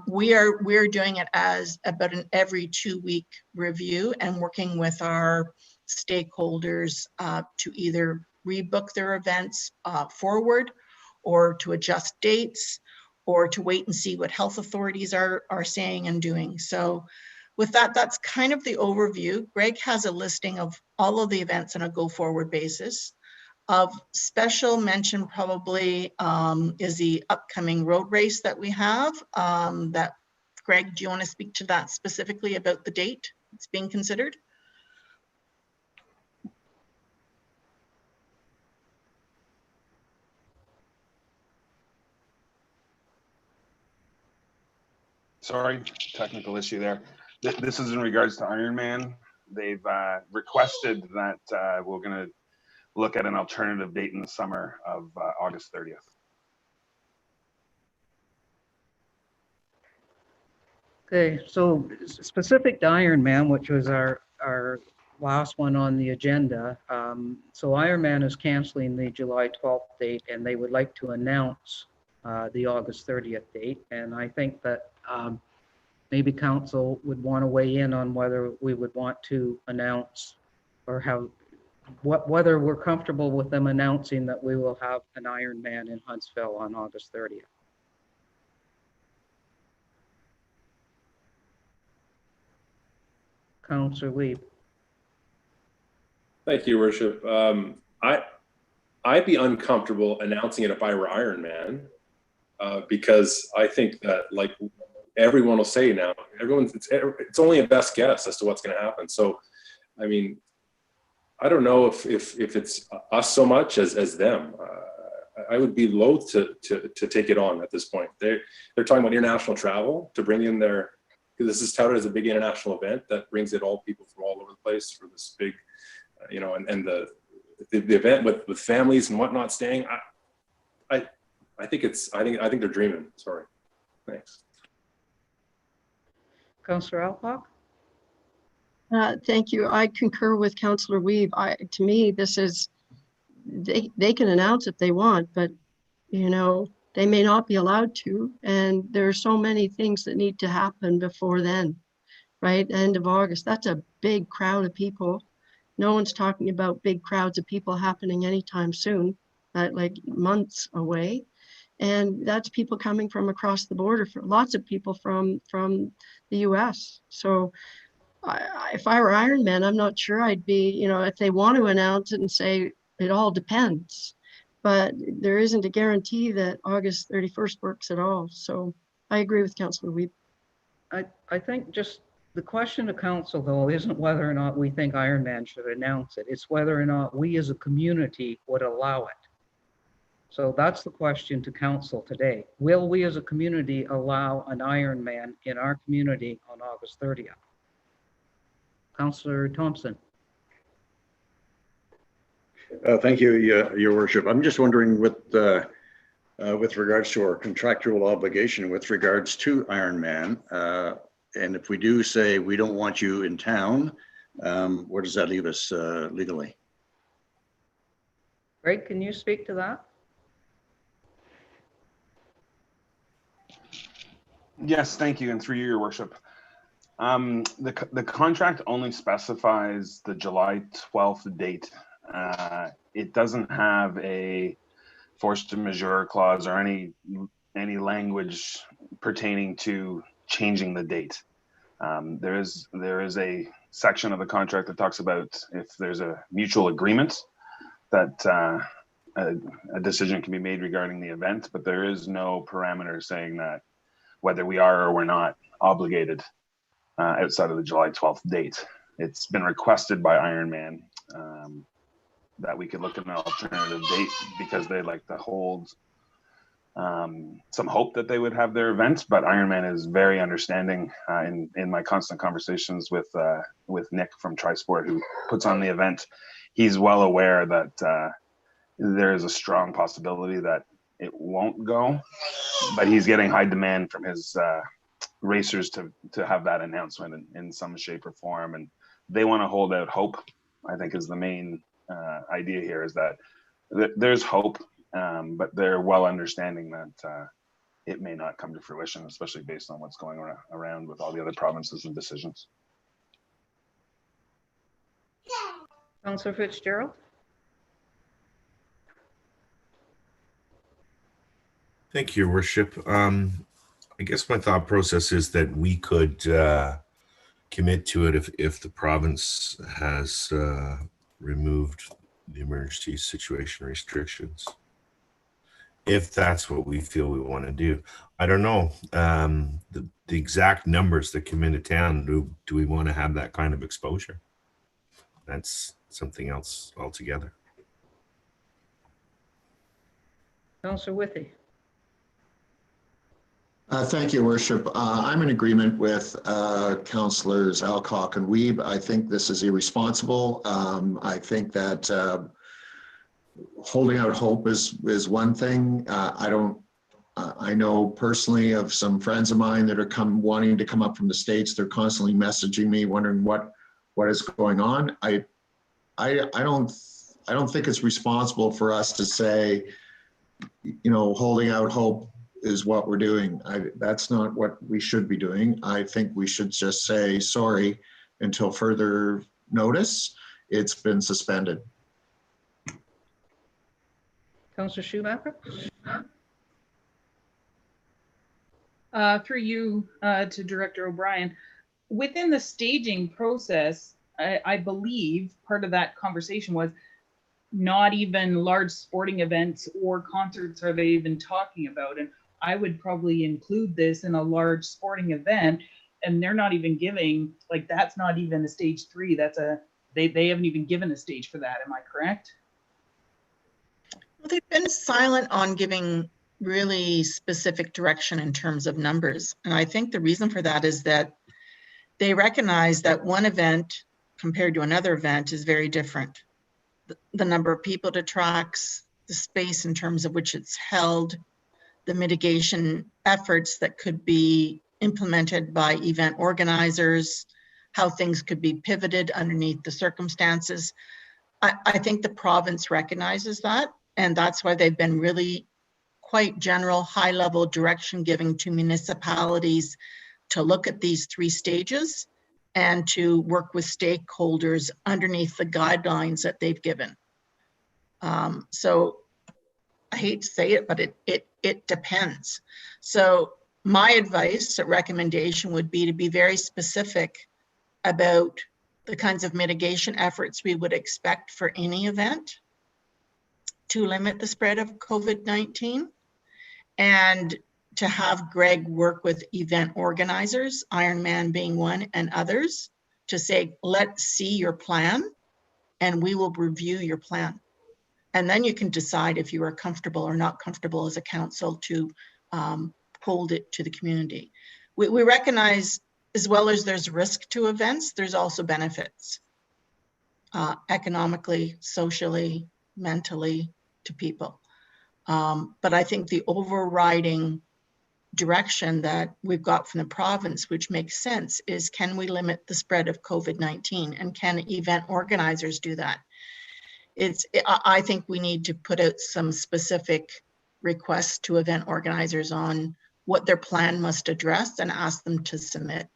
We're doing it as about an every 2-week review and working with our stakeholders to either rebook their events forward, or to adjust dates, or to wait and see what health authorities are saying and doing. So with that, that's kind of the overview. Greg has a listing of all of the events on a go-forward basis. Of special mention probably is the upcoming road race that we have. Greg, do you want to speak to that specifically about the date it's being considered? Sorry, technical issue there. This is in regards to Ironman. They've requested that we're going to look at an alternative date in the summer of August 30th. Okay, so specific to Ironman, which was our last one on the agenda. So Ironman is canceling the July 12th date, and they would like to announce the August 30th date. And I think that maybe council would want to weigh in on whether we would want to announce, or whether we're comfortable with them announcing that we will have an Ironman in Huntsville on August 30th. Councillor Wiebe. Thank you, Worship. I'd be uncomfortable announcing it if I were Ironman, because I think that, like everyone will say now, it's only a best guess as to what's going to happen. So, I mean, I don't know if it's us so much as them. I would be loath to take it on at this point. They're talking about international travel to bring in their, because this is touted as a big international event that brings in all people from all over the place for this big, and the event with families and whatnot staying. I think they're dreaming. Sorry. Thanks. Councillor Alcock. Thank you. I concur with Councillor Weave. To me, this is, they can announce if they want, but you know, they may not be allowed to. And there are so many things that need to happen before then, right? End of August, that's a big crowd of people. No one's talking about big crowds of people happening anytime soon, like months away. And that's people coming from across the border, for lots of people from the US. So if I were Ironman, I'm not sure I'd be, you know, if they want to announce it and say it all depends, but there isn't a guarantee that August 31st works at all. So I agree with Councillor Weeb. I think just the question to council though isn't whether or not we think Ironman should announce it. It's whether or not we as a community would allow it. So that's the question to council today. Will we as a community allow an Ironman in our community on August 30th? Councillor Thompson. Thank you, Your Worship. I'm just wondering with regards to our contractual obligation with regards to Ironman, and if we do say we don't want you in town, where does that leave us legally? Greg, can you speak to that? Yes, thank you, and through you, Your Worship. The contract only specifies the July 12th date. It doesn't have a force majeure clause or any language pertaining to changing the date. There is a section of the contract that talks about if there's a mutual agreement that a decision can be made regarding the event, but there is no parameter saying that whether we are or we're not obligated outside of the July 12th date. It's been requested by Ironman that we could look at an alternative date because they like to hold some hope that they would have their event, but Ironman is very understanding. In my constant conversations with Nick from Trisport, who puts on the event, he's well aware that there is a strong possibility that it won't go, but he's getting high demand from his racers to have that announcement in some shape or form, and they want to hold out hope. I think is the main idea here, is that there's hope, but they're well understanding that it may not come to fruition, especially based on what's going around with all the other provinces and decisions. Councillor Fitzgerald. Thank you, Your Worship. I guess my thought process is that we could commit to it if the province has removed the emergency situation restrictions. If that's what we feel we want to do. I don't know. The exact numbers that come into town, do we want to have that kind of exposure? That's something else altogether. Councillor Withey. Thank you, Worship. I'm in agreement with Councillors Alcock and Weeb. I think this is irresponsible. I think that holding out hope is one thing. I know personally of some friends of mine that are wanting to come up from the States. They're constantly messaging me, wondering what is going on. I don't think it's responsible for us to say, you know, holding out hope is what we're doing. That's not what we should be doing. I think we should just say sorry until further notice. It's been suspended. Councillor Schumacher. Through you to Director O'Brien, within the staging process, I believe part of that conversation was not even large sporting events or concerts are they even talking about. And I would probably include this in a large sporting event, and they're not even giving, like, that's not even a stage 3. That's they haven't even given a stage for that. Am I correct? Well, they've been silent on giving really specific direction in terms of numbers. And I think the reason for that is that they recognize that one event compared to another event is very different. The number of people it attracts, the space in terms of which it's held, the mitigation efforts that could be implemented by event organizers, how things could be pivoted underneath the circumstances. I think the province recognizes that, and that's why they've been really quite general, high-level direction giving to municipalities to look at these 3 stages and to work with stakeholders underneath the guidelines that they've given. So I hate to say it, but it depends. So my advice, recommendation would be to be very specific about the kinds of mitigation efforts we would expect for any event to limit the spread of COVID-19, and to have Greg work with event organizers, Ironman being one, and others, to say, let's see your plan and we will review your plan. And then you can decide if you are comfortable or not comfortable as a council to hold it to the community. We recognize, as well as there's risk to events, there's also benefits, economically, socially, mentally, to people. But I think the overriding direction that we've got from the province, which makes sense, is can we limit the spread of COVID-19, and can event organizers do that? I think we need to put out some specific requests to event organizers on what their plan must address and ask them to submit.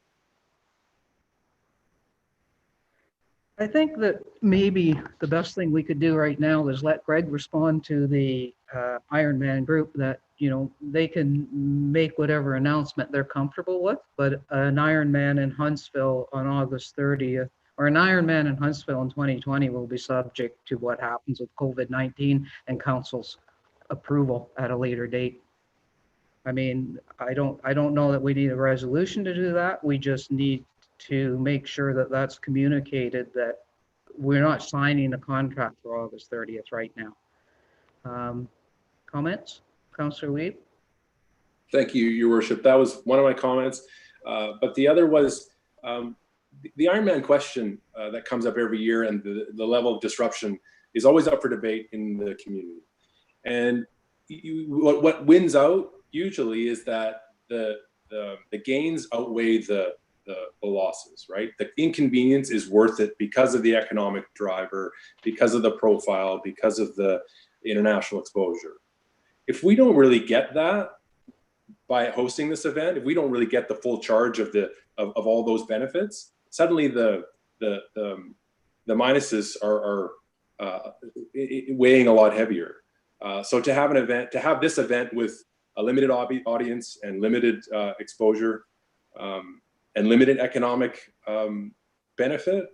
I think that maybe the best thing we could do right now is let Greg respond to the Ironman group that, you know, they can make whatever announcement they're comfortable with, but an Ironman in Huntsville on August 30th, or an Ironman in Huntsville in 2020 will be subject to what happens with COVID-19 and council's approval at a later date. I mean, I don't know that we need a resolution to do that. We just need to make sure that that's communicated, that we're not signing a contract for August 30th right now. Comments? Councillor Wiebe? Thank you, Your Worship. That was one of my comments. But the other was the Ironman question that comes up every year, and the level of disruption is always up for debate in the community. And what wins out usually is that the gains outweigh the losses, right? The inconvenience is worth it because of the economic driver, because of the profile, because of the international exposure. If we don't really get that by hosting this event, if we don't really get the full charge of all those benefits, suddenly the minuses are weighing a lot heavier. So to have this event with a limited audience and limited exposure, and limited economic benefit,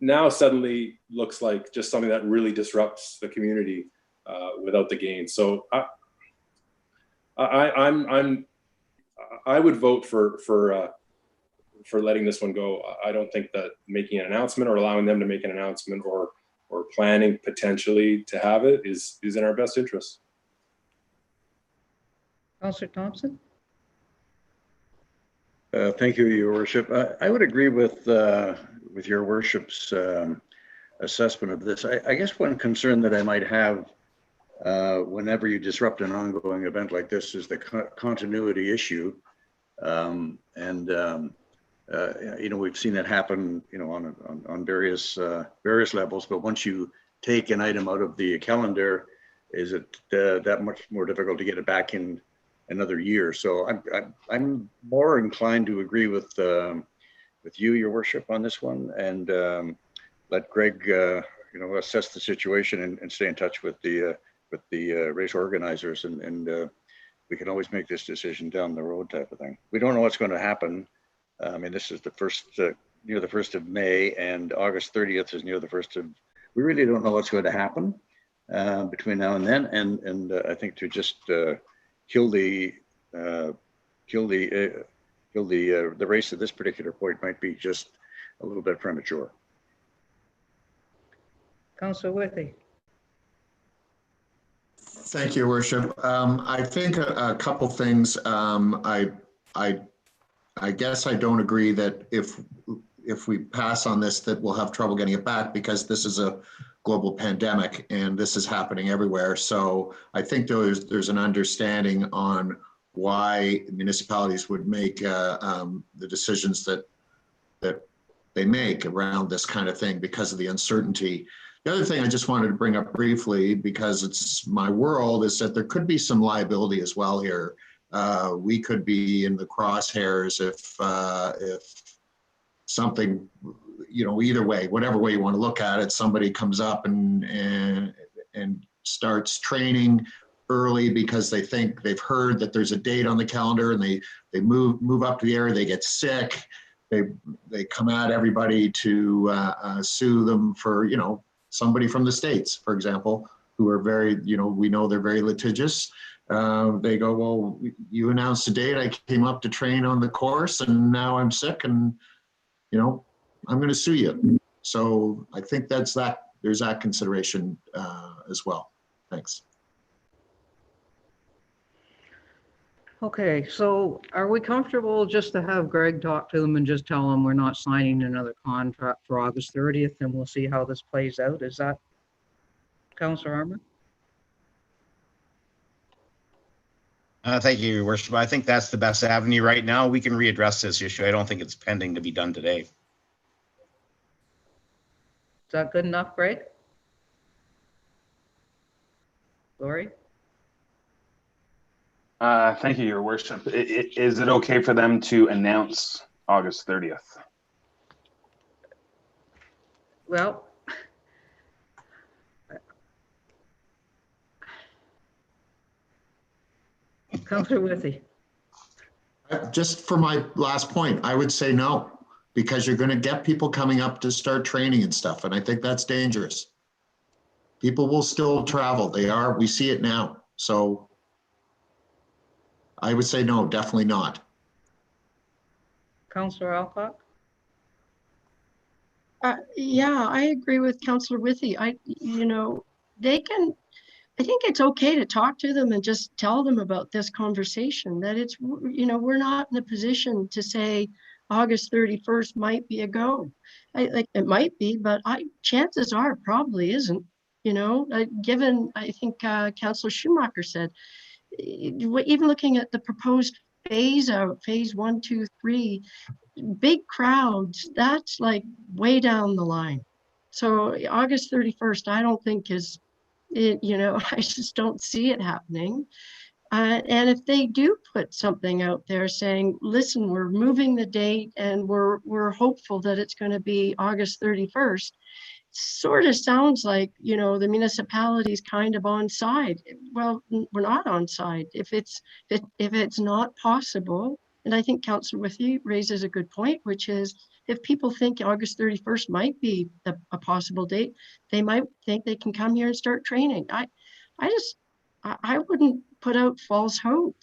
now suddenly looks like just something that really disrupts the community without the gain. So I would vote for letting this one go. I don't think that making an announcement or allowing them to make an announcement or planning potentially to have it is in our best interest. Councillor Thompson? Thank you, Your Worship. I would agree with Your Worship's assessment of this. I guess one concern that I might have whenever you disrupt an ongoing event like this is the continuity issue. You know, we've seen it happen, you know, on various levels. But once you take an item out of the calendar, is it that much more difficult to get it back in another year? So I'm more inclined to agree with you, Your Worship, on this one, and let Greg, you know, assess the situation and stay in touch with the race organizers, and we can always make this decision down the road, type of thing. We don't know what's going to happen. I mean, this is the first near the 1st of May, and August 30th is near the 1st of. We really don't know what's going to happen between now and then, and I think to just kill the race at this particular point might be just a little bit premature. Councillor Withey? Thank you, Your Worship. I think a couple things. I guess I don't agree that if we pass on this, that we'll have trouble getting it back, because this is a global pandemic and this is happening everywhere. So I think there's an understanding on why municipalities would make the decisions that they make around this kind of thing because of the uncertainty. The other thing I just wanted to bring up briefly, because it's my world, is that there could be some liability as well here. We could be in the crosshairs if something, either way, whatever way you want to look at it, somebody comes up and starts training early because they think they've heard that there's a date on the calendar, and they move up to the area, they get sick, they come at everybody to sue them for, somebody from the States, for example, who are very, we know they're very litigious. They go, well, you announced a date, I came up to train on the course, and now I'm sick, and I'm going to sue you. So I think there's that consideration as well. Thanks. Okay, so are we comfortable just to have Greg talk to them and just tell them we're not signing another contract for August 30th, and we'll see how this plays out? Is that, Councillor Armour? Thank you, Your Worship. I think that's the best avenue right now. We can readdress this issue. I don't think it's pending to be done today. Is that good enough, Greg? Lori? Thank you, Your Worship. Is it okay for them to announce August 30th? Well, Councillor Withey. Just for my last point, I would say no, because you're going to get people coming up to start training and stuff, and I think that's dangerous. People will still travel. We see it now. So I would say no, definitely not. Councillor Alcock? Yeah, I agree with Councillor Withey. I think it's okay to talk to them and just tell them about this conversation, that it's, we're not in a position to say August 31st might be a go. It might be, but chances are it probably isn't, given, I think Councillor Schumacher said, even looking at the proposed phase 1, 2, 3, big crowds, that's like way down the line. So August 31st, I don't think is, I just don't see it happening. And if they do put something out there saying, listen, we're moving the date and we're hopeful that it's going to be August 31st, sort of sounds like, the municipality's kind of on side. Well, we're not on side. If it's not possible, and I think Councillor Withey raises a good point, which is if people think August 31st might be a possible date, they might think they can come here and start training. I wouldn't put out false hope,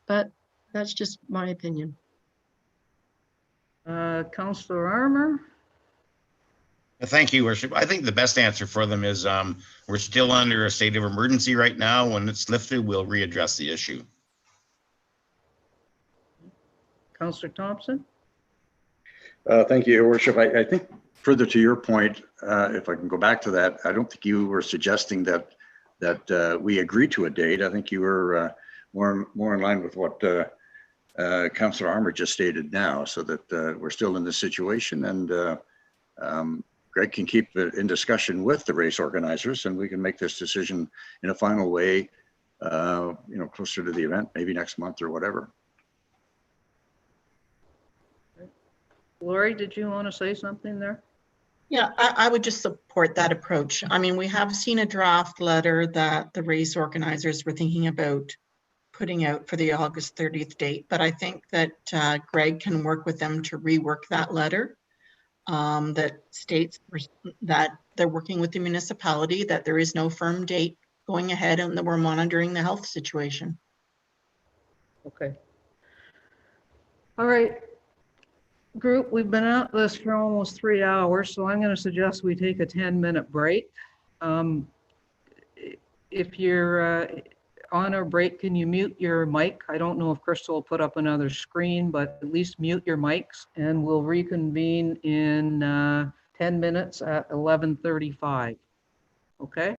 but that's just my opinion. Councillor Armour? Thank you, Worship. I think the best answer for them is we're still under a state of emergency right now. When it's lifted, we'll readdress the issue. Councillor Thompson? Thank you, Your Worship. I think further to your point, if I can go back to that, I don't think you were suggesting that we agree to a date. I think you were more in line with what Councillor Armour just stated now, so that we're still in this situation, and Greg can keep it in discussion with the race organizers, and we can make this decision in a final way, closer to the event, maybe next month or whatever. Lori, did you want to say something there? Yeah, I would just support that approach. I mean, we have seen a draft letter that the race organizers were thinking about putting out for the August 30th date, but I think that Greg can work with them to rework that letter that states that they're working with the municipality, that there is no firm date going ahead, and that we're monitoring the health situation. Okay. All right. Group, we've been at this for almost 3 hours, so I'm going to suggest we take a 10-minute break. If you're on a break, can you mute your mic? I don't know if Crystal will put up another screen, but at least mute your mics, and we'll reconvene in 10 minutes at 11:35. Okay?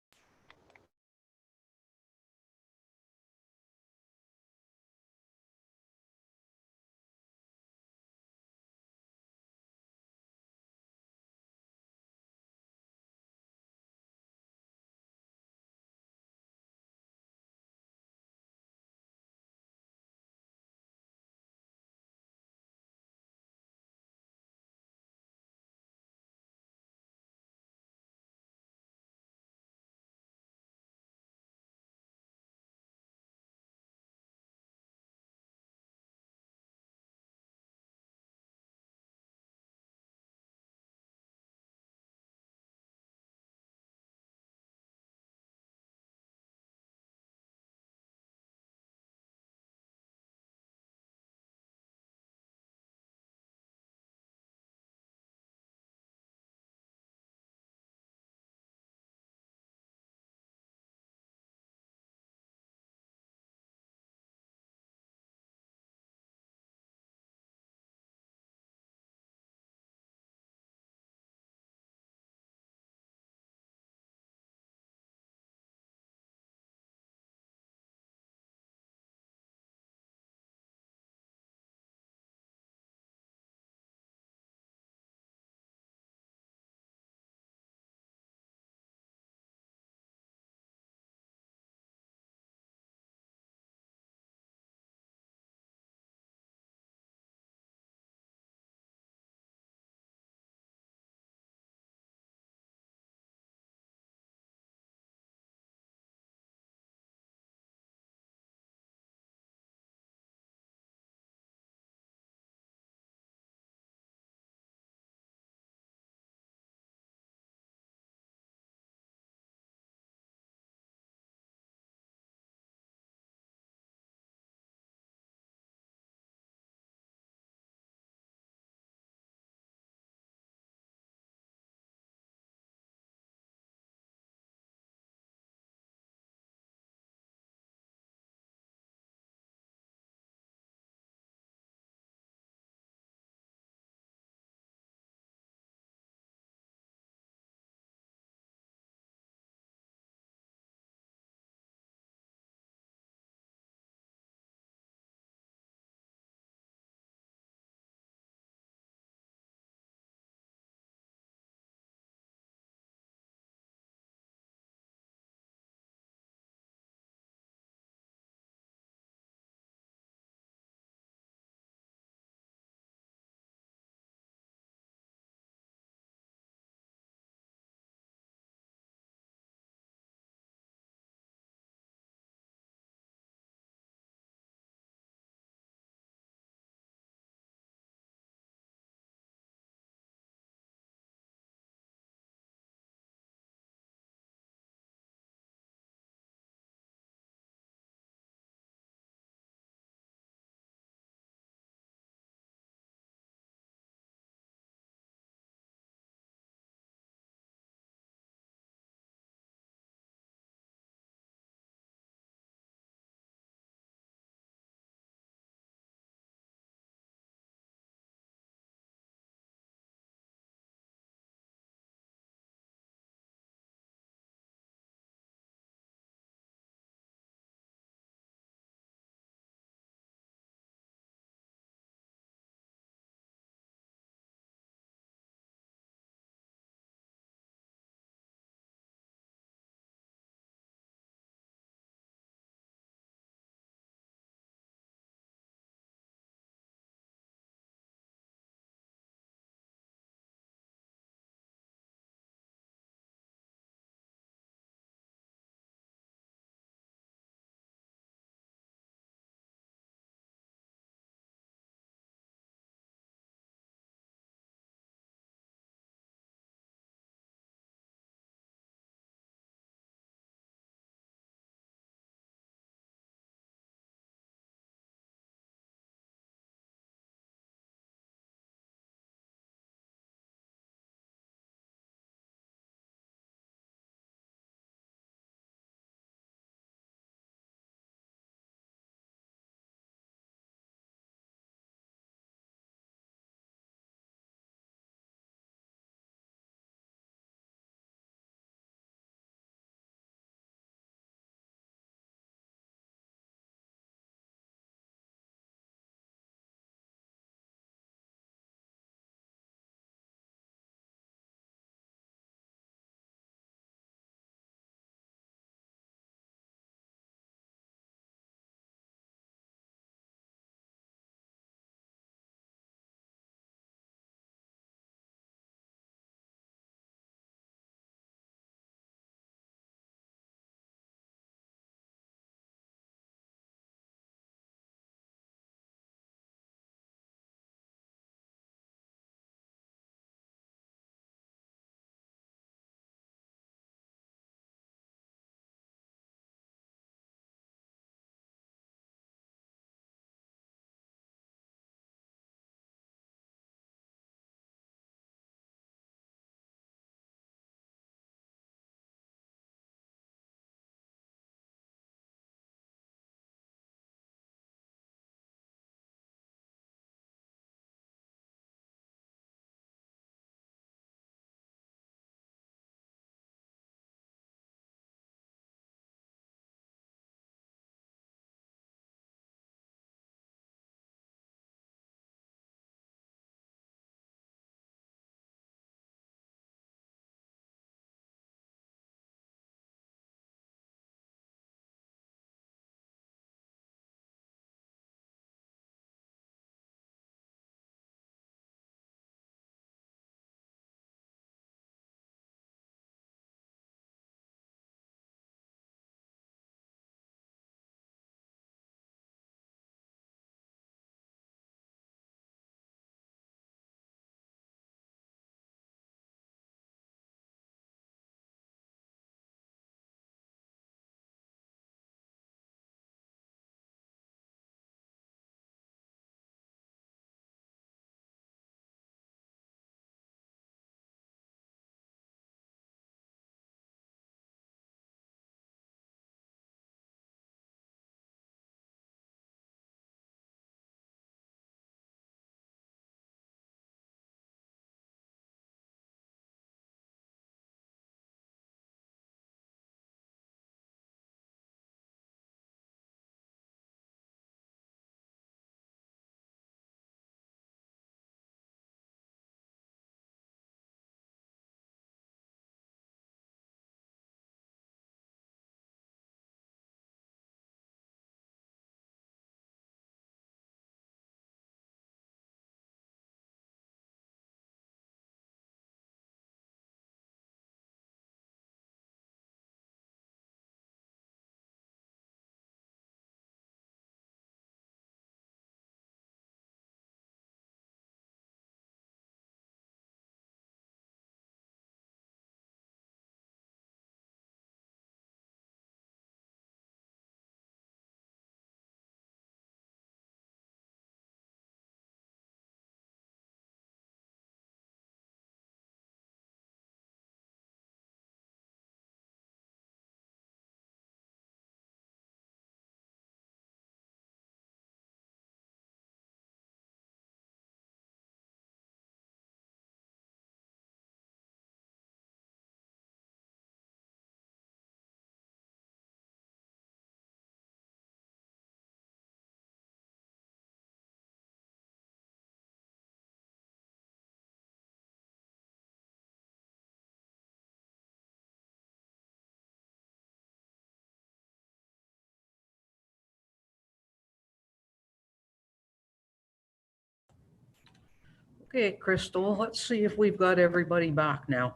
Okay, Crystal, let's see if we've got everybody back now.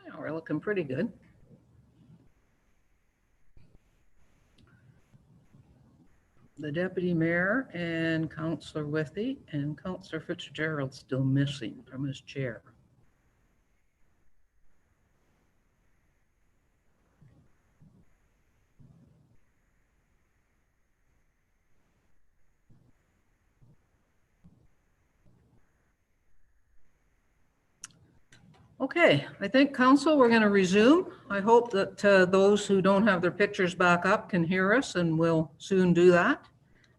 Yeah, we're looking pretty good. The deputy mayor and Councillor Withey and Councillor Fitzgerald still missing from his chair. Okay, I think council, we're going to resume. I hope that those who don't have their pictures back up can hear us, and we'll soon do that.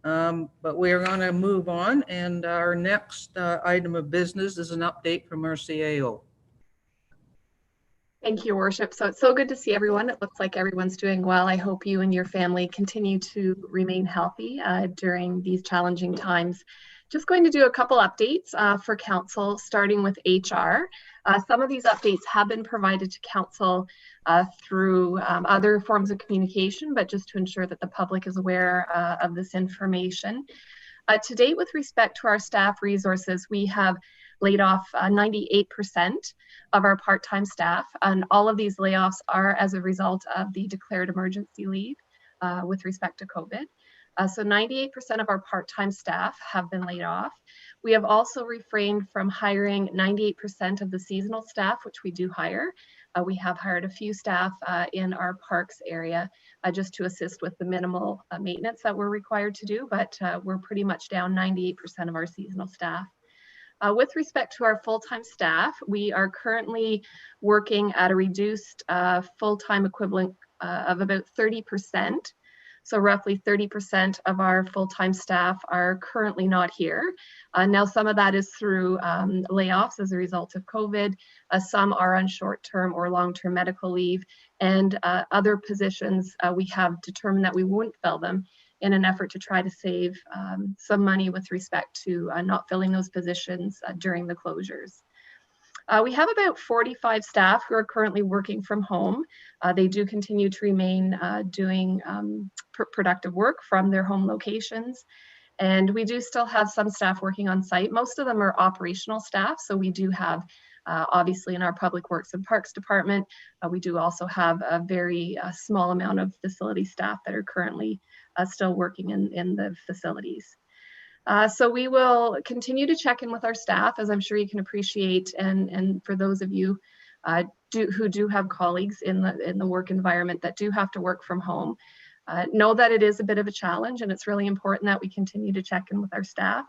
But we are going to move on, and our next item of business is an update from our CAO. Thank you, Your Worship. So it's so good to see everyone. It looks like everyone's doing well. I hope you and your family continue to remain healthy during these challenging times. Just going to do a couple updates for council, starting with HR. Some of these updates have been provided to council through other forms of communication, but just to ensure that the public is aware of this information. To date, with respect to our staff resources, we have laid off 98% of our part-time staff, and all of these layoffs are as a result of the declared emergency leave with respect to COVID. So 98% of our part-time staff have been laid off. We have also refrained from hiring 98% of the seasonal staff, which we do hire. We have hired a few staff in our parks area just to assist with the minimal maintenance that we're required to do, but we're pretty much down 98% of our seasonal staff. With respect to our full-time staff, we are currently working at a reduced full-time equivalent of about 30%. So roughly 30% of our full-time staff are currently not here. Now, some of that is through layoffs as a result of COVID. Some are on short-term or long-term medical leave, and other positions we have determined that we wouldn't fill them in an effort to try to save some money with respect to not filling those positions during the closures. We have about 45 staff who are currently working from home. They do continue to remain doing productive work from their home locations. And we do still have some staff working on site. Most of them are operational staff. So we do have, obviously in our Public Works and Parks Department, we do also have a very small amount of facility staff that are currently still working in the facilities. So we will continue to check in with our staff, as I'm sure you can appreciate, and for those of you who do have colleagues in the work environment that do have to work from home, know that it is a bit of a challenge, and it's really important that we continue to check in with our staff,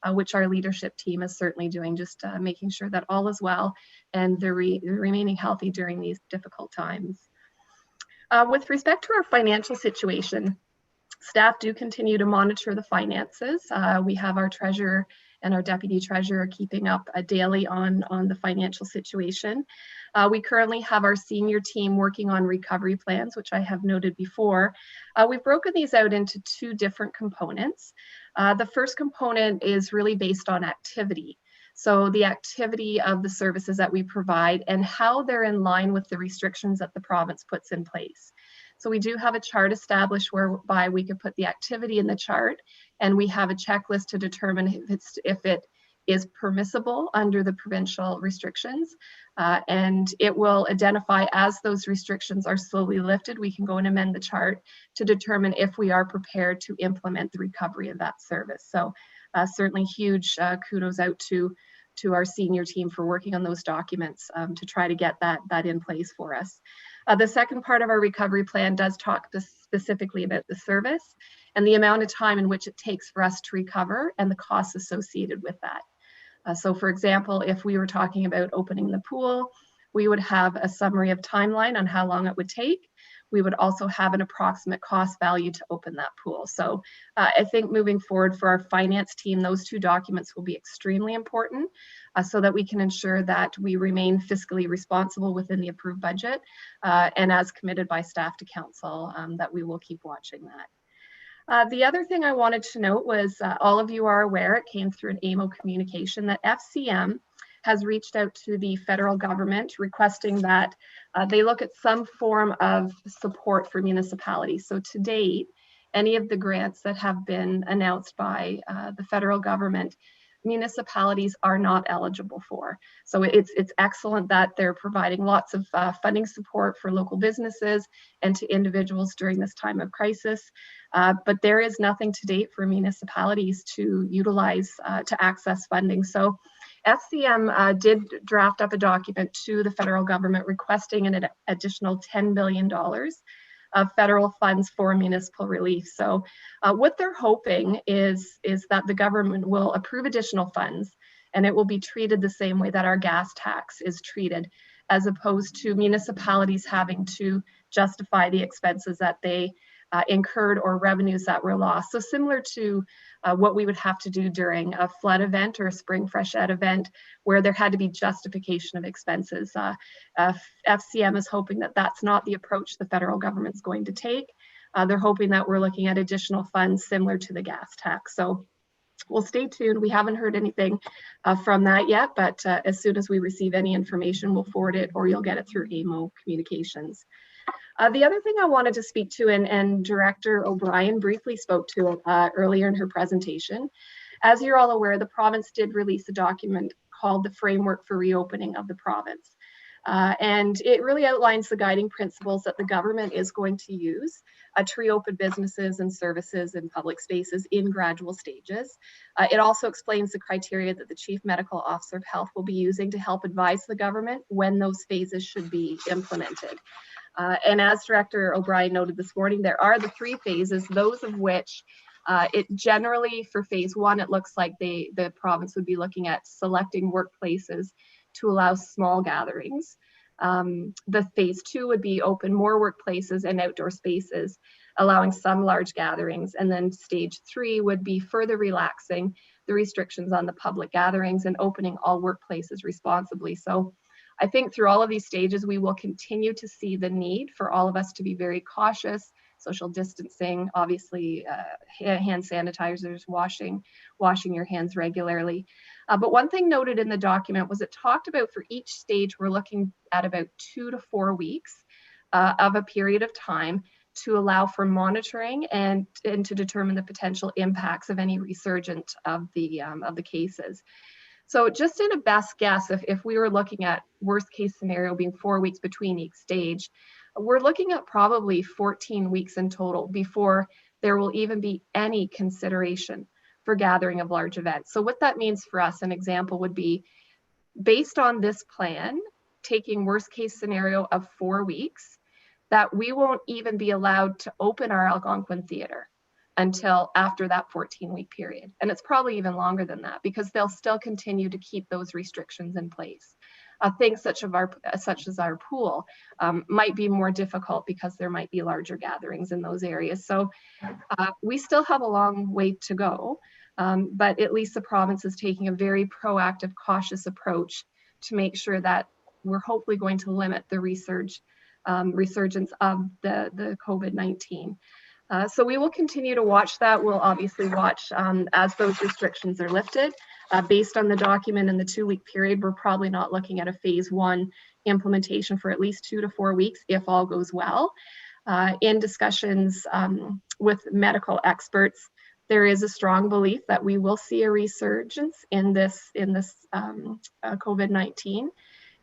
which our leadership team is certainly doing, just making sure that all is well and they're remaining healthy during these difficult times. With respect to our financial situation, staff do continue to monitor the finances. We have our treasurer and our deputy treasurer keeping up daily on the financial situation. We currently have our senior team working on recovery plans, which I have noted before. We've broken these out into two different components. The first component is really based on activity. So the activity of the services that we provide and how they're in line with the restrictions that the province puts in place. So we do have a chart established whereby we could put the activity in the chart, and we have a checklist to determine if it is permissible under the provincial restrictions. And it will identify as those restrictions are slowly lifted, we can go and amend the chart to determine if we are prepared to implement the recovery of that service. So certainly huge kudos out to our senior team for working on those documents to try to get that in place for us. The second part of our recovery plan does talk specifically about the service and the amount of time in which it takes for us to recover and the costs associated with that. So for example, if we were talking about opening the pool, we would have a summary of timeline on how long it would take. We would also have an approximate cost value to open that pool. So I think moving forward for our finance team, those two documents will be extremely important so that we can ensure that we remain fiscally responsible within the approved budget and as committed by staff to council, that we will keep watching that. The other thing I wanted to note was all of you are aware, it came through an AMO communication, that FCM has reached out to the federal government requesting that they look at some form of support for municipalities. So to date, any of the grants that have been announced by the federal government, municipalities are not eligible for. So it's excellent that they're providing lots of funding support for local businesses and to individuals during this time of crisis. But there is nothing to date for municipalities to utilize to access funding. So FCM did draft up a document to the federal government requesting an additional $10 billion of federal funds for municipal relief. So what they're hoping is that the government will approve additional funds, and it will be treated the same way that our gas tax is treated, as opposed to municipalities having to justify the expenses that they incurred or revenues that were lost. So similar to what we would have to do during a flood event or a spring freshet event, where there had to be justification of expenses. FCM is hoping that that's not the approach the federal government's going to take. They're hoping that we're looking at additional funds similar to the gas tax. So we'll stay tuned. We haven't heard anything from that yet, but as soon as we receive any information, we'll forward it, or you'll get it through AMO Communications. The other thing I wanted to speak to, and Director O'Brien briefly spoke to earlier in her presentation, as you're all aware, the province did release a document called the Framework for Reopening of the Province. And it really outlines the guiding principles that the government is going to use to reopen businesses and services and public spaces in gradual stages. It also explains the criteria that the Chief Medical Officer of Health will be using to help advise the government when those phases should be implemented. And as Director O'Brien noted this morning, there are the 3 phases, those of which it generally, for phase 1, it looks like the province would be looking at selecting workplaces to allow small gatherings. The phase 2 would be open more workplaces and outdoor spaces, allowing some large gatherings. And then stage 3 would be further relaxing the restrictions on the public gatherings and opening all workplaces responsibly. So I think through all of these stages, we will continue to see the need for all of us to be very cautious, social distancing, obviously hand sanitizers, washing your hands regularly. But one thing noted in the document was it talked about for each stage, we're looking at about 2 to 4 weeks of a period of time to allow for monitoring and to determine the potential impacts of any resurgence of the cases. So just in a best guess, if we were looking at worst case scenario being 4 weeks between each stage, we're looking at probably 14 weeks in total before there will even be any consideration for gathering of large events. So what that means for us, an example would be, based on this plan, taking worst case scenario of 4 weeks, that we won't even be allowed to open our Algonquin Theatre until after that 14-week period. And it's probably even longer than that, because they'll still continue to keep those restrictions in place. Things such as our pool might be more difficult because there might be larger gatherings in those areas. So we still have a long way to go, but at least the province is taking a very proactive, cautious approach to make sure that we're hopefully going to limit the resurgence of the COVID-19. So we will continue to watch that. We'll obviously watch as those restrictions are lifted. Based on the document in the 2-week period, we're probably not looking at a phase 1 implementation for at least 2 to 4 weeks if all goes well. In discussions with medical experts, there is a strong belief that we will see a resurgence in this COVID-19.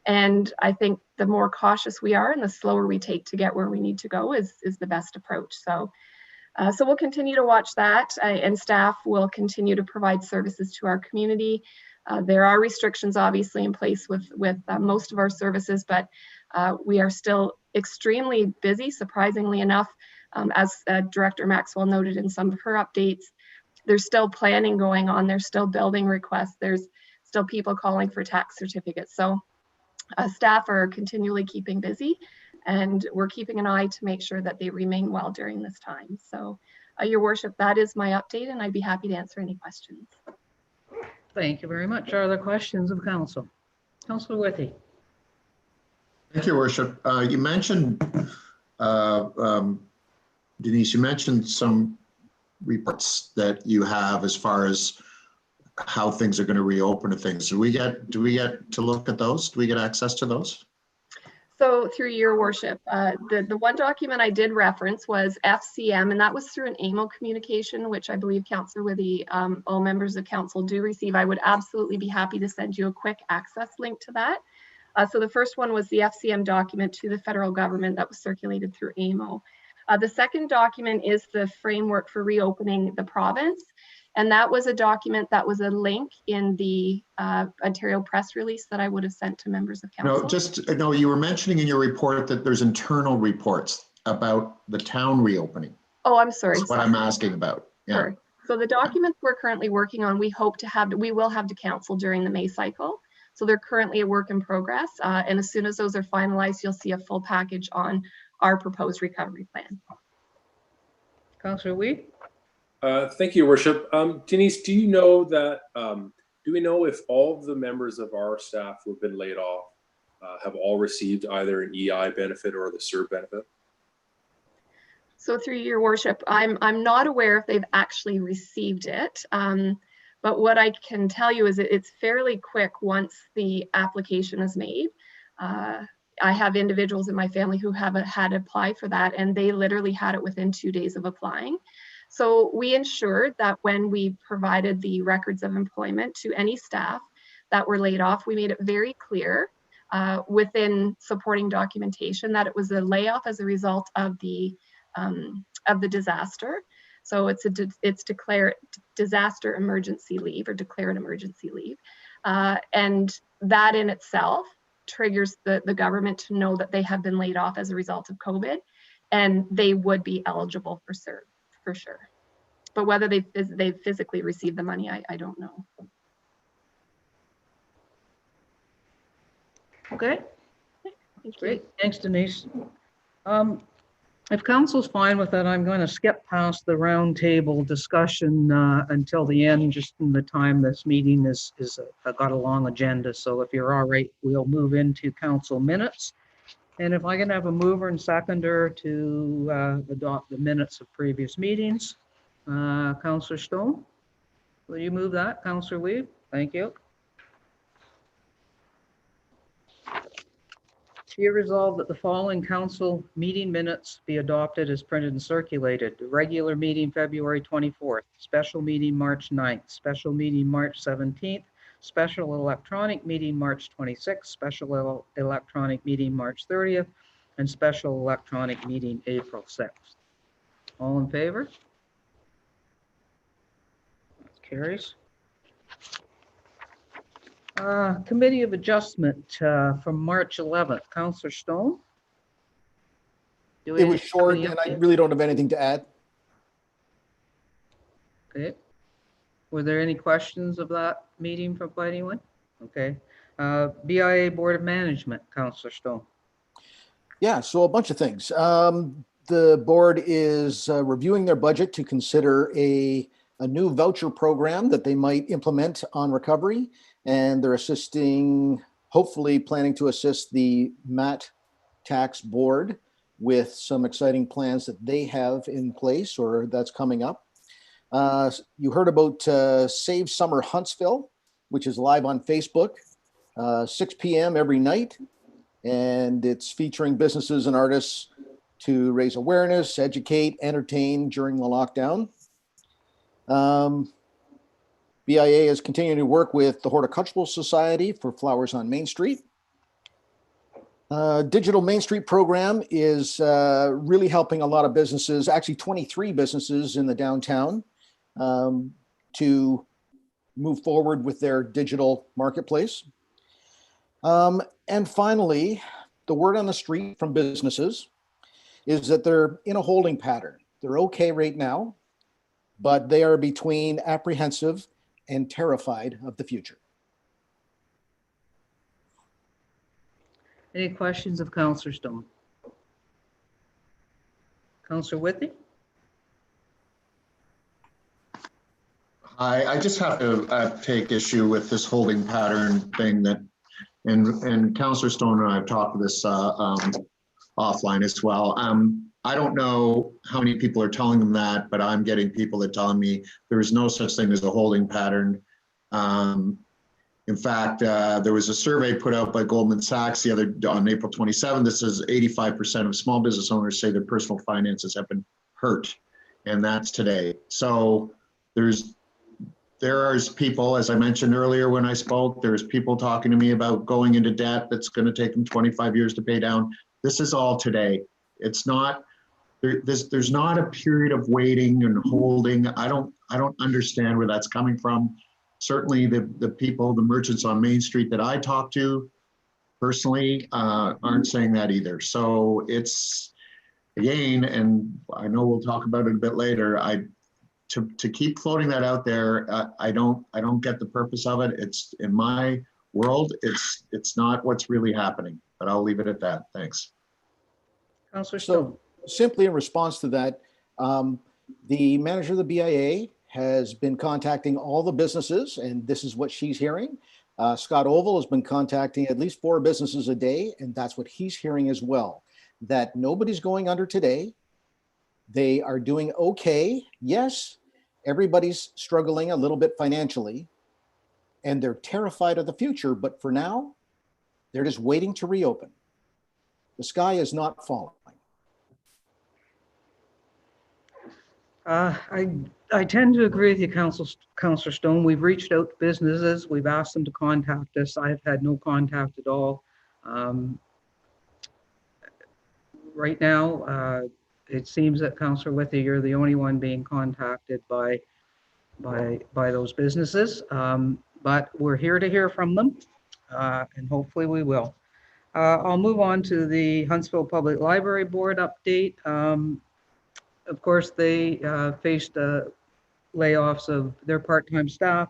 And I think the more cautious we are and the slower we take to get where we need to go is the best approach. So we'll continue to watch that, and staff will continue to provide services to our community. There are restrictions obviously in place with most of our services, but we are still extremely busy, surprisingly enough. As Director Maxwell noted in some of her updates, there's still planning going on, there's still building requests, there's still people calling for tax certificates. So staff are continually keeping busy, and we're keeping an eye to make sure that they remain well during this time. So Your Worship, that is my update, and I'd be happy to answer any questions. Thank you very much. Are there questions of Council? Councillor Withey. Thank you, Worship. You mentioned, Denise, you mentioned some reports that you have as far as how things are going to reopen and things. Do we get to look at those? Do we get access to those? So through your worship, the one document I did reference was FCM, and that was through an AMO communication, which I believe Councillor Withy, all members of council do receive. I would absolutely be happy to send you a quick access link to that. So the first one was the FCM document to the federal government that was circulated through AMO. The second document is the framework for reopening the province. And that was a document that was a link in the Ontario press release that I would have sent to members of council. No, you were mentioning in your report that there's internal reports about the town reopening. Oh, I'm sorry. That's what I'm asking about. Yeah. Sure. So the documents we're currently working on, we will have to council during the May cycle. So they're currently a work in progress. And as soon as those are finalized, you'll see a full package on our proposed recovery plan. Councillor Wee? Thank you, Your Worship. Denise, do you know that, do we know if all of the members of our staff who have been laid off have all received either an EI benefit or the CERB benefit? So through your worship, I'm not aware if they've actually received it. But what I can tell you is it's fairly quick once the application is made. I have individuals in my family who have had applied for that, and they literally had it within 2 days of applying. So we ensured that when we provided the records of employment to any staff that were laid off, we made it very clear within supporting documentation that it was a layoff as a result of the disaster. So it's declared disaster emergency leave or declared emergency leave. And that in itself triggers the government to know that they have been laid off as a result of COVID, and they would be eligible for CERB for sure. But whether they've physically received the money, I don't know. Okay. Great. Thanks, Denise. If council's fine with that, I'm going to skip past the roundtable discussion until the end, just in the time this meeting is got a long agenda. So if you're all right, we'll move into council minutes. And if I can have a mover and seconder to adopt the minutes of previous meetings. Councillor Stone, will you move that? Councillor Wee, thank you. Be it resolved that the following council meeting minutes be adopted as printed and circulated. The regular meeting February 24th, special meeting March 9th, special meeting March 17th, special electronic meeting March 26th, special electronic meeting March 30th, and special electronic meeting April 6th. All in favor? That carries. Committee of Adjustment from March 11th. Councillor Stone? It was short and I really don't have anything to add. Okay. Were there any questions of that meeting from anyone? Okay. BIA Board of Management, Councillor Stone. Yeah, so a bunch of things. The board is reviewing their budget to consider a new voucher program that they might implement on recovery. And they're assisting, hopefully planning to assist the MAT tax board with some exciting plans that they have in place or that's coming up. You heard about Save Summer Huntsville, which is live on Facebook, 6 p.m. every night. And it's featuring businesses and artists to raise awareness, educate, entertain during the lockdown. BIA is continuing to work with the Horticultural Society for Flowers on Main Street. Digital Main Street program is really helping a lot of businesses, actually 23 businesses in the downtown, to move forward with their digital marketplace. And finally, the word on the street from businesses is that they're in a holding pattern. They're okay right now, but they are between apprehensive and terrified of the future. Any questions of Councillor Stone? Councillor Withy? I just have to take issue with this holding pattern thing that, and Councillor Stone and I have talked this offline as well. I don't know how many people are telling them that, but I'm getting people that telling me there is no such thing as a holding pattern. In fact, there was a survey put out by Goldman Sachs on April 27th that says 85% of small business owners say their personal finances have been hurt, and that's today. So there's people, as I mentioned earlier when I spoke, there's people talking to me about going into debt that's going to take them 25 years to pay down. This is all today. It's not, there's not a period of waiting and holding. I don't understand where that's coming from. Certainly the people, the merchants on Main Street that I talk to personally aren't saying that either. So it's, again, and I know we'll talk about it a bit later, to keep floating that out there, I don't get the purpose of it. It's, in my world, it's not what's really happening, but I'll leave it at that. Thanks. Councillor Stone. So simply in response to that, the manager of the BIA has been contacting all the businesses, and this is what she's hearing. Scott Oval has been contacting at least 4 businesses a day, and that's what he's hearing as well, that nobody's going under today. They are doing okay. Yes, everybody's struggling a little bit financially, and they're terrified of the future, but for now, they're just waiting to reopen. The sky is not falling. I tend to agree with you, Councillor Stone. We've reached out to businesses. We've asked them to contact us. I've had no contact at all. Right now, it seems that Councillor Withey, you're the only one being contacted by those businesses. But we're here to hear from them, and hopefully we will. I'll move on to the Huntsville Public Library Board update. Of course, they faced layoffs of their part-time staff,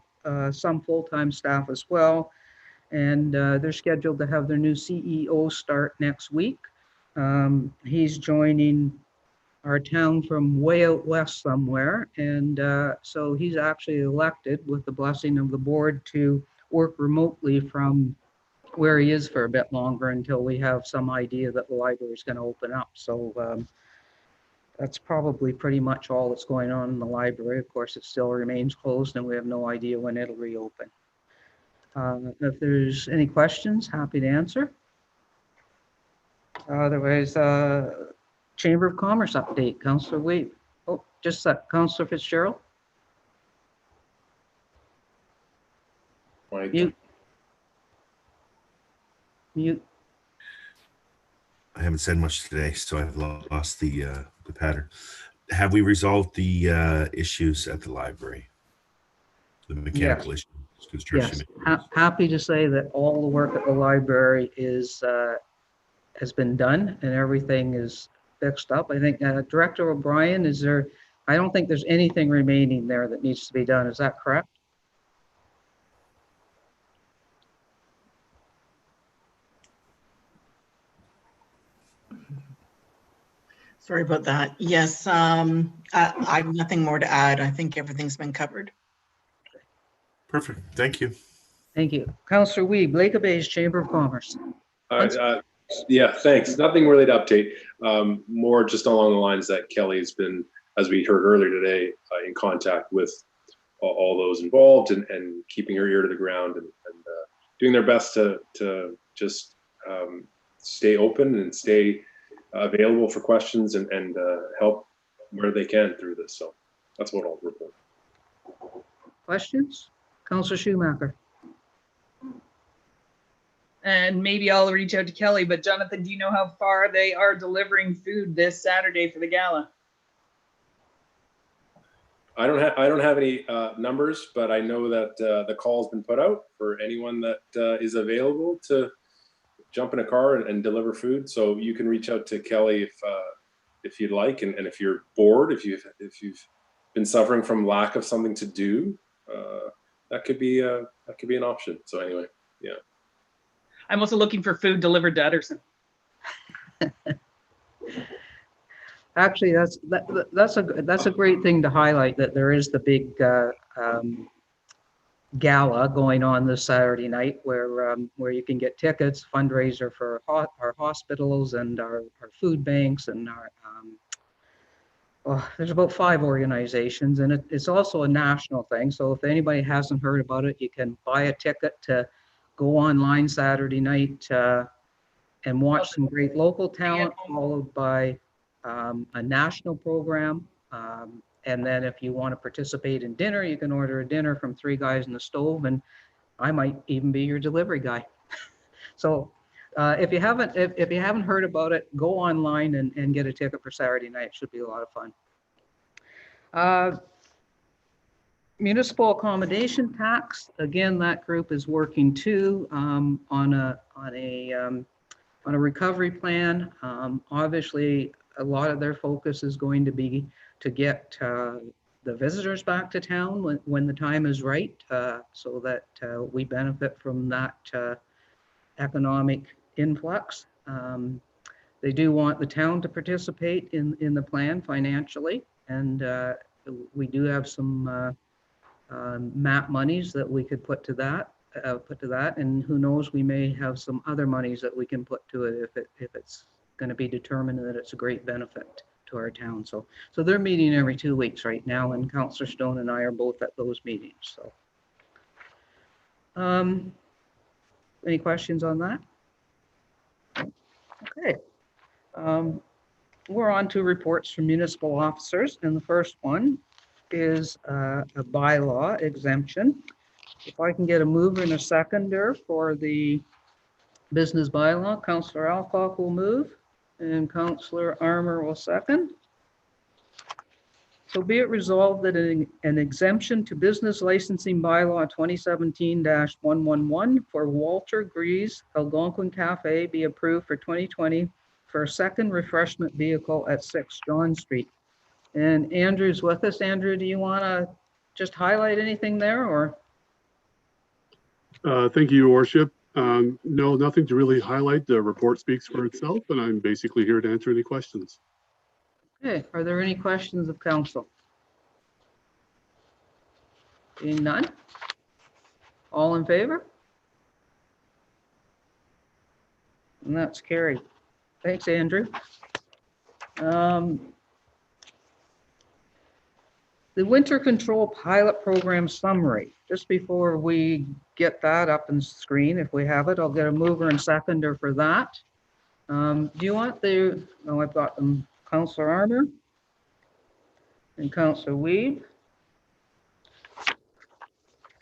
some full-time staff as well, and they're scheduled to have their new CEO start next week. He's joining our town from way out west somewhere, and so he's actually elected with the blessing of the board to work remotely from where he is for a bit longer until we have some idea that the library is going to open up. So that's probably pretty much all that's going on in the library. Of course, it still remains closed and we have no idea when it'll reopen. If there's any questions, happy to answer. Otherwise, Chamber of Commerce update, Councillor Wade. Oh, just a sec, Councillor Fitzgerald. Mute. Mute. I haven't said much today, so I've lost the pattern. Have we resolved the issues at the library? The mechanical issues, construction. Yes, happy to say that all the work at the library is has been done and everything is fixed up. I think Director O'Brien, I don't think there's anything remaining there that needs to be done. Is that correct? Sorry about that. Yes, I have nothing more to add. I think everything's been covered. Perfect. Thank you. Thank you. Councillor Wiebe, Lake of Bays Chamber of Commerce. Yeah, thanks. Nothing really to update. More just along the lines that Kelly's been, as we heard earlier today, in contact with all those involved and keeping her ear to the ground and doing their best to just stay open and stay available for questions and help where they can through this. So that's what I'll report. Questions? Councillor Schumacher. And maybe I'll reach out to Kelly, but Jonathan, do you know how far they are delivering food this Saturday for the gala? I don't have any numbers, but I know that the call has been put out for anyone that is available to jump in a car and deliver food. So you can reach out to Kelly if you'd like, and if you're bored, if you've been suffering from lack of something to do, that could be an option. So anyway, yeah. I'm also looking for food delivered to Utterson. Actually, that's a great thing to highlight, that there is the big gala going on this Saturday night where you can get tickets, fundraiser for our hospitals and our food banks and our there's about 5 organizations, and it's also a national thing. So if anybody hasn't heard about it, you can buy a ticket to go online Saturday night and watch some great local talent, followed by a national program. And then if you want to participate in dinner, you can order a dinner from Three Guys in the Stove, and I might even be your delivery guy. So if you haven't heard about it, go online and get a ticket for Saturday night. It should be a lot of fun. Municipal accommodation tax. Again, that group is working too on a recovery plan. Obviously, a lot of their focus is going to be to get the visitors back to town when the time is right, so that we benefit from that economic influx. They do want the town to participate in the plan financially, and we do have some MAP monies that we could put to that, and who knows, we may have some other monies that we can put to it if it's going to be determined that it's a great benefit to our town. So they're meeting every 2 weeks right now, and Councillor Stone and I are both at those meetings. So any questions on that? Okay. We're on to reports from municipal officers, and the first one is a bylaw exemption. If I can get a mover and a seconder for the business bylaw, Councillor Alcock will move and Councillor Armour will second. So be it resolved that an exemption to business licensing bylaw 2017-111 for Walter Grease Algonquin Cafe be approved for 2020 for a second refreshment vehicle at 6 John Street. And Andrew's with us. Andrew, do you want to just highlight anything there, or? Thank you, Your Worship. No, nothing to really highlight. The report speaks for itself, and I'm basically here to answer any questions. Okay, are there any questions of council? Being none? All in favor? And that's carried. Thanks, Andrew. The winter control pilot program summary. Just before we get that up on the screen, if we have it, I'll get a mover and seconder for that. Do you want the, oh, I've got them, Councillor Armour and Councillor Weeb.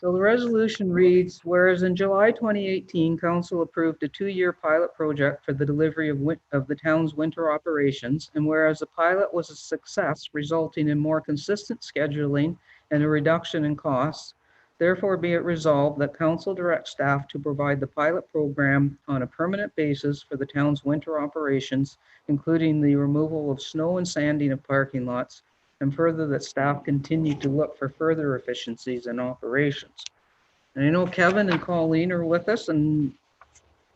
So the resolution reads, whereas in July 2018, Council approved a 2-year pilot project for the delivery of the town's winter operations, and whereas the pilot was a success, resulting in more consistent scheduling and a reduction in costs, therefore be it resolved that Council directs staff to provide the pilot program on a permanent basis for the town's winter operations, including the removal of snow and sanding of parking lots, and further that staff continue to look for further efficiencies in operations. And I know Kevin and Colleen are with us, and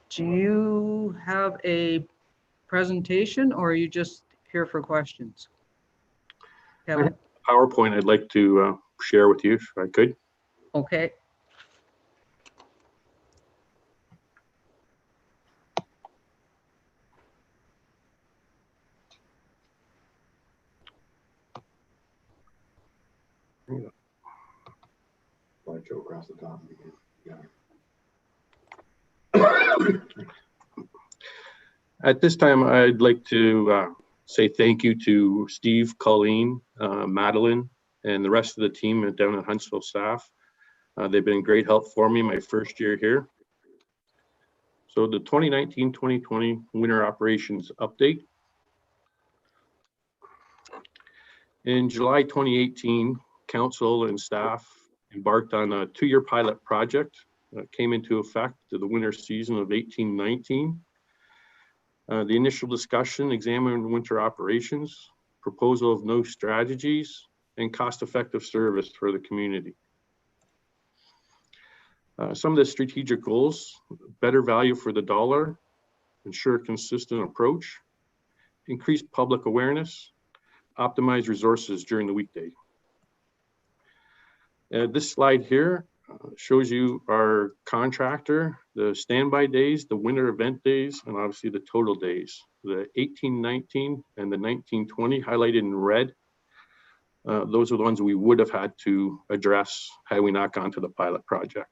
do you have a presentation or are you just here for questions? Kevin? PowerPoint I'd like to share with you if I could. Okay. Slideshow across the top. At this time, I'd like to say thank you to Steve, Colleen, Madeline, and the rest of the team down at Huntsville staff. They've been great help for me my first year here. So the 2019-2020 winter operations update. In July 2018, Council and staff embarked on a 2-year pilot project that came into effect to the winter season of 18-19. The initial discussion examined winter operations, proposal of new strategies, and cost-effective service for the community. Some of the strategic goals: better value for the dollar, ensure consistent approach, increase public awareness, optimize resources during the weekday. This slide here shows you our contractor, the standby days, the winter event days, and obviously the total days. The 18-19 and the 19-20 highlighted in red Those are the ones we would have had to address had we not gone to the pilot project.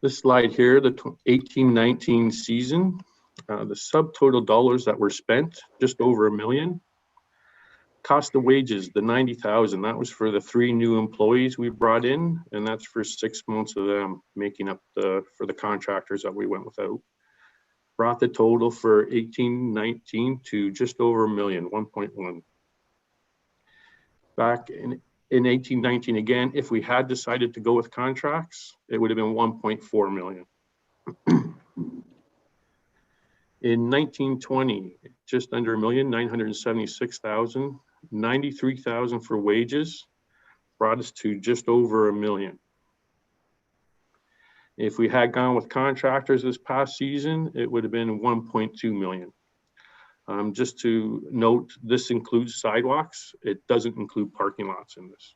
This slide here, the 18-19 season, the subtotal dollars that were spent, just over $1 million. Cost of wages, the 90,000, that was for the 3 new employees we brought in, and that's for 6 months of them, making up for the contractors that we went without. Brought the total for 18-19 to just over $1 million, 1.1. Back in 18-19 again, if we had decided to go with contracts, it would have been 1.4 million. In 1920, just under $1 million, 976,000, 93,000 for wages, brought us to just over $1 million. If we had gone with contractors this past season, it would have been 1.2 million. Just to note, this includes sidewalks. It doesn't include parking lots in this.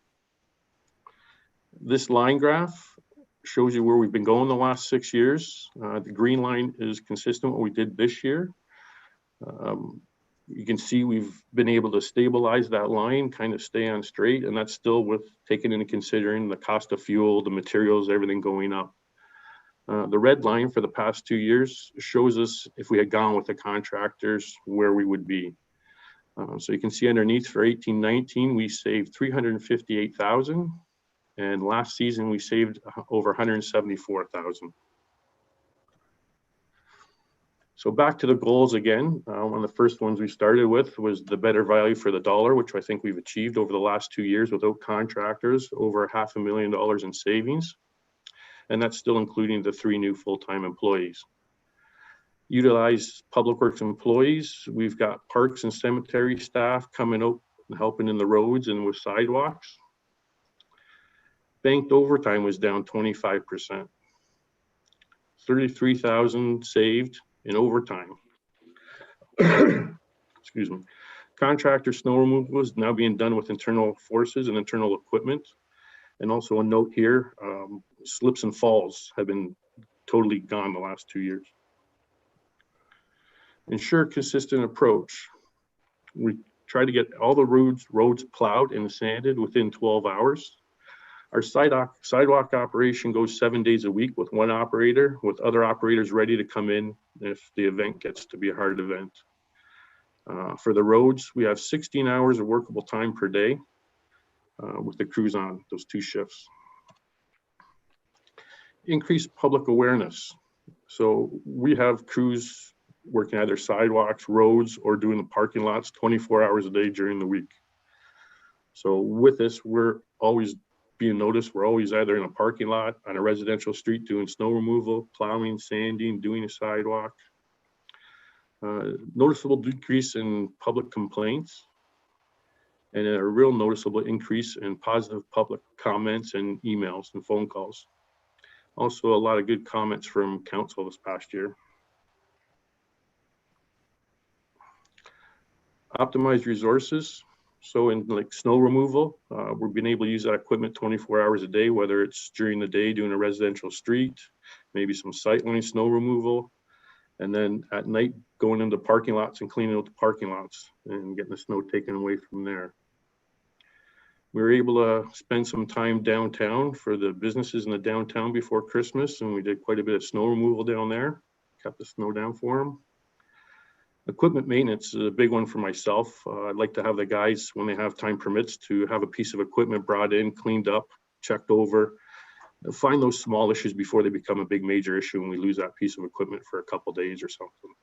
This line graph shows you where we've been going the last 6 years. The green line is consistent with what we did this year. You can see we've been able to stabilize that line, kind of stay on straight, and that's still with taking into considering the cost of fuel, the materials, everything going up. The red line for the past 2 years shows us if we had gone with the contractors where we would be. So you can see underneath for 18-19, we saved 358,000, and last season we saved over 174,000. So back to the goals again. One of the first ones we started with was the better value for the dollar, which I think we've achieved over the last 2 years without contractors, over $500,000 in savings. And that's still including the 3 new full-time employees. Utilize Public Works employees. We've got parks and cemetery staff coming out and helping in the roads and with sidewalks. Banked overtime was down 25%. 33,000 saved in overtime. Excuse me. Contractor snow removal is now being done with internal forces and internal equipment. And also a note here, slips and falls have been totally gone the last 2 years. Ensure consistent approach. We try to get all the roads plowed and sanded within 12 hours. Our sidewalk operation goes 7 days a week with 1 operator, with other operators ready to come in if the event gets to be a hard event. For the roads, we have 16 hours of workable time per day with the crews on those 2 shifts. Increase public awareness. So we have crews working either sidewalks, roads, or doing the parking lots 24 hours a day during the week. So with this, we're always being noticed. We're always either in a parking lot, on a residential street doing snow removal, plowing, sanding, doing a sidewalk. Noticeable decrease in public complaints and a real noticeable increase in positive public comments and emails and phone calls. Also, a lot of good comments from council this past year. Optimize resources. So in like snow removal, we've been able to use that equipment 24 hours a day, whether it's during the day doing a residential street, maybe some sightline snow removal, and then at night going into parking lots and cleaning out the parking lots and getting the snow taken away from there. We were able to spend some time downtown for the businesses in the downtown before Christmas, and we did quite a bit of snow removal down there, kept the snow down for them. Equipment maintenance is a big one for myself. I'd like to have the guys, when they have time permits, to have a piece of equipment brought in, cleaned up, checked over, find those small issues before they become a big major issue and we lose that piece of equipment for a couple days or something.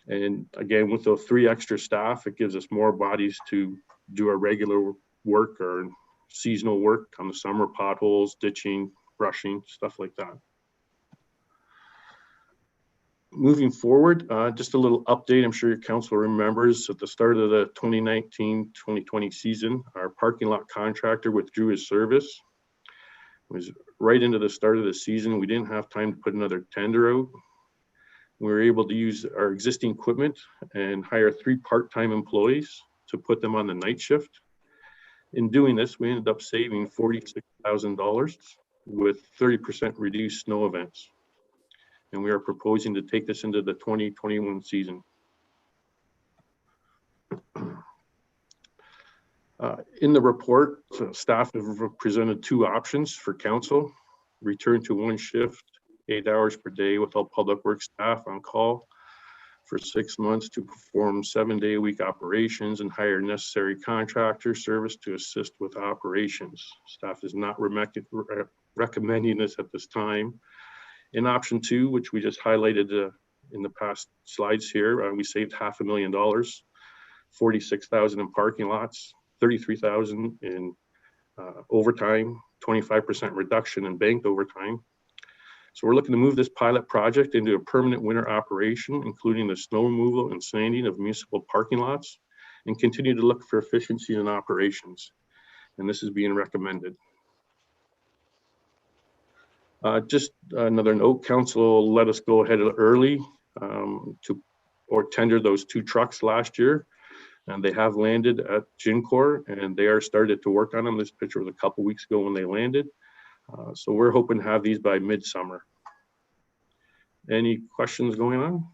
And again, with those 3 extra staff, it gives us more bodies to do our regular work or seasonal work on the summer, potholes, ditching, brushing, stuff like that. Moving forward, just a little update. I'm sure your council remembers at the start of the 2019-2020 season, our parking lot contractor withdrew his service. It was right into the start of the season. We didn't have time to put another tender out. We were able to use our existing equipment and hire 3 part-time employees to put them on the night shift. In doing this, we ended up saving $46,000 with 30% reduced snow events. And we are proposing to take this into the 2021 season. In the report, staff have presented 2 options for council. Return to 1 shift, 8 hours per day with all public works staff on call for 6 months to perform 7-day-a-week operations and hire necessary contractor service to assist with operations. Staff is not recommending this at this time. In option 2, which we just highlighted in the past slides here, we saved $500,000, 46,000 in parking lots, 33,000 in overtime, 25% reduction in banked overtime. So we're looking to move this pilot project into a permanent winter operation, including the snow removal and sanding of municipal parking lots, and continue to look for efficiency in operations. And this is being recommended. Just another note, council let us go ahead early or tender those 2 trucks last year. And they have landed at Gincor, and they are started to work on them. This picture was a couple weeks ago when they landed. So we're hoping to have these by midsummer. Any questions going on?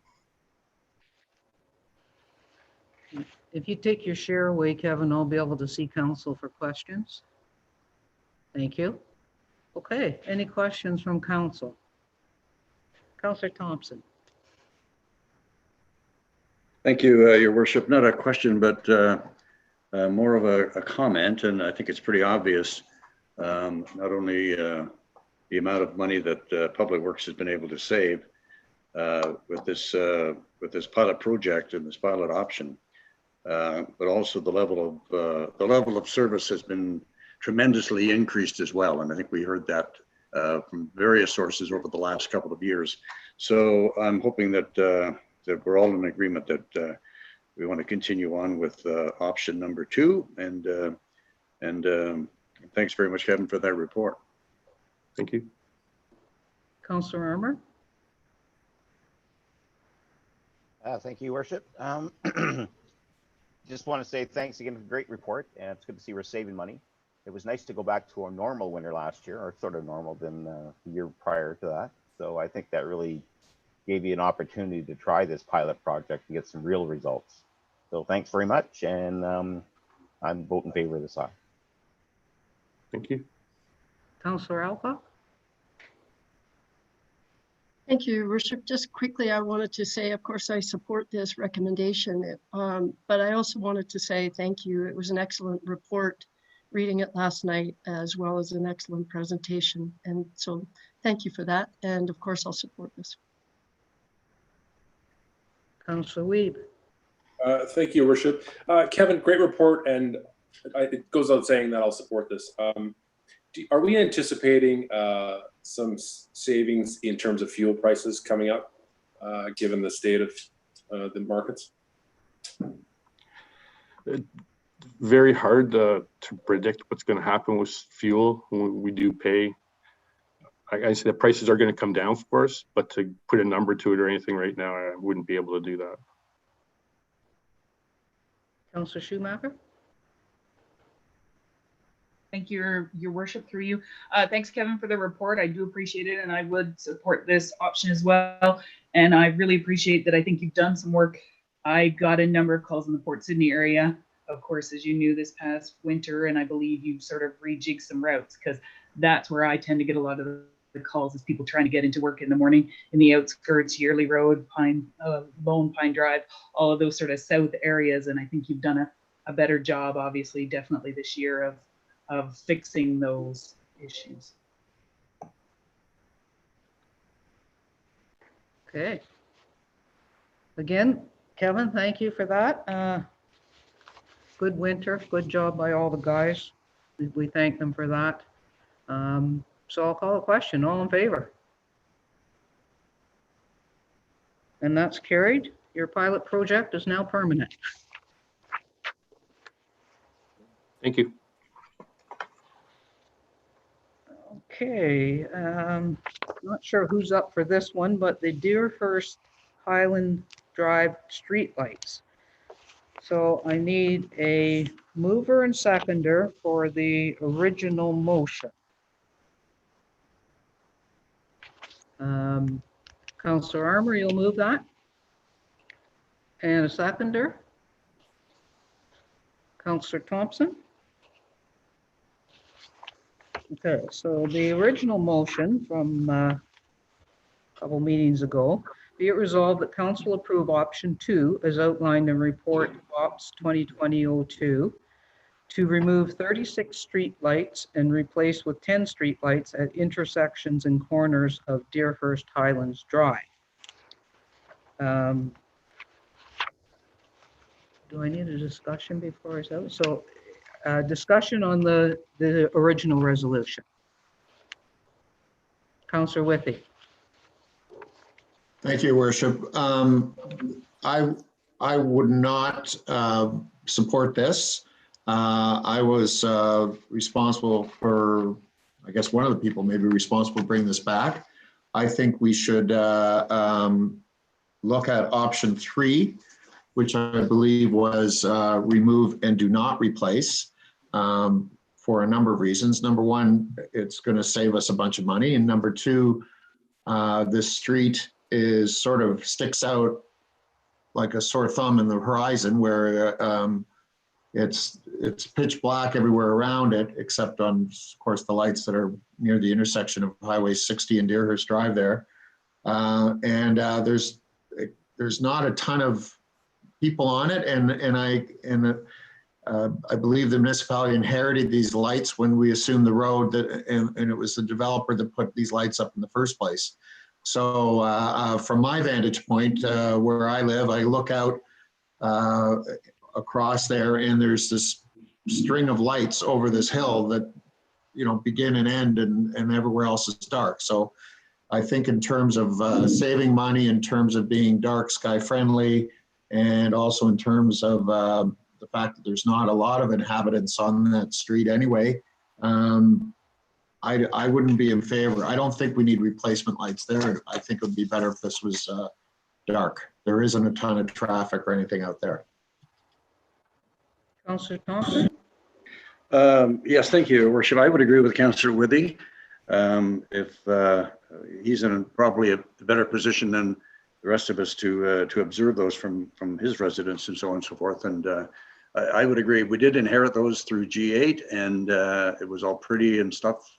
If you take your share away, Kevin, I'll be able to see council for questions. Thank you. Okay, any questions from council? Councillor Thompson. Thank you, Your Worship. Not a question, but more of a comment, and I think it's pretty obvious. Not only the amount of money that Public Works has been able to save with this pilot project and this pilot option, but also the level of service has been tremendously increased as well. And I think we heard that from various sources over the last couple of years. So I'm hoping that that we're all in agreement that we want to continue on with option number 2. And thanks very much, Kevin, for that report. Thank you. Councillor Armour. Thank you, Your Worship. Just want to say thanks again for the great report, and it's good to see we're saving money. It was nice to go back to a normal winter last year, or sort of normal than the year prior to that. So I think that really gave you an opportunity to try this pilot project to get some real results. So thanks very much, and I'm voting in favor of this. Thank you. Councillor Alcock. Thank you, Your Worship. Just quickly, I wanted to say, of course, I support this recommendation, but I also wanted to say thank you. It was an excellent report, reading it last night, as well as an excellent presentation. And so thank you for that. And of course, I'll support this. Councillor Wiebe. Thank you, Your Worship. Kevin, great report, and it goes without saying that I'll support this. Are we anticipating some savings in terms of fuel prices coming up, given the state of the markets? Very hard to predict what's going to happen with fuel. We do pay. I say the prices are going to come down for us, but to put a number to it or anything right now, I wouldn't be able to do that. Councillor Schumacher. Thank you, Your Worship, through you. Thanks, Kevin, for the report. I do appreciate it, and I would support this option as well. And I really appreciate that. I think you've done some work. I got a number of calls in the Port Sydney area, of course, as you knew, this past winter, and I believe you've sort of rejigged some routes, because that's where I tend to get a lot of the calls, is people trying to get into work in the morning in the outskirts, Yearly Road, Lone Pine Drive, all of those sort of south areas. And I think you've done a better job, obviously, definitely this year of fixing those issues. Okay. Again, Kevin, thank you for that. Good winter, good job by all the guys. We thank them for that. So I'll call a question. All in favor? And that's carried. Your pilot project is now permanent. Thank you. Okay, not sure who's up for this one, but the Deerhurst Highland Drive streetlights. So I need a mover and seconder for the original motion. Councillor Armour, you'll move that. And a seconder. Councillor Thompson? Okay, so the original motion from a couple meetings ago, be it resolved that council approve option 2 as outlined in report Ops 2020-02 to remove 36 street lights and replace with 10 street lights at intersections and corners of Deerhurst Highlands Drive. Do I need a discussion before I say? So discussion on the original resolution. Councillor Withey. Thank you, Worship. I would not support this. I was responsible for, I guess one of the people maybe responsible for bringing this back. I think we should look at option 3, which I believe was remove and do not replace, for a number of reasons. Number one, it's going to save us a bunch of money. And number two, this street is sort of sticks out like a sore thumb in the horizon, where it's pitch black everywhere around it, except on, of course, the lights that are near the intersection of Highway 60 and Deerhurst Drive there. There's not a ton of people on it, and I believe the municipality inherited these lights when we assumed the road, and it was the developer that put these lights up in the first place. So from my vantage point, where I live, I look out across there, and there's this string of lights over this hill that, you know, begin and end, and everywhere else is dark. So I think in terms of saving money, in terms of being dark sky friendly, and also in terms of the fact that there's not a lot of inhabitants on that street anyway, I wouldn't be in favor. I don't think we need replacement lights there. I think it would be better if this was dark. There isn't a ton of traffic or anything out there. Councillor Thompson? Yes, thank you, Your Worship. I would agree with Councillor Withey. If he's in probably a better position than the rest of us to observe those from his residence and so on and so forth. And I would agree. We did inherit those through G8, and it was all pretty and stuff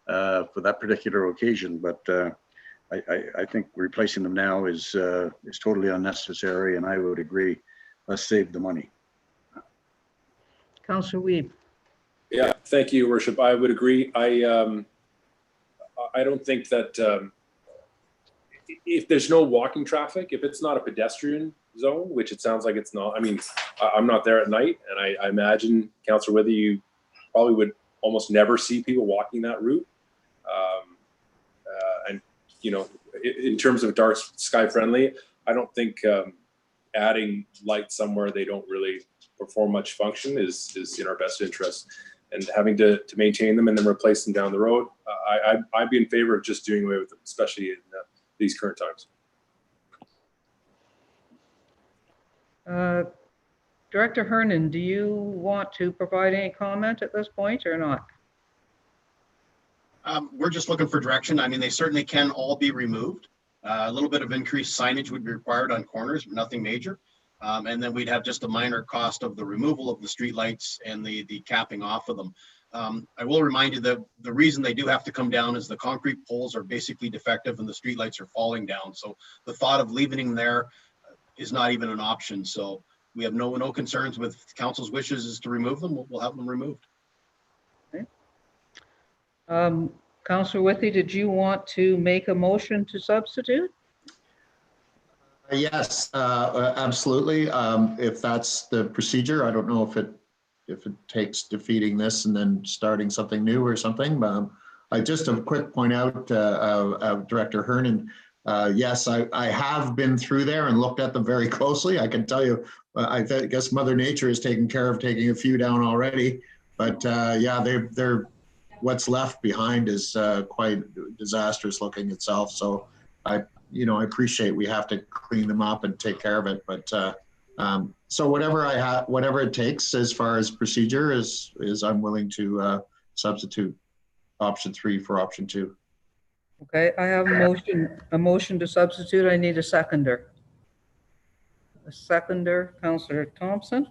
for that particular occasion. But I think replacing them now is totally unnecessary, and I would agree. Let's save the money. Councillor Wiebe. Yeah, thank you, Your Worship. I would agree. I don't think that if there's no walking traffic, if it's not a pedestrian zone, which it sounds like it's not. I mean, I'm not there at night, and I imagine, Councillor Withey, you probably would almost never see people walking that route. And, you know, in terms of dark sky friendly, I don't think adding lights somewhere they don't really perform much function is in our best interest. And having to maintain them and then replace them down the road, I'd be in favor of just doing away with them, especially in these current times. Director Hernan, do you want to provide any comment at this point or not? We're just looking for direction. I mean, they certainly can all be removed. A little bit of increased signage would be required on corners, but nothing major. And then we'd have just a minor cost of the removal of the streetlights and the capping off of them. I will remind you that the reason they do have to come down is the concrete poles are basically defective and the streetlights are falling down. So the thought of leaving them there is not even an option. So we have no concerns with council's wishes is to remove them. We'll have them removed. Okay. Councillor Withey, did you want to make a motion to substitute? Yes, absolutely. If that's the procedure, I don't know if it takes defeating this and then starting something new or something. I just a quick point out, Director Hernan. Yes, I have been through there and looked at them very closely. I can tell you, I guess Mother Nature is taking care of taking a few down already. But yeah, they're what's left behind is quite disastrous looking itself. So I appreciate we have to clean them up and take care of it. But so whatever it takes as far as procedure is I'm willing to substitute option 3 for option 2. Okay, I have a motion to substitute. I need a seconder. A seconder, Councillor Thompson.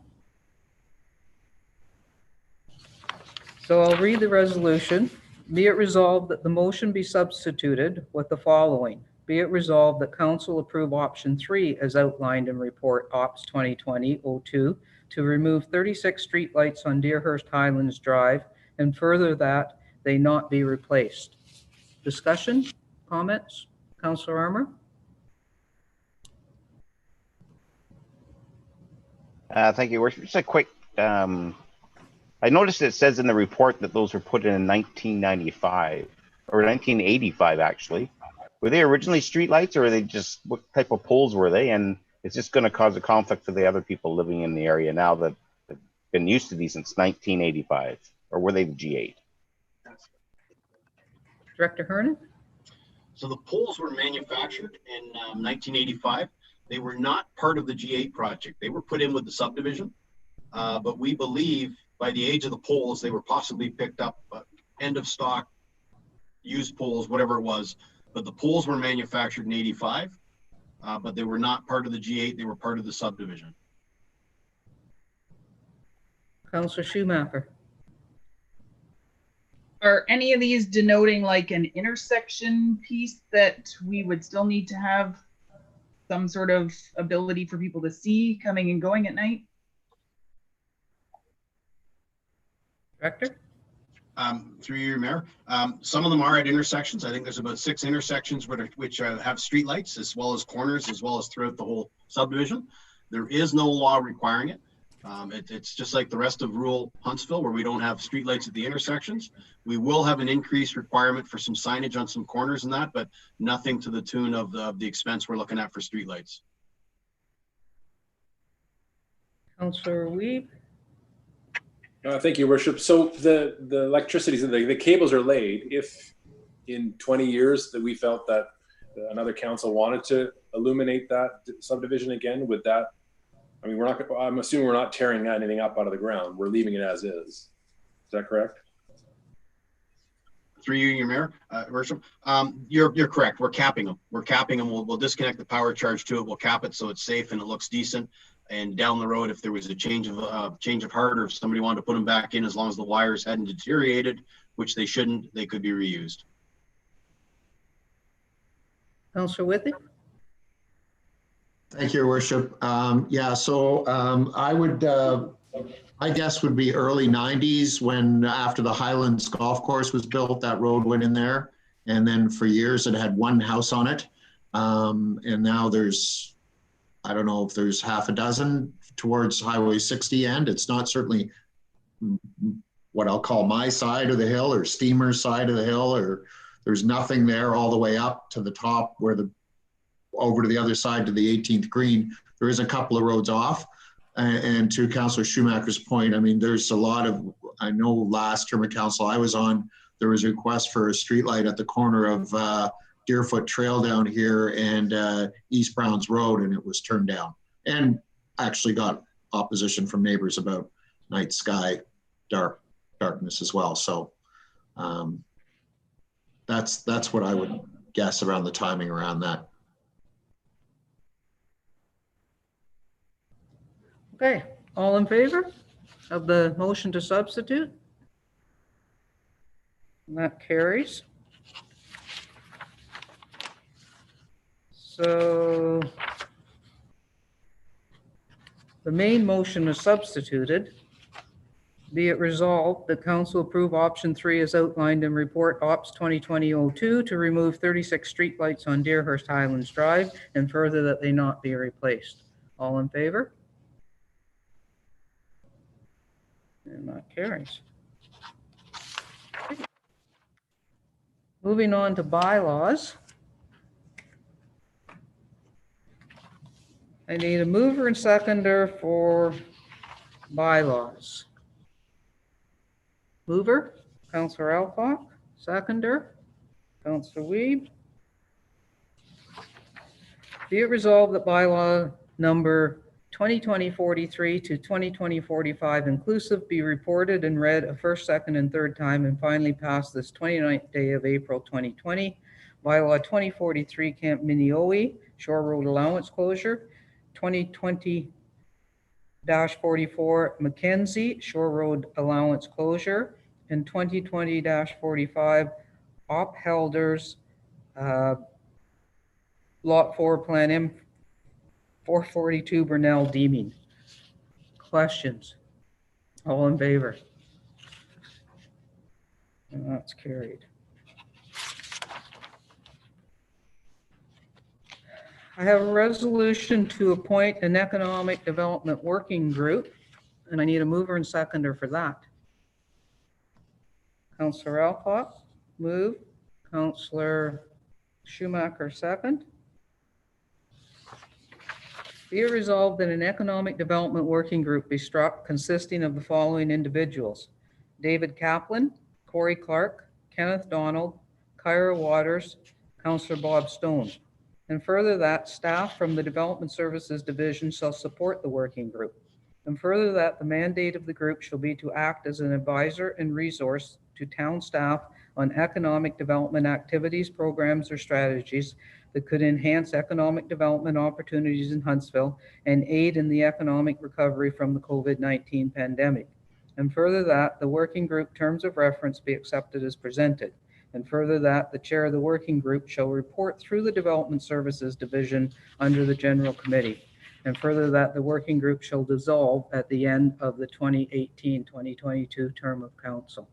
So I'll read the resolution. Be it resolved that the motion be substituted with the following. Be it resolved that council approve option 3 as outlined in report Ops 2020-02 to remove 36 streetlights on Deerhurst Highlands Drive, and further that they not be replaced. Discussion, comments? Councillor Armour? Thank you, Worship. Just a quick, I noticed it says in the report that those were put in 1995 or 1985, actually. Were they originally streetlights, or were they just, what type of poles were they? And it's just going to cause a conflict for the other people living in the area now that have been used to these since 1985, or were they the G8? Director Hernan? So the poles were manufactured in 1985. They were not part of the G8 project. They were put in with the subdivision, but we believe by the age of the poles, they were possibly picked up end of stock, used poles, whatever it was. But the poles were manufactured in 85, but they were not part of the G8. They were part of the subdivision. Councillor Schumacher? Are any of these denoting like an intersection piece that we would still need to have some sort of ability for people to see coming and going at night? Director? Through your Mayor, some of them are at intersections. I think there's about 6 intersections which have streetlights, as well as corners, as well as throughout the whole subdivision. There is no law requiring it. It's just like the rest of rural Huntsville, where we don't have streetlights at the intersections. We will have an increased requirement for some signage on some corners and that, but nothing to the tune of the expense we're looking at for streetlights. Councillor Weeb? Thank you, Worship. So the electricity, the cables are laid. If in 20 years that we felt that another council wanted to illuminate that subdivision again, would that, I mean, I'm assuming we're not tearing anything up out of the ground. We're leaving it as is. Is that correct? Through you, your Mayor, Worship, you're correct. We're capping them. We're capping them. We'll disconnect the power charge to it. We'll cap it so it's safe and it looks decent. And down the road, if there was a change of heart, or if somebody wanted to put them back in, as long as the wires hadn't deteriorated, which they shouldn't, they could be reused. Councillor Withey? Thank you, Your Worship. Yeah, so I would, my guess would be early 90s, when after the Highlands Golf Course was built, that road went in there. And then for years it had one house on it. And now there's, I don't know if there's half a dozen towards Highway 60 end. It's not certainly what I'll call my side of the hill or Steamer's side of the hill, or there's nothing there all the way up to the top where over to the other side to the 18th green. There is a couple of roads off. And to Councillor Schumacher's point, I mean, there's a lot of, I know last term of council I was on, there was a request for a streetlight at the corner of Deerfoot Trail down here and East Browns Road, and it was turned down. And actually got opposition from neighbors about night sky darkness as well. So that's what I would guess around the timing around that. Okay, all in favor of the motion to substitute? And that carries. So the main motion is substituted. Be it resolved that council approve option 3 as outlined in report Ops 2020-02 to remove 36 streetlights on Deerhurst Highlands Drive, and further that they not be replaced. All in favor? And that carries. Moving on to bylaws. I need a mover and seconder for bylaws. Mover, Councillor Alcock. Seconder, Councillor Weeb. Be it resolved that bylaw number 2020-43 to 2020-45 inclusive be reported and read a first, second, and third time and finally passed this 29th day of April 2020. Bylaw 2043 Camp Minneowi, Shore Road Allowance Closure. 2020-44 Mackenzie, Shore Road Allowance Closure. and 2020-45 Ophelders Lot 4 Plan M 442 Burnell deeming. Questions? All in favor? And that's carried. I have a resolution to appoint an economic development working group, and I need a mover and seconder for that. Councillor Alcock, move. Councillor Schumacher, second. Be it resolved that an economic development working group be struck consisting of the following individuals: David Kaplan, Corey Clark, Kenneth Donald, Kyra Waters, Councillor Bob Stone. And further that staff from the Development Services Division shall support the working group. And further that the mandate of the group shall be to act as an advisor and resource to town staff on economic development activities, programs, or strategies that could enhance economic development opportunities in Huntsville and aid in the economic recovery from the COVID-19 pandemic. And further that the working group terms of reference be accepted as presented. And further that the chair of the working group shall report through the Development Services Division under the General Committee. And further that the working group shall dissolve at the end of the 2018-2022 term of council.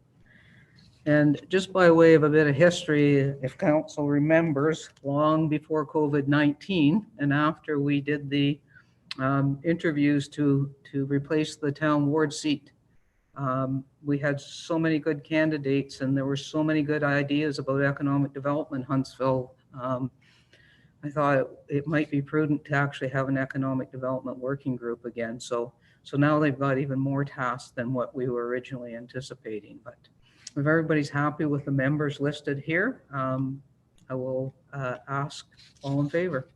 And just by way of a bit of history, if council remembers, long before COVID-19 and after we did the interviews to replace the town ward seat, we had so many good candidates and there were so many good ideas about economic development in Huntsville. I thought it might be prudent to actually have an economic development working group again. So now they've got even more tasks than what we were originally anticipating. But if everybody's happy with the members listed here, I will ask all in favor.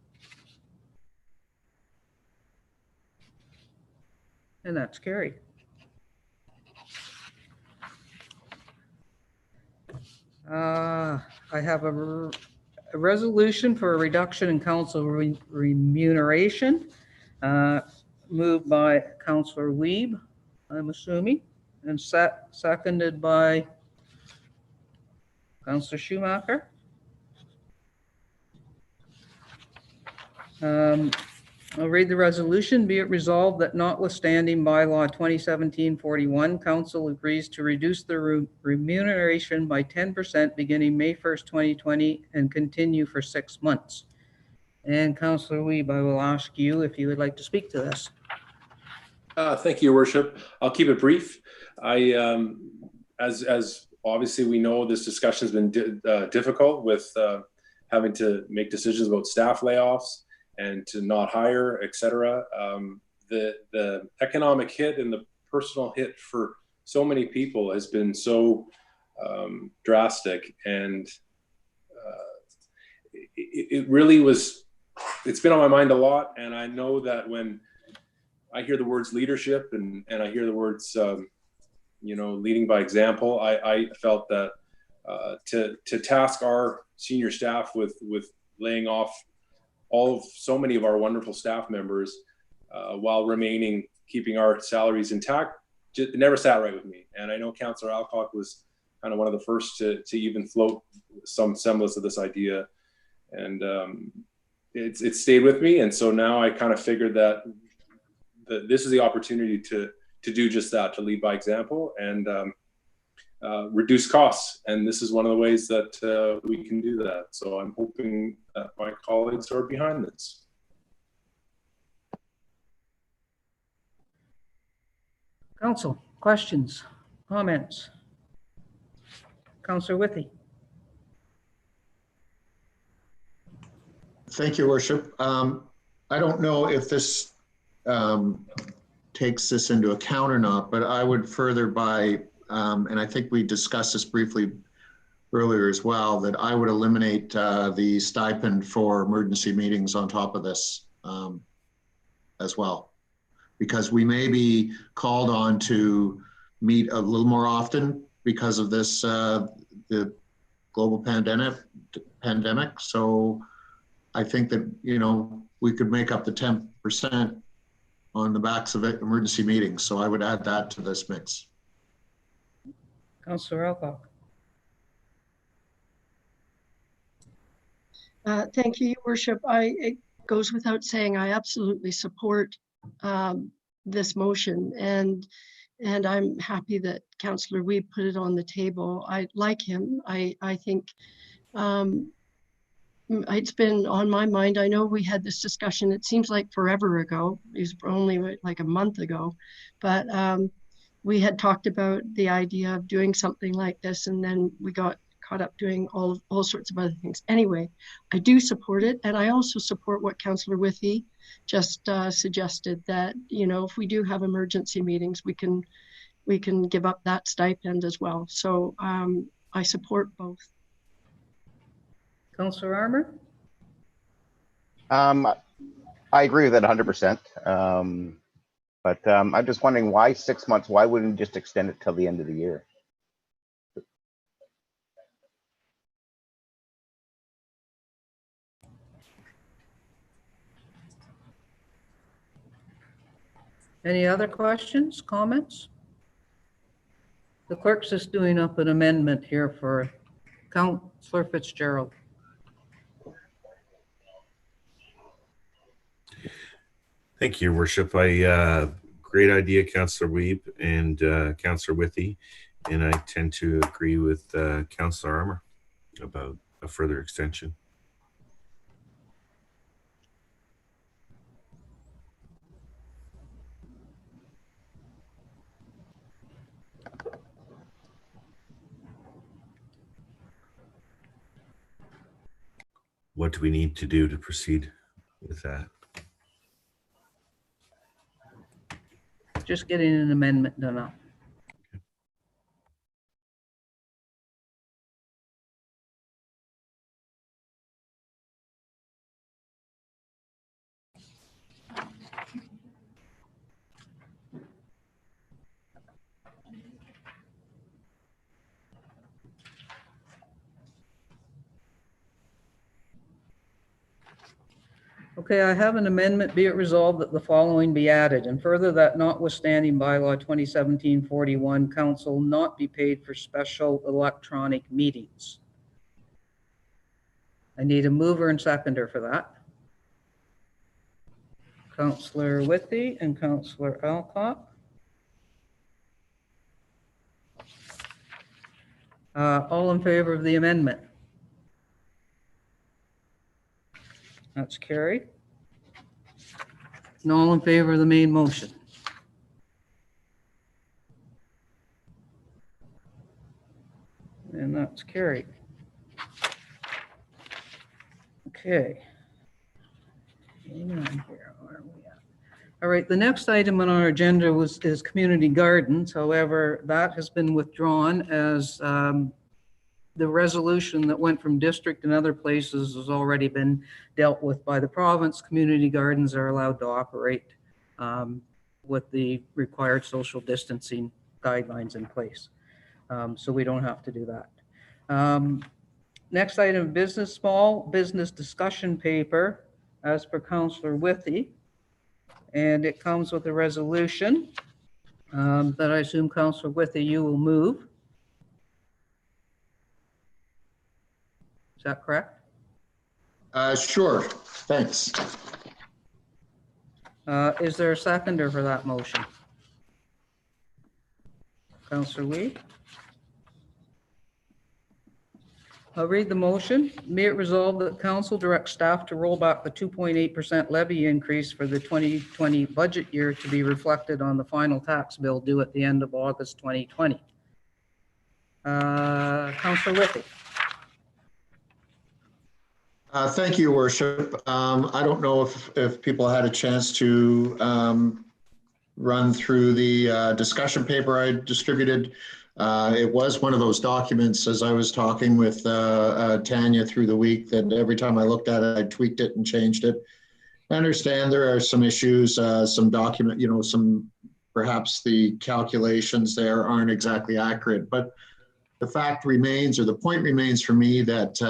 And that's carried. I have a resolution for a reduction in council remuneration, moved by Councillor Wiebe, I'm assuming, and seconded by Councillor Schumacher. I'll read the resolution. Be it resolved that notwithstanding bylaw 2017-41, council agrees to reduce the remuneration by 10% beginning May 1st, 2020 and continue for 6 months. And Councillor Wiebe, I will ask you if you would like to speak to this. Thank you, Your Worship. I'll keep it brief. As obviously we know, this discussion has been difficult with having to make decisions about staff layoffs and to not hire, et cetera. The economic hit and the personal hit for so many people has been so drastic, and it really was, it's been on my mind a lot. And I know that when I hear the words leadership and I hear the words, leading by example, I felt that to task our senior staff with laying off so many of our wonderful staff members while keeping our salaries intact, it never sat right with me. And I know Councillor Alcock was kind of one of the first to even float some semblance of this idea, and it stayed with me. And so now I kind of figured that this is the opportunity to do just that, to lead by example and reduce costs. And this is one of the ways that we can do that. So I'm hoping that my colleagues are behind this. Council, questions, comments? Councillor Withey. Thank you, Worship. I don't know if this takes this into account or not, but I would further by, and I think we discussed this briefly earlier as well, that I would eliminate the stipend for emergency meetings on top of this as well, because we may be called on to meet a little more often because of this, the global pandemic. So I think that, we could make up the 10% on the backs of emergency meetings. So I would add that to this mix. Councillor Alcock. Thank you, Your Worship. It goes without saying, I absolutely support this motion, and I'm happy that Councillor Wiebe put it on the table. I like him. I think it's been on my mind. I know we had this discussion, it seems like forever ago. It was only like a month ago, but we had talked about the idea of doing something like this, and then we got caught up doing all sorts of other things. Anyway, I do support it, and I also support what Councillor Withey just suggested, that, you know, if we do have emergency meetings, we can give up that stipend as well. So I support both. Councillor Armour? I agree with that 100%. But I'm just wondering why 6 months? Why wouldn't you just extend it till the end of the year? Any other questions, comments? The clerk's just doing up an amendment here for Councillor Fitzgerald. Thank you, Your Worship. Great idea, Councillor Wiebe and Councillor Withey, and I tend to agree with Councillor Armour about a further extension. What do we need to do to proceed with that? Just getting an amendment done up. Okay, I have an amendment. Be it resolved that the following be added, and further that notwithstanding bylaw 2017-41, council not be paid for special electronic meetings. I need a mover and seconder for that. Councillor Withey and Councillor Alcock. All in favor of the amendment? That's carried. And all in favor of the main motion? And that's carried. Okay. Hang on here. Where are we at? All right, the next item on our agenda is community gardens. However, that has been withdrawn as the resolution that went from district and other places has already been dealt with by the province. Community gardens are allowed to operate with the required social distancing guidelines in place. So we don't have to do that. Next item, business, small business discussion paper, as per Councillor Withey. And it comes with a resolution that I assume Councillor Withey, you will move. Is that correct? Sure, thanks. Is there a seconder for that motion? Councillor Wiebe? I'll read the motion. Be it resolved that council directs staff to roll back the 2.8% levy increase for the 2020 budget year to be reflected on the final tax bill due at the end of August 2020. Councillor Withey. Thank you, Your Worship. I don't know if people had a chance to run through the discussion paper I distributed. It was one of those documents, as I was talking with Tanya through the week, that every time I looked at it, I tweaked it and changed it. I understand there are some issues, some document, some perhaps the calculations there aren't exactly accurate, but the fact remains, or the point remains for me, that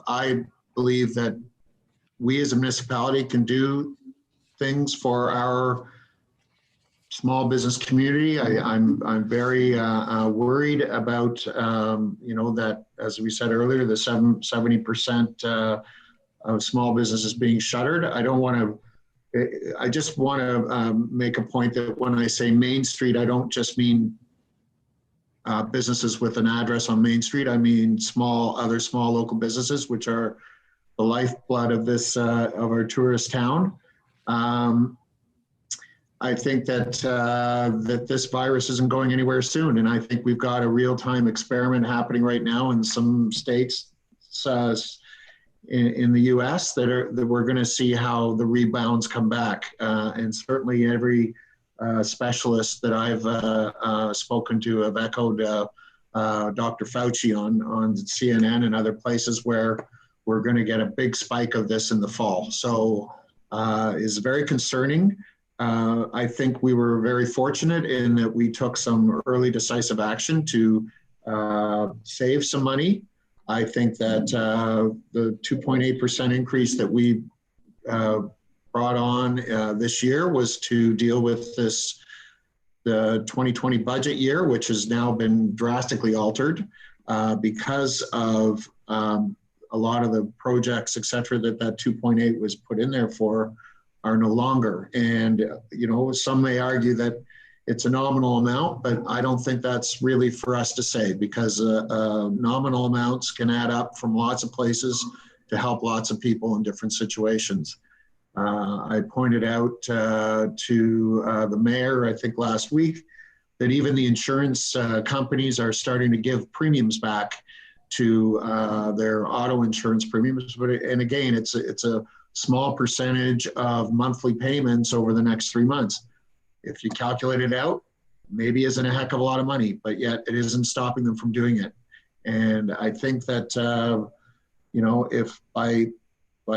I believe that we as a municipality can do things for our small business community. I'm very worried about, you know, that, as we said earlier, the 70% of small businesses being shuttered. I just want to make a point that when I say Main Street, I don't just mean businesses with an address on Main Street. I mean other small local businesses, which are the lifeblood of this of our tourist town. I think that that this virus isn't going anywhere soon, and I think we've got a real-time experiment happening right now in some states in the U.S. that we're going to see how the rebounds come back, and certainly every specialist that I've spoken to have echoed Dr. Fauci on CNN and other places where we're going to get a big spike of this in the fall. So it's very concerning. I think we were very fortunate in that we took some early decisive action to save some money. I think that the 2.8% increase that we brought on this year was to deal with the 2020 budget year, which has now been drastically altered because of a lot of the projects, et cetera, that 2.8 was put in there for are no longer. And, you know, some may argue that it's a nominal amount, but I don't think that's really for us to say, because nominal amounts can add up from lots of places to help lots of people in different situations. I pointed out to the mayor, I think last week, that even the insurance companies are starting to give premiums back to their auto insurance premiums. And again, it's a small percentage of monthly payments over the next 3 months. If you calculate it out, maybe isn't a heck of a lot of money, but yet it isn't stopping them from doing it. And I think that, you know, if by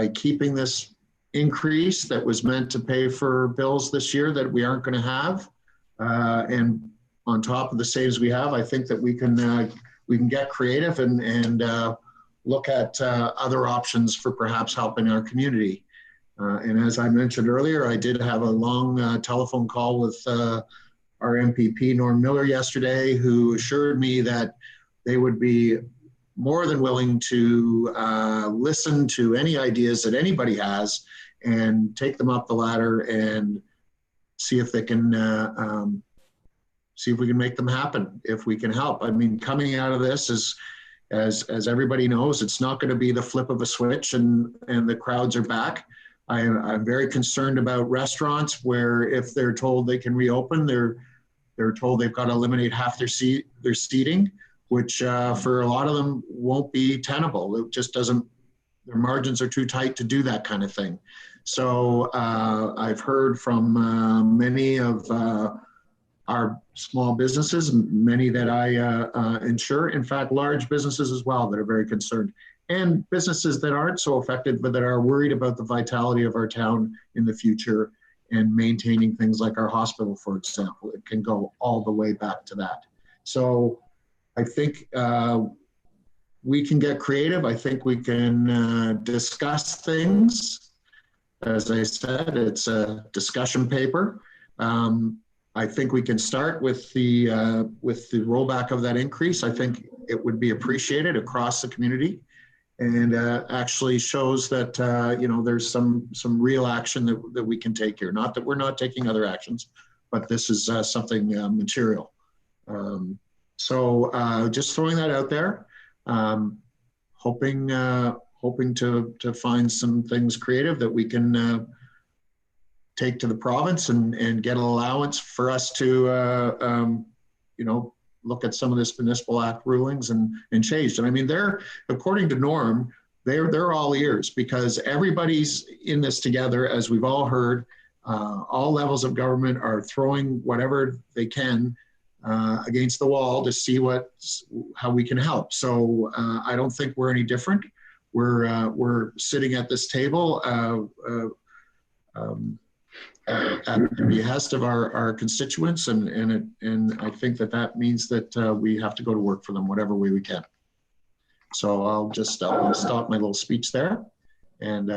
keeping this increase that was meant to pay for bills this year that we aren't going to have, and on top of the saves we have, I think that we can get creative and look at other options for perhaps helping our community. And as I mentioned earlier, I did have a long telephone call with our MPP, Norm Miller, yesterday, who assured me that they would be more than willing to listen to any ideas that anybody has and take them up the ladder and see if they can see if we can make them happen, if we can help. I mean, coming out of this is, as everybody knows, it's not going to be the flip of a switch and the crowds are back. I'm very concerned about restaurants where if they're told they can reopen, they're told they've got to eliminate half their seating, which for a lot of them won't be tenable. It just doesn't, their margins are too tight to do that kind of thing. So I've heard from many of our small businesses, many that I insure, in fact, large businesses as well that are very concerned, and businesses that aren't so affected, but that are worried about the vitality of our town in the future and maintaining things like our hospital, for example. It can go all the way back to that. So I think we can get creative. I think we can discuss things. As I said, it's a discussion paper. I think we can start with the rollback of that increase. I think it would be appreciated across the community, and actually shows that you know, there's some real action that we can take here. Not that we're not taking other actions, but this is something material. So just throwing that out there, hoping to find some things creative that we can take to the province and get an allowance for us to, you know, look at some of this municipal act rulings and change. And I mean, according to Norm, they're all ears, because everybody's in this together, as we've all heard. All levels of government are throwing whatever they can against the wall to see how we can help. So I don't think we're any different. We're sitting at this table at the behest of our constituents, and I think that means that we have to go to work for them whatever way we can. So I'll stop my little speech there, and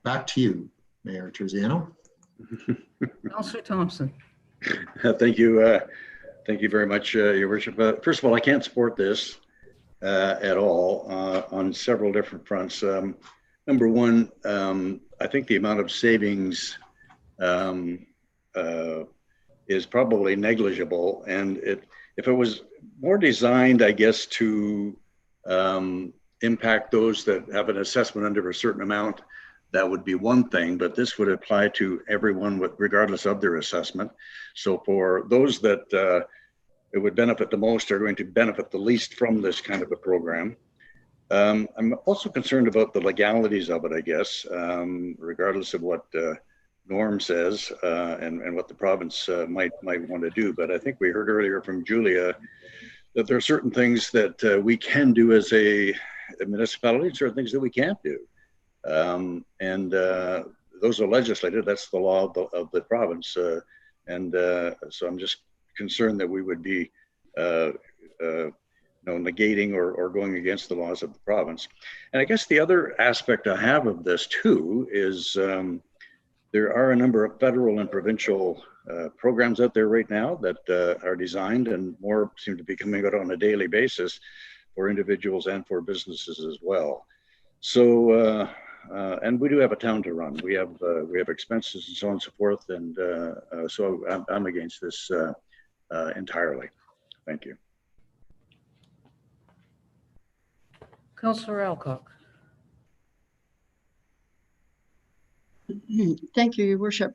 back to you, Mayor Terziano. Councillor Thompson. Thank you. Thank you very much, Your Worship. First of all, I can't support this at all on several different fronts. Number one, I think the amount of savings is probably negligible, and if it was more designed, I guess, to impact those that have an assessment under a certain amount, that would be one thing, but this would apply to everyone regardless of their assessment. So for those that it would benefit the most are going to benefit the least from this kind of a program. I'm also concerned about the legalities of it, I guess, regardless of what Norm says and what the province might want to do. But I think we heard earlier from Julia that there are certain things that we can do as a municipality, certain things that we can't do. And those are legislated. That's the law of the province. So I'm just concerned that we would be negating or going against the laws of the province. And I guess the other aspect I have of this too is there are a number of federal and provincial programs out there right now that are designed, and more seem to be coming out on a daily basis for individuals and for businesses as well. So, and we do have a town to run. We have expenses and so on and so forth. And so I'm against this entirely. Thank you. Councillor Alcock. Thank you, Your Worship.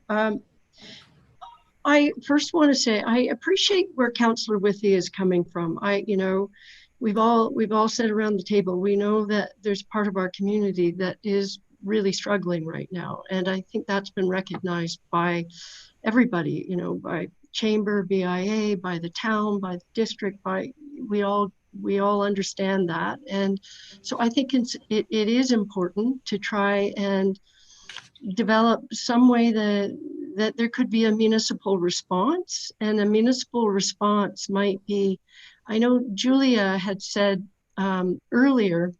I first want to say I appreciate where Councillor Withey is coming from. We've all said around the table, we know that there's part of our community that is really struggling right now, and I think that's been recognized by everybody. By Chamber, BIA, by the town, by the district, we all understand that, and so I think it is important to try and develop some way that there could be a municipal response, and a municipal response might be, I know Julia had said earlier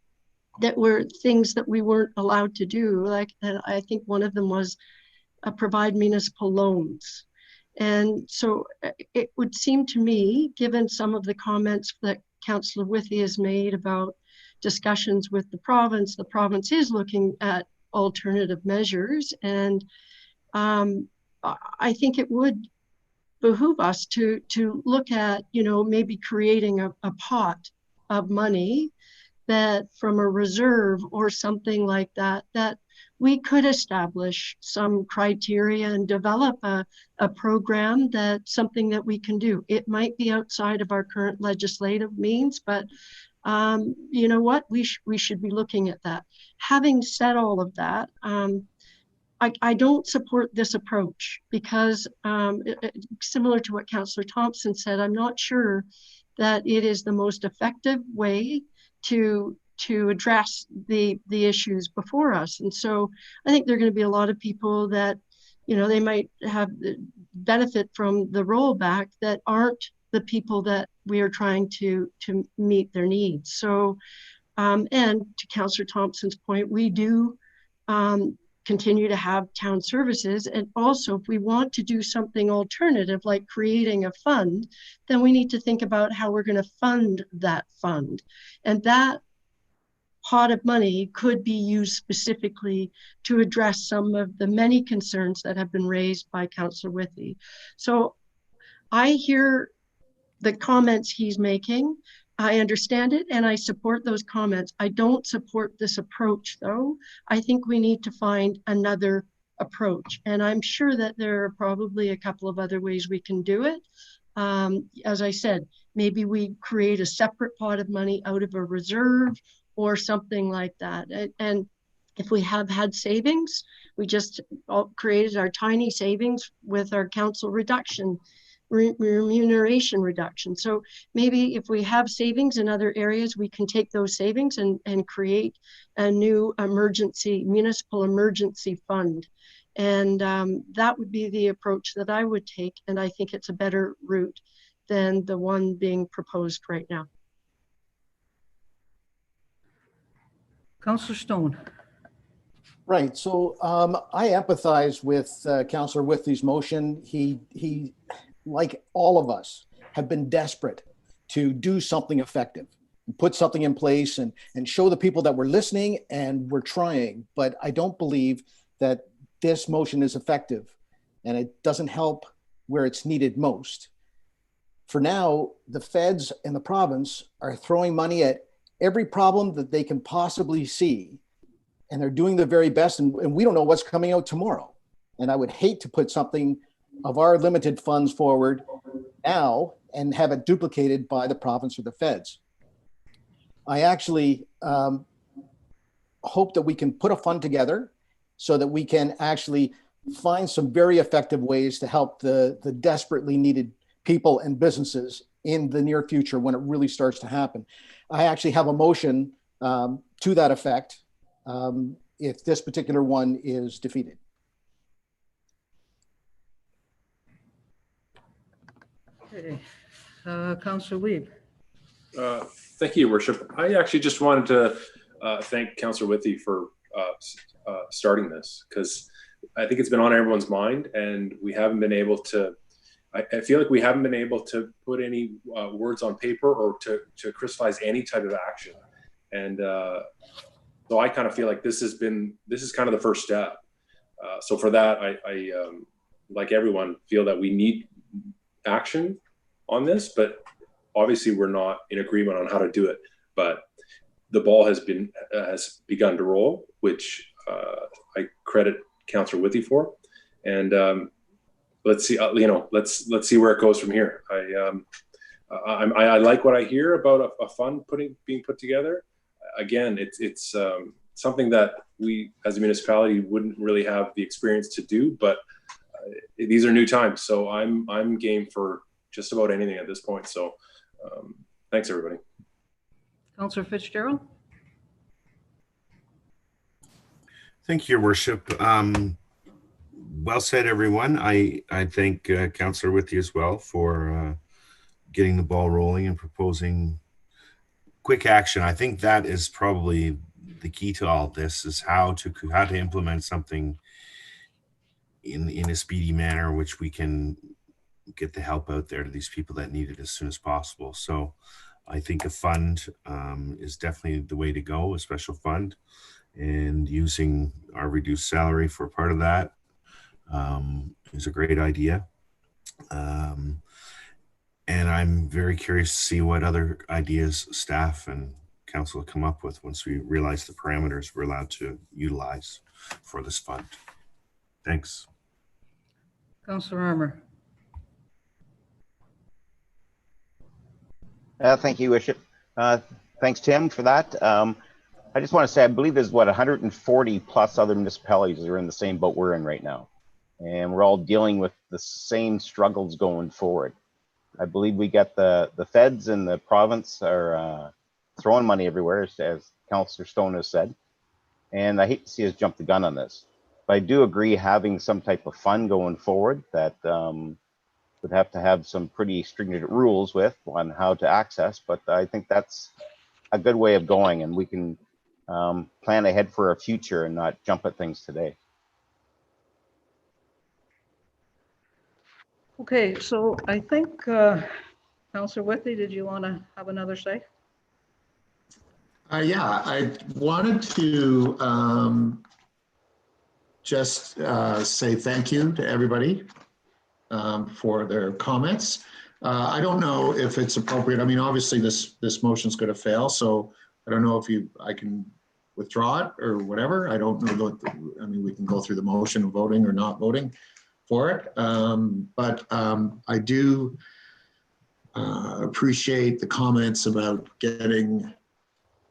that were things that we weren't allowed to do, and I think one of them was provide municipal loans. And so it would seem to me, given some of the comments that Councillor Withey has made about discussions with the province is looking at alternative measures, and I think it would behoove us to look at maybe creating a pot of money that from a reserve or something like that we could establish some criteria and develop a program that's something that we can do. It might be outside of our current legislative means, but you know what, we should be looking at that. Having said all of that, I don't support this approach because similar to what Councillor Thompson said, I'm not sure that it is the most effective way to address the issues before us. And so I think there are going to be a lot of people that, they might have benefit from the rollback that aren't the people that we are trying to meet their needs. So, and to Councillor Thompson's point, we do continue to have town services. And also, if we want to do something alternative, like creating a fund, then we need to think about how we're going to fund that fund. And that pot of money could be used specifically to address some of the many concerns that have been raised by Councillor Withey. So I hear the comments he's making. I understand it and I support those comments. I don't support this approach though. I think we need to find another approach. And I'm sure that there are probably a couple of other ways we can do it. As I said, maybe we create a separate pot of money out of a reserve or something like that. And if we have had savings, we just created our tiny savings with our council reduction, remuneration reduction. So maybe if we have savings in other areas, we can take those savings and create a new municipal emergency fund. And that would be the approach that I would take. And I think it's a better route than the one being proposed right now. Councillor Stone. Right. So I empathize with Councillor Withey's motion. He, like all of us, have been desperate to do something effective, and put something in place and show the people that we're listening and we're trying. But I don't believe that this motion is effective, and it doesn't help where it's needed most. For now, the feds and the province are throwing money at every problem that they can possibly see, and they're doing their very best, and we don't know what's coming out tomorrow. And I would hate to put something of our limited funds forward now and have it duplicated by the province or the feds. I actually hope that we can put a fund together so that we can actually find some very effective ways to help the desperately needed people and businesses in the near future when it really starts to happen. I actually have a motion to that effect if this particular one is defeated. Okay. Councillor Wiebe. Thank you, Your Worship. I actually just wanted to thank Councillor Withey for starting this, because I think it's been on everyone's mind, and we haven't been able to, I feel like we haven't been able to put any words on paper or to crystallize any type of action. And so I kind of feel like this is kind of the first step. So for that, I like everyone, feel that we need action on this, but obviously we're not in agreement on how to do it. But the ball has begun to roll, which I credit Councillor Withey for, and let's see. Let's see where it goes from here. I like what I hear about a fund being put together. Again, it's something that we as a municipality wouldn't really have the experience to do, but these are new times, so I'm game for just about anything at this point. So thanks, everybody. Councillor Fitzgerald. Thank you, Your Worship. Well said, everyone. I thank Councillor Withey as well for getting the ball rolling and proposing quick action. I think that is probably the key to all this, is how to implement something in a speedy manner, which we can get the help out there to these people that need it as soon as possible. So I think a fund is definitely the way to go, a special fund, and using our reduced salary for part of that is a great idea. And I'm very curious to see what other ideas staff and council come up with once we realize the parameters we're allowed to utilize for this fund. Thanks. Councillor Armour. Thank you, Worship. Thanks, Tim, for that. I just want to say, I believe there's 140 plus other municipalities that are in the same boat we're in right now. And we're all dealing with the same struggles going forward. I believe we got the feds and the province are throwing money everywhere, as Councillor Stone has said. And I hate to see us jump the gun on this. But I do agree having some type of fund going forward that would have to have some pretty stringent rules on how to access. But I think that's a good way of going, and we can plan ahead for our future and not jump at things today. Okay, so I think Councillor Withey, did you want to have another say? Yeah, I wanted to just say thank you to everybody for their comments. I don't know if it's appropriate. I mean, obviously this motion's going to fail, so I don't know if I can withdraw it or whatever. I don't know. I mean, we can go through the motion of voting or not voting for it. But I do appreciate the comments about getting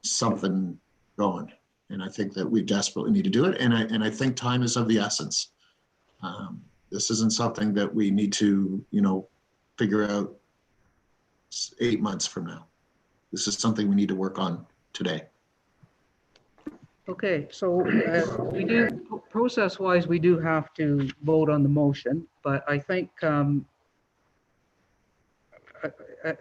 something going. And I think that we desperately need to do it. And I think time is of the essence. This isn't something that we need to, figure out 8 months from now. This is something we need to work on today. Okay, so we do, process-wise, we do have to vote on the motion, but I think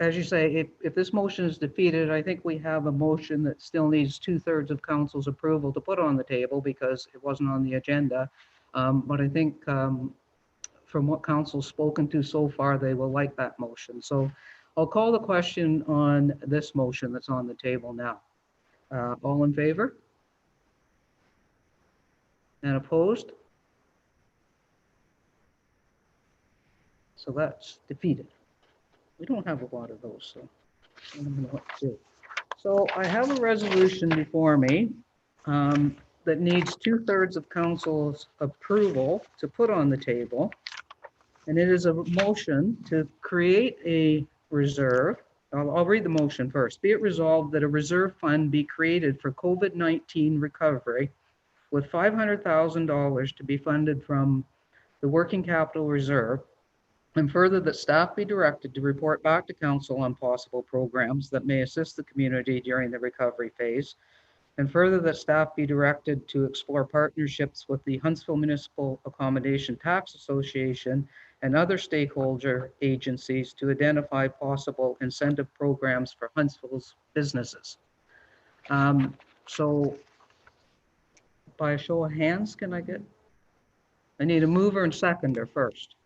as you say, if this motion is defeated, I think we have a motion that still needs 2/3 of council's approval to put on the table because it wasn't on the agenda. But I think from what council's spoken to so far, they will like that motion. So I'll call the question on this motion that's on the table now. All in favor? And opposed? So that's defeated. We don't have a lot of those, so I don't know what to do. So I have a resolution before me that needs 2/3 of council's approval to put on the table. And it is a motion to create a reserve. I'll read the motion first. Be it resolved that a reserve fund be created for COVID-19 recovery with $500,000 to be funded from the working capital reserve. And further, that staff be directed to report back to council on possible programs that may assist the community during the recovery phase. And further, that staff be directed to explore partnerships with the Huntsville Municipal Accommodation Tax Association and other stakeholder agencies to identify possible incentive programs for Huntsville's businesses. So by a show of hands, I need a mover and seconder first.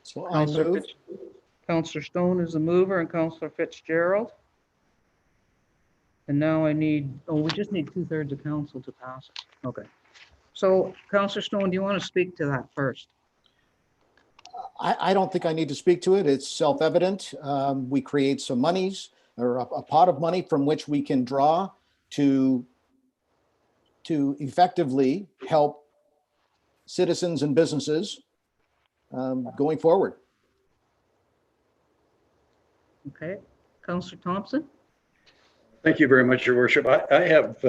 So I move. Councillor Stone is the mover and Councillor Fitzgerald. And now we just need 2/3 of council to pass it. Okay. So Councillor Stone, do you want to speak to that first? I don't think I need to speak to it. It's self-evident. We create some monies or a pot of money from which we can draw to effectively help citizens and businesses going forward. Okay. Councillor Thompson? Thank you very much, Your Worship. I have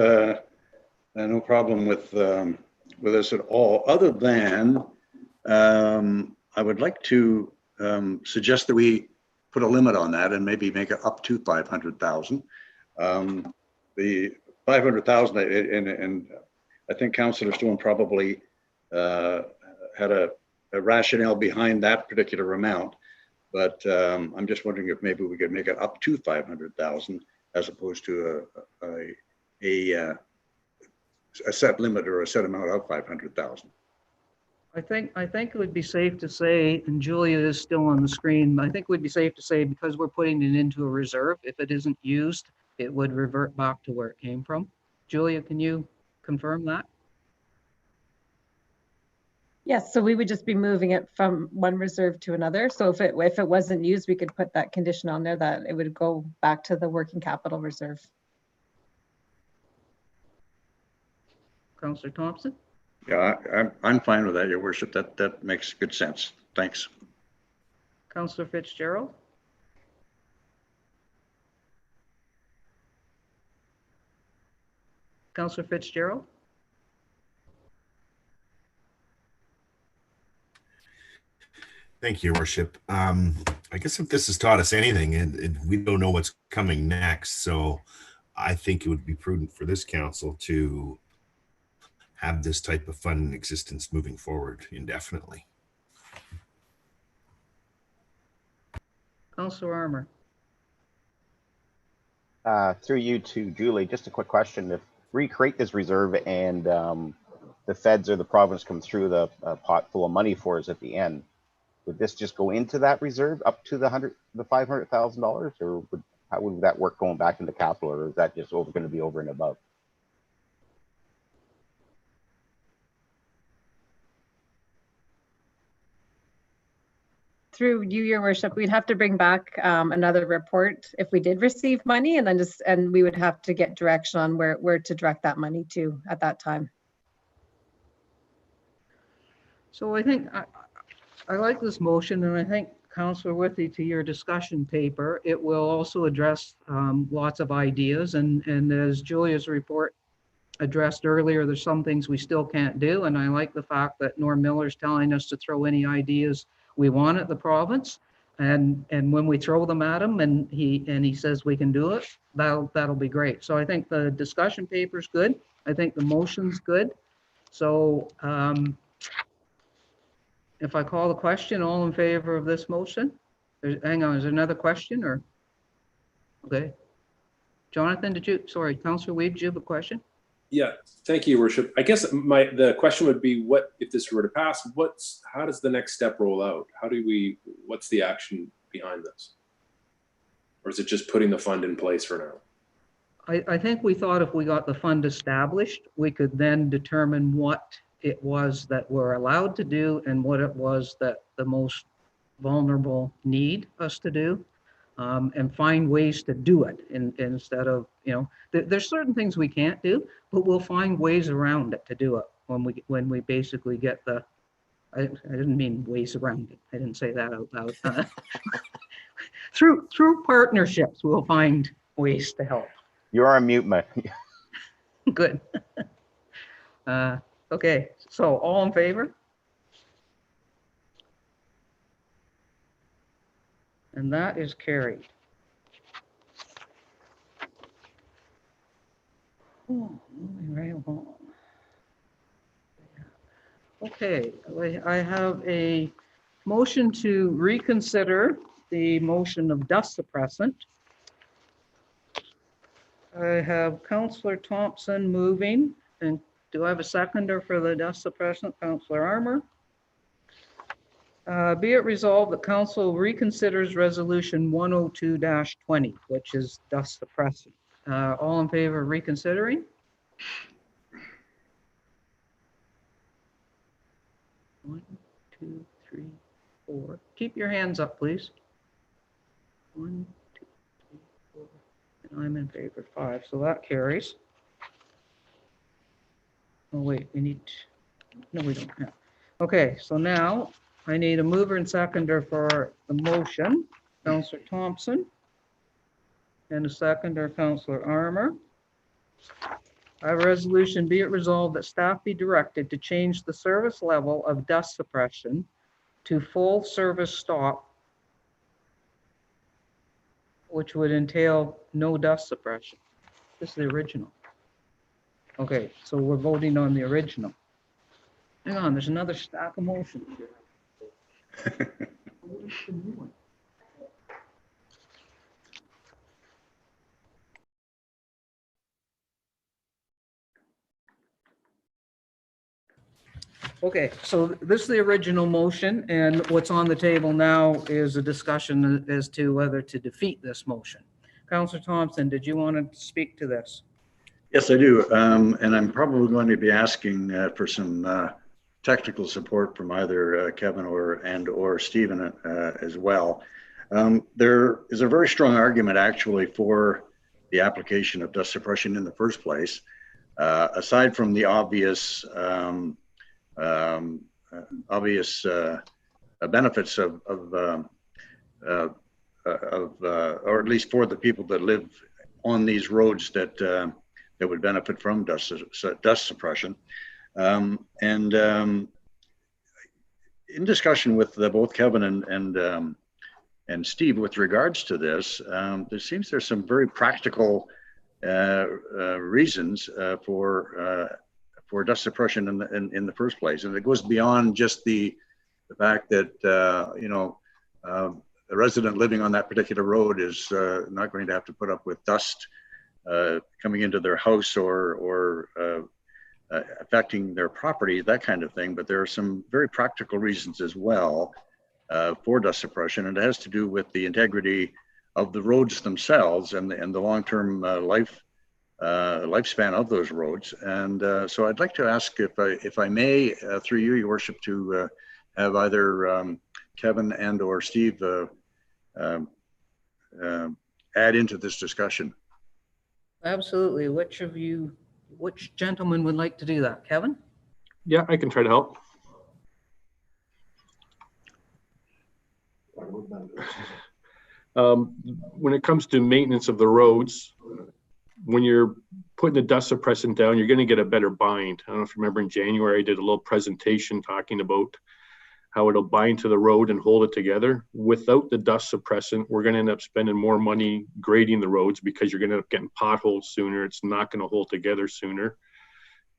no problem with this at all, other than I would like to suggest that we put a limit on that and maybe make it up to 500,000. The 500,000, and I think Councillor Stone probably had a rationale behind that particular amount, but I'm just wondering if maybe we could make it up to 500,000 as opposed to a set limit or a set amount of 500,000. I think it would be safe to say, and Julia is still on the screen, I think it would be safe to say because we're putting it into a reserve, if it isn't used, it would revert back to where it came from. Julia, can you confirm that? Yes, so we would just be moving it from one reserve to another. So if it wasn't used, we could put that condition on there that it would go back to the working capital reserve. Councillor Thompson? Yeah, I'm fine with that, Your Worship. That makes good sense. Thanks. Councillor Fitzgerald? Councillor Fitzgerald? Thank you, Your Worship. I guess if this has taught us anything, and we don't know what's coming next, so I think it would be prudent for this council to have this type of fund in existence moving forward indefinitely. Councillor Armour? Through you to Julie, just a quick question. If we create this reserve and the feds or the province come through the pot full of money for us at the end, would this just go into that reserve up to the $500,000, or how would that work going back into capital, or is that just going to be over and above? Through you, Your Worship, we'd have to bring back another report if we did receive money, and then we would have to get direction on where to direct that money to at that time. So I think I like this motion, and I think Councillor Withey, to your discussion paper, it will also address lots of ideas, and as Julia's report addressed earlier, there's some things we still can't do, and I like the fact that Norm Miller's telling us to throw any ideas we want at the province, and when we throw them at him and he says we can do it, that'll be great. So I think the discussion paper is good. I think the motion's good. So if I call the question, all in favor of this motion? Hang on, is there another question or? Okay. Jonathan, sorry, Councillor Weed, did you have a question? Yeah, thank you, Your Worship. I guess the question would be, what if this were to pass? How does the next step roll out? What's the action behind this? Or is it just putting the fund in place for now? I think we thought if we got the fund established, we could then determine what it was that we're allowed to do and what it was that the most vulnerable need us to do, and find ways to do it instead of, there's certain things we can't do, but we'll find ways around it to do it when we basically get I didn't mean ways around it. I didn't say that out loud. Through partnerships, we'll find ways to help. You're on mute, man. Good. Okay, so all in favor? And that is carried. Oh, moving right along. Okay, I have a motion to reconsider the motion of dust suppressant. I have Councillor Thompson moving, and do I have a seconder for the dust suppressant? Councillor Armour. Be it resolved that Council reconsiders Resolution 102-20, which is dust suppressant. All in favor of reconsidering? One, two, three, four. Keep your hands up, please. 1, 2, 3, 4. And I'm in favor 5, so that carries. Oh wait, no, we don't have. Okay, so now I need a mover and seconder for the motion, Councillor Thompson, and a seconder, Councillor Armour. I have a resolution, be it resolved that staff be directed to change the service level of dust suppression to full service stop, which would entail no dust suppression. This is the original. Okay, so we're voting on the original. Hang on, there's another stack of motions here. Okay, so this is the original motion, and what's on the table now is a discussion as to whether to defeat this motion. Councillor Thompson, did you want to speak to this? Yes, I do. And I'm probably going to be asking for some technical support from either Kevin or Stephen as well. There is a very strong argument actually for the application of dust suppression in the first place. Aside from the obvious benefits of or at least for the people that live on these roads that would benefit from dust suppression. In discussion with both Kevin and Steve with regards to this, there seems there's some very practical reasons for dust suppression in the first place, and it goes beyond just the fact that the resident living on that particular road is not going to have to put up with dust coming into their house or affecting their property, that kind of thing. But there are some very practical reasons as well for dust suppression, and it has to do with the integrity of the roads themselves and the long-term lifespan of those roads. And so I'd like to ask if I may, through you, Your Worship, to have either Kevin and or Steve add into this discussion. Absolutely. Which gentleman would like to do that? Kevin? Yeah, I can try to help. When it comes to maintenance of the roads, when you're putting the dust suppressant down, you're going to get a better bind. I don't know if you remember in January, I did a little presentation talking about how it'll bind to the road and hold it together. Without the dust suppressant, we're going to end up spending more money grading the roads because you're going to end up getting potholes sooner. It's not going to hold together sooner.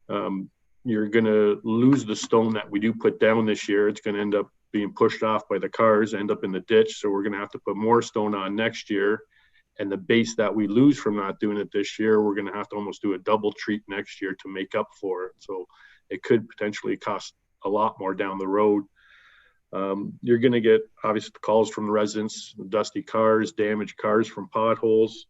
You're going to lose the stone that we do put down this year. It's going to end up being pushed off by the cars, end up in the ditch. So we're going to have to put more stone on next year. And the base that we lose from not doing it this year, we're going to have to almost do a double treat next year to make up for it. So it could potentially cost a lot more down the road. You're going to get obviously calls from the residents, dusty cars, damaged cars from potholes.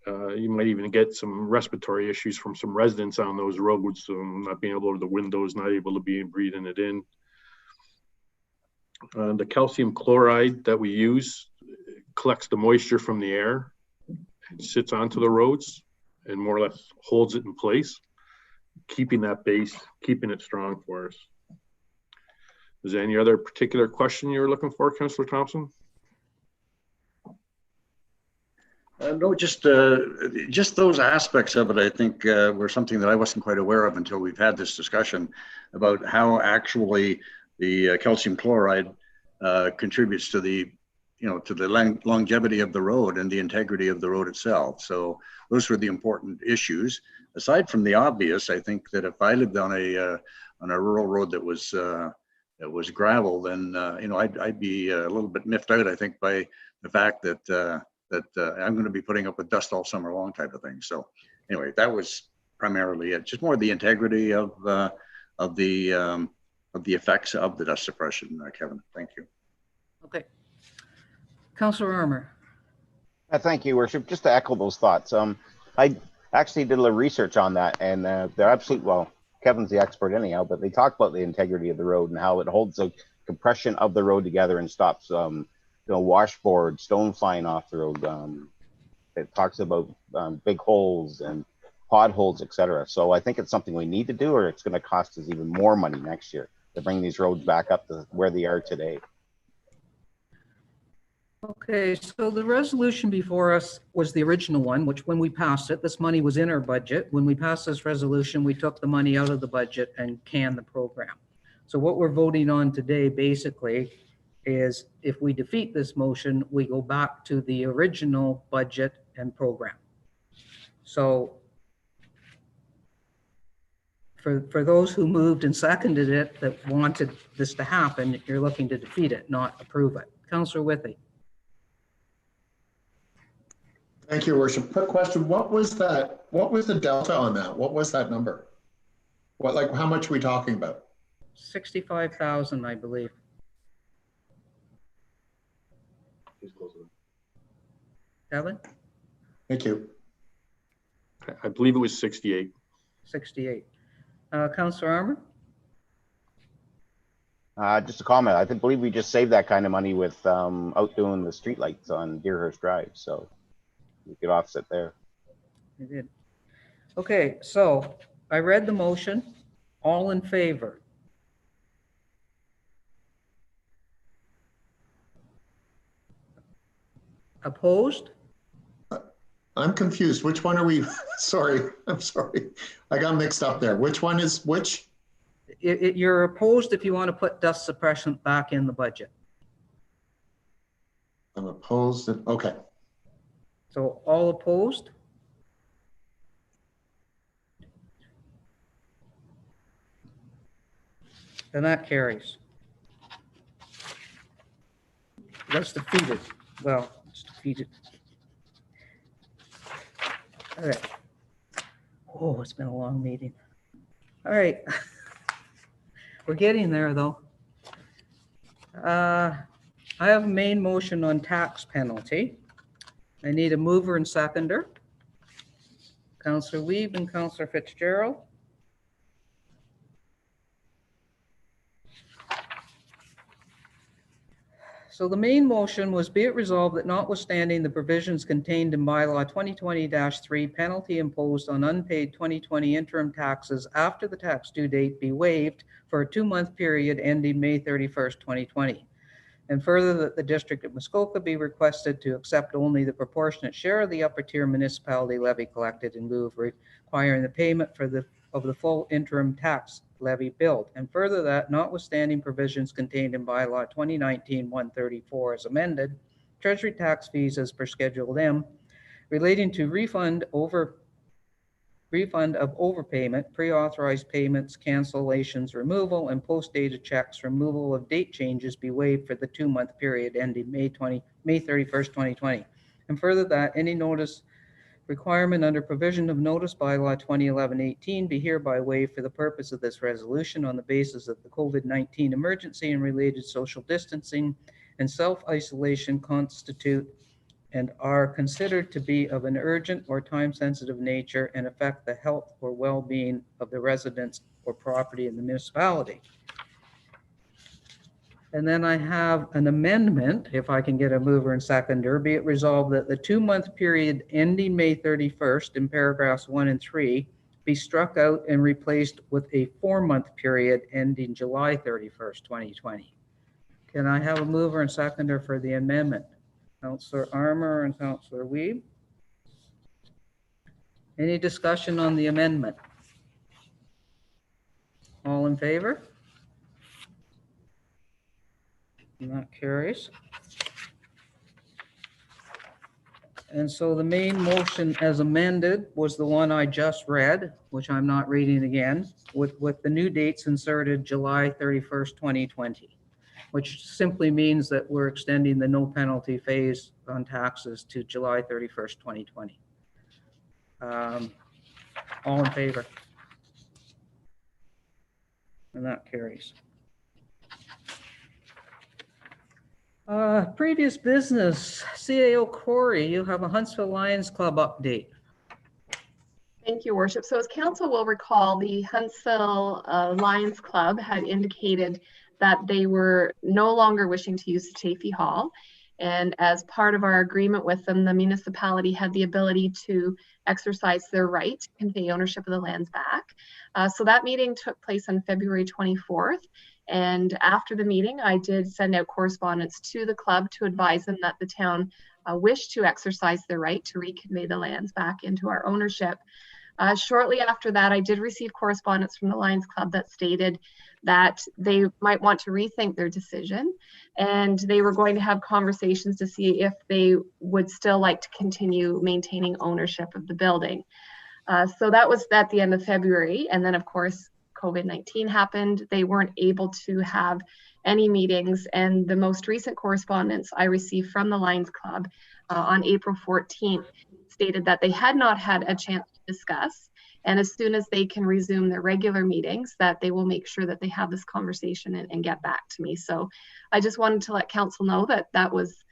You might even get some respiratory issues from some residents on those roads, not being able to open the windows, not able to be breathing it in. The calcium chloride that we use collects the moisture from the air and sits onto the roads and more or less holds it in place, keeping that base, keeping it strong for us. Is there any other particular question you're looking for, Councillor Thompson? No, just those aspects of it, I think, were something that I wasn't quite aware of until we've had this discussion about how actually the calcium chloride contributes to the, to the longevity of the road and the integrity of the road itself. So those were the important issues. Aside from the obvious, I think that if I lived on a rural road that was gravel, then I'd be a little bit miffed out, I think, by the fact that I'm going to be putting up with dust all summer long type of thing. So anyway, that was primarily it. Just more the integrity of the effects of the dust suppression, Kevin. Thank you. Okay. Councillor Armour. Thank you, Worship. Just to echo those thoughts. I actually did a little research on that, and they're absolutely, well, Kevin's the expert anyhow, but they talk about the integrity of the road and how it holds the compression of the road together and stops washboard, stone flying off the road. It talks about big holes and potholes, etc. So I think it's something we need to do, or it's going to cost us even more money next year to bring these roads back up to where they are today. Okay, so the resolution before us was the original one, which when we passed it, this money was in our budget. When we passed this resolution, we took the money out of the budget and canned the program. So what we're voting on today basically is if we defeat this motion, we go back to the original budget and program. So for those who moved and seconded it that wanted this to happen, you're looking to defeat it, not approve it. Councillor Withey. Thank you, Worship. Quick question. What was that? What was the delta on that? What was that number? How much are we talking about? 65,000, I believe. Kevin? Thank you. I believe it was 68. 68. Councillor Armour? Just a comment. I believe we just saved that kind of money with outdoing the streetlights on Deerhurst Drive, so we could offset there. You did. Okay, so I read the motion. All in favor? Opposed? I'm confused. Which one are we? Sorry, I'm sorry. I got mixed up there. Which one is which? You're opposed if you want to put dust suppression back in the budget. I'm opposed. Okay. So all opposed? Then that carries. That's defeated. Well, it's defeated. All right. Oh, it's been a long meeting. All right. We're getting there, though. I have a main motion on tax penalty. I need a mover and seconder. Councillor Wiebe and Councillor Fitzgerald. So the main motion was, be it resolved that notwithstanding the provisions contained in bylaw 2020-3, penalty imposed on unpaid 2020 interim taxes after the tax due date be waived for a 2-month period ending May 31st, 2020. And further, that the District of Muskoka be requested to accept only the proportionate share of the upper tier municipality levy collected in lieu of requiring the payment of the full interim tax levy billed. And further, that notwithstanding provisions contained in bylaw 2019-134 as amended, treasury tax fees as per Schedule M relating to refund over refund of overpayment, pre-authorized payments, cancellations, removal, and post-dated checks, removal of date changes be waived for the 2-month period ending May 31st, 2020. And further that any notice requirement under provision of notice bylaw 2011-18 be hereby waived for the purpose of this resolution on the basis of the COVID-19 emergency and related social distancing and self-isolation constitute and are considered to be of an urgent or time-sensitive nature and affect the health or well-being of the residents or property in the municipality. And then I have an amendment, if I can get a mover and seconder, be it resolved that the 2-month period ending May 31st in paragraphs 1 and 3 be struck out and replaced with a 4-month period ending July 31st, 2020. Can I have a mover and seconder for the amendment? Councillor Armour and Councillor Wiebe. Any discussion on the amendment? All in favor? And that carries. And so the main motion as amended was the one I just read, which I'm not reading again, with the new dates inserted July 31st, 2020. Which simply means that we're extending the no penalty phase on taxes to July 31st, 2020. All in favor? And that carries. Previous business, CAO Corey, you have a Huntsville Lions Club update. Thank you, Worship. So as council will recall, the Huntsville Lions Club had indicated that they were no longer wishing to use Chaffee Hall. And as part of our agreement with them, the municipality had the ability to exercise their right to convey ownership of the lands back. So that meeting took place on February 24th. And after the meeting, I did send out correspondence to the club to advise them that the town wished to exercise their right to reconvey the lands back into our ownership. Shortly after that, I did receive correspondence from the Lions Club that stated that they might want to rethink their decision, and they were going to have conversations to see if they would still like to continue maintaining ownership of the building. So that was at the end of February, and then of course COVID-19 happened. They weren't able to have any meetings, and the most recent correspondence I received from the Lions Club on April 14th stated that they had not had a chance to discuss, and as soon as they can resume their regular meetings, that they will make sure that they have this conversation and get back to me. So I just wanted to let council know that that was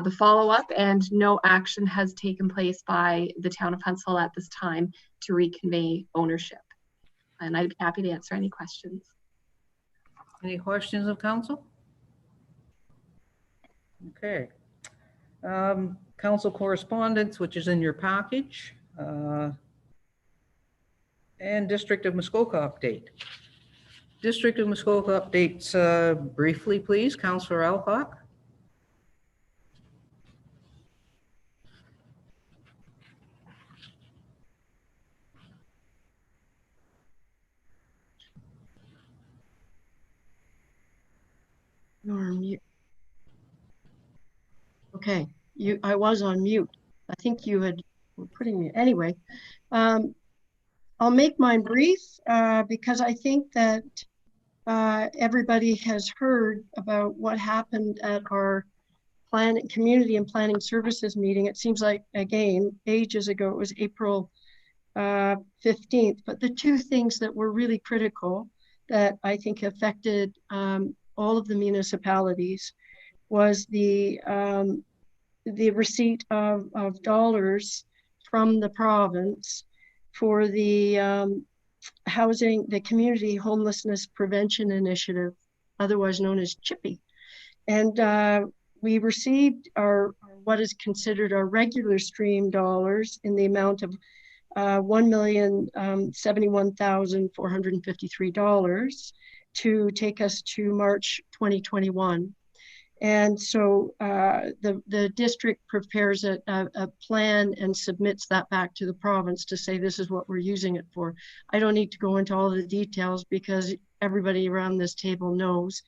the follow-up, and no action has taken place by the town of Huntsville at this time to reconvey ownership. And I'd be happy to answer any questions. Any questions of council? Okay. Council correspondence, which is in your package. And District of Muskoka update. District of Muskoka updates briefly, please. Councillor Alcock. You're on mute. Okay, I was on mute. I think you had were putting me anyway. I'll make mine brief because I think that everybody has heard about what happened at our community and planning services meeting. It seems like, again, ages ago, it was April 15th, but the two things that were really critical that I think affected all of the municipalities was the receipt of dollars from the province for the housing, the Community Homelessness Prevention Initiative, otherwise known as CHIPPY. And we received our what is considered our regular stream dollars in the amount of $1,071,453 to take us to March 2021. And so the district prepares a plan and submits that back to the province to say this is what we're using it for. I don't need to go into all the details because everybody around this table knows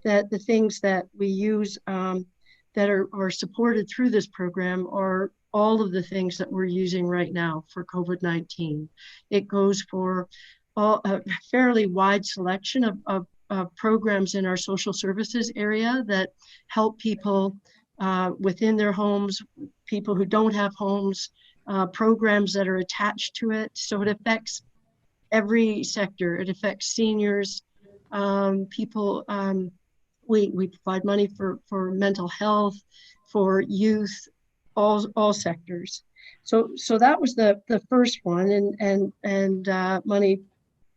that the things that we use that are supported through this program are all of the things that we're using right now for COVID-19. It goes for a fairly wide selection of programs in our social services area that help people within their homes, people who don't have homes, programs that are attached to it. So it affects every sector. It affects seniors, people. We provide money for mental health, for youth, all sectors. So that was the first one, and money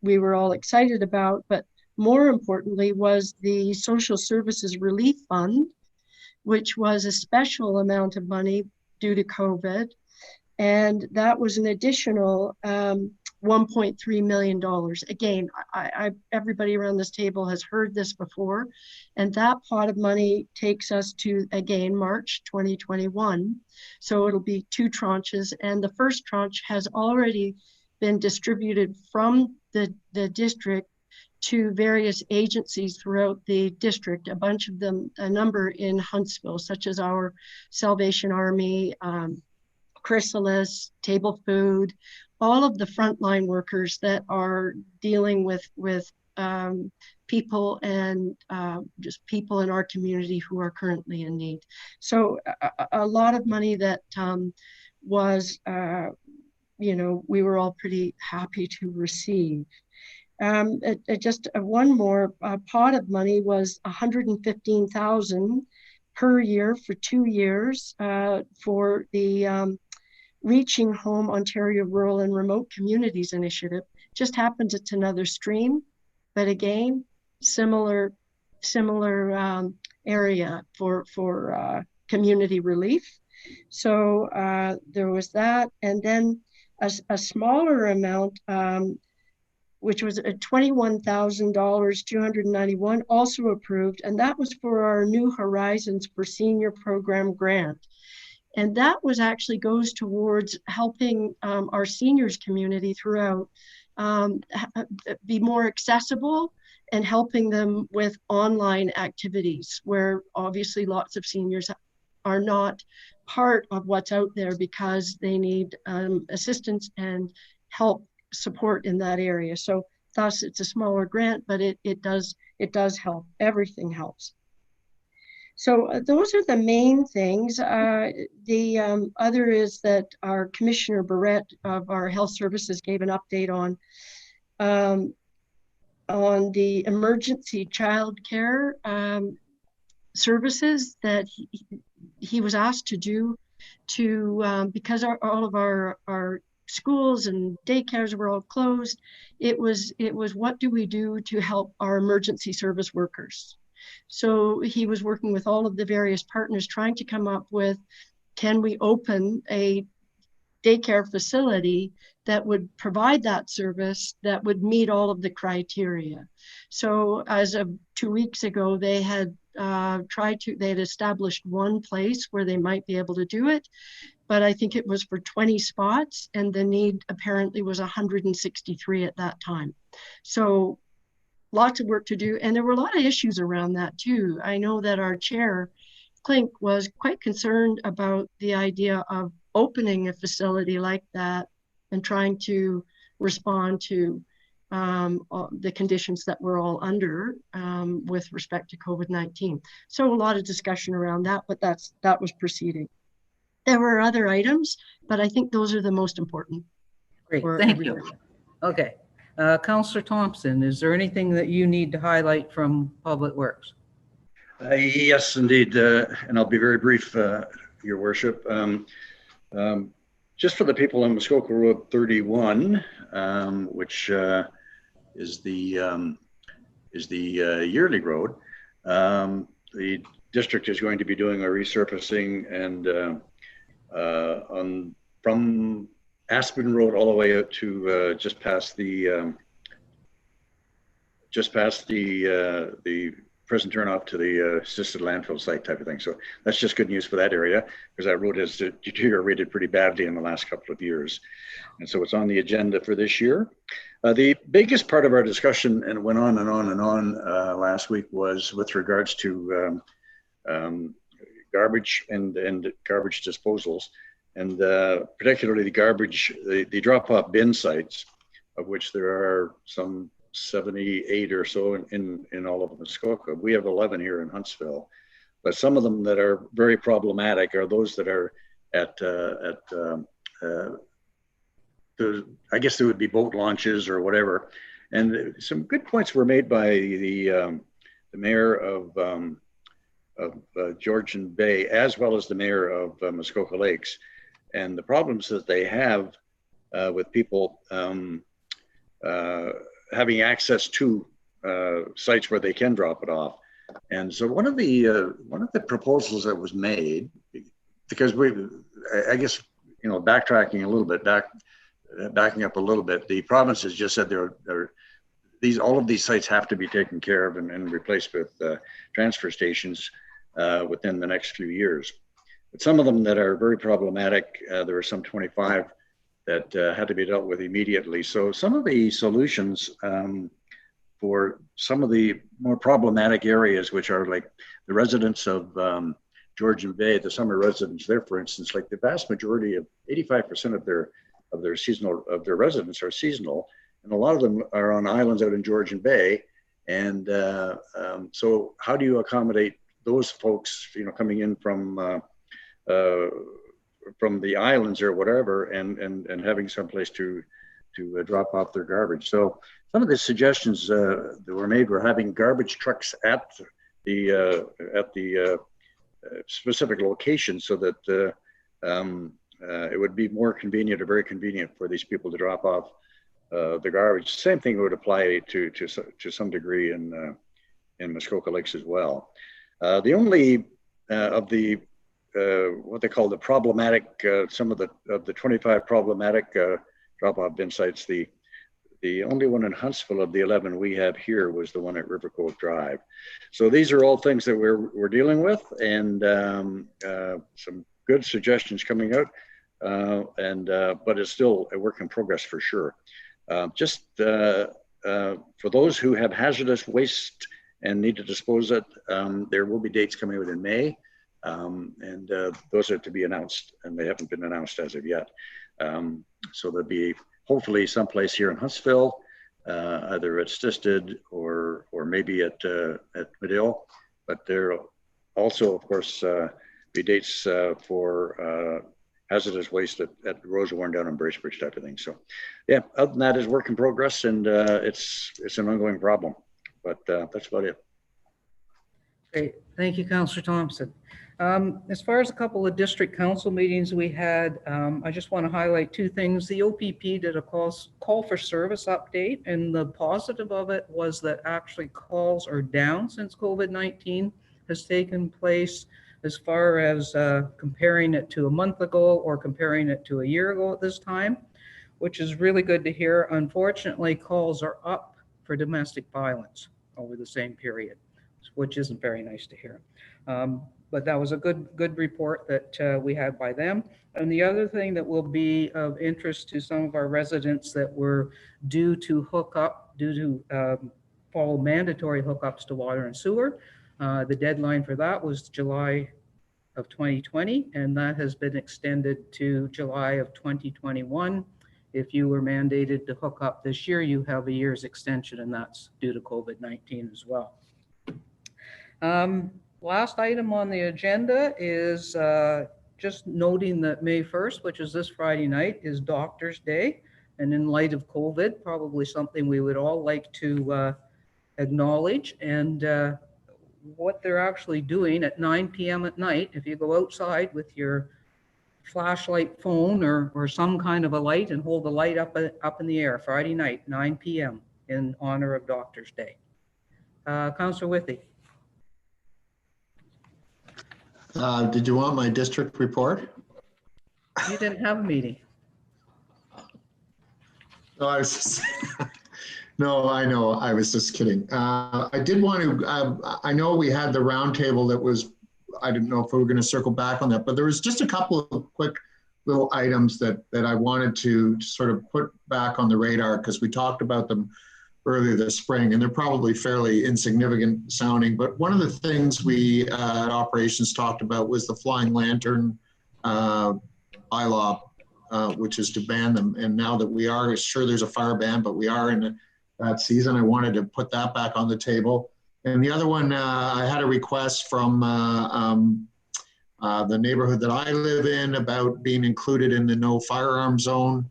we were all excited about. But more importantly was the Social Services Relief Fund, which was a special amount of money due to COVID. And that was an additional $1.3 million. Again, everybody around this table has heard this before. And that pot of money takes us to, again, March 2021. So it'll be 2 tranches. And the first tranche has already been distributed from the district to various agencies throughout the district, a bunch of them, a number in Huntsville, such as our Salvation Army, Chrysalis, Table Food, all of the frontline workers that are dealing with people and just people in our community who are currently in need. So a lot of money that was, we were all pretty happy to receive. Just one more pot of money was $115,000 per year for 2 years for the Reaching Home Ontario Rural and Remote Communities Initiative. Just happens it's another stream, but again, similar area for community relief. So there was that, and then a smaller amount, which was a $21,000, 291, also approved, and that was for our New Horizons for Senior Program grant. And that was actually goes towards helping our seniors community throughout be more accessible and helping them with online activities, where obviously lots of seniors are not part of what's out there because they need assistance and help support in that area. So thus it's a smaller grant, but it does help. Everything helps. So those are the main things. The other is that our Commissioner Barrett of our Health Services gave an update on the emergency child care services that he was asked to do because all of our schools and daycares were all closed. It was what do we do to help our emergency service workers? So he was working with all of the various partners trying to come up with, can we open a daycare facility that would provide that service that would meet all of the criteria? So as of 2 weeks ago, they had they had established one place where they might be able to do it, but I think it was for 20 spots, and the need apparently was 163 at that time. So lots of work to do, and there were a lot of issues around that too. I know that our chair, Klink, was quite concerned about the idea of opening a facility like that and trying to respond to the conditions that we're all under with respect to COVID-19. So a lot of discussion around that, but that was proceeding. There were other items, but I think those are the most important. Great, thank you. Okay, Councillor Thompson, is there anything that you need to highlight from Public Works? Yes, indeed, and I'll be very brief, Your Worship. Just for the people on Muskoka Road 31, which is the yearly road, the district is going to be doing a resurfacing and from Aspen Road all the way out to just past the present turnoff to the assisted landfill site type of thing. So that's just good news for that area, because that road has deteriorated pretty badly in the last couple of years. And so it's on the agenda for this year. The biggest part of our discussion, and it went on and on and on last week, was with regards to garbage and garbage disposals. and particularly the garbage, the drop-off bin sites, of which there are some 78 or so in all of Muskoka. We have 11 here in Huntsville, but some of them that are very problematic are those that are at I guess there would be boat launches or whatever. And some good points were made by the mayor of Georgian Bay, as well as the mayor of Muskoka Lakes, and the problems that they have with people having access to sites where they can drop it off. And so one of the proposals that was made, because I guess, you know, backtracking a little bit, backing up a little bit, the province has just said all of these sites have to be taken care of and replaced with transfer stations within the next few years. But some of them that are very problematic, there are some 25 that had to be dealt with immediately. So some of the solutions for some of the more problematic areas, which are like the residents of Georgian Bay, the summer residents there, for instance, like the vast majority of 85% of their residents are seasonal, and a lot of them are on islands out in Georgian Bay. And so how do you accommodate those folks, you know, coming in from the islands or whatever, and having someplace to drop off their garbage? So some of the suggestions that were made were having garbage trucks at the specific location, so that it would be more convenient, or very convenient, for these people to drop off the garbage. Same thing would apply to some degree in Muskoka Lakes as well. The only of the what they call the problematic, some of the 25 problematic drop-off bin sites, the only one in Huntsville of the 11 we have here was the one at River Cove Drive. So these are all things that we're dealing with, and some good suggestions coming out, but it's still a work in progress for sure. Just for those who have hazardous waste and need to dispose it, there will be dates coming out in May, and those are to be announced, and they haven't been announced as of yet. So there'll be hopefully someplace here in Huntsville, either at Stisted or maybe at Medill, but there also, of course, be dates for hazardous waste at Rosewarne down in Bracebridge, type of thing. So yeah, other than that is work in progress, and it's an ongoing problem, but that's about it. Great, thank you, Councillor Thompson. As far as a couple of district council meetings we had, I just want to highlight two things. The OPP did a call for service update, and the positive of it was that actually calls are down since COVID-19 has taken place, as far as comparing it to a month ago or comparing it to a year ago at this time, which is really good to hear. Unfortunately, calls are up for domestic violence over the same period, which isn't very nice to hear. But that was a good report that we had by them. And the other thing that will be of interest to some of our residents that were due to follow mandatory hookups to water and sewer, the deadline for that was July of 2020, and that has been extended to July of 2021. If you were mandated to hook up this year, you have a year's extension, and that's due to COVID-19 as well. Last item on the agenda is just noting that May 1st, which is this Friday night, is Doctor's Day. And in light of COVID, probably something we would all like to acknowledge. And what they're actually doing at 9 p.m. at night, if you go outside with your flashlight phone or some kind of a light and hold the light up in the air, Friday night, 9 p.m. in honor of Doctor's Day. Councillor Withey. Did you want my district report? You didn't have a meeting. No, I was just, no, I know. I was just kidding. I did want to, I know we had the roundtable that was, I didn't know if we were going to circle back on that, but there was just a couple of quick little items that I wanted to sort of put back on the radar, because we talked about them earlier this spring, and they're probably fairly insignificant sounding. But one of the things we at operations talked about was the Flying Lantern bylaw, which is to ban them. And now that we are sure there's a fire ban, but we are in that season, I wanted to put that back on the table. And the other one, I had a request from the neighborhood that I live in about being included in the no firearm zone,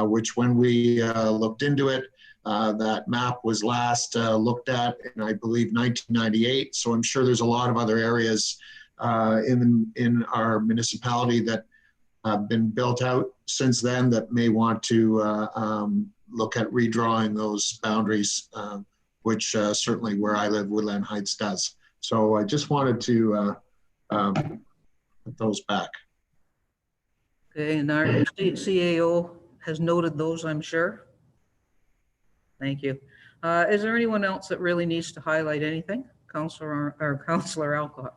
which when we looked into it, that map was last looked at in, I believe, 1998. So I'm sure there's a lot of other areas in our municipality that have been built out since then that may want to look at redrawing those boundaries, which certainly where I live, Woodland Heights does. So I just wanted to put those back. Okay, and our CAO has noted those, I'm sure. Thank you. Is there anyone else that really needs to highlight anything? Councillor Alcock.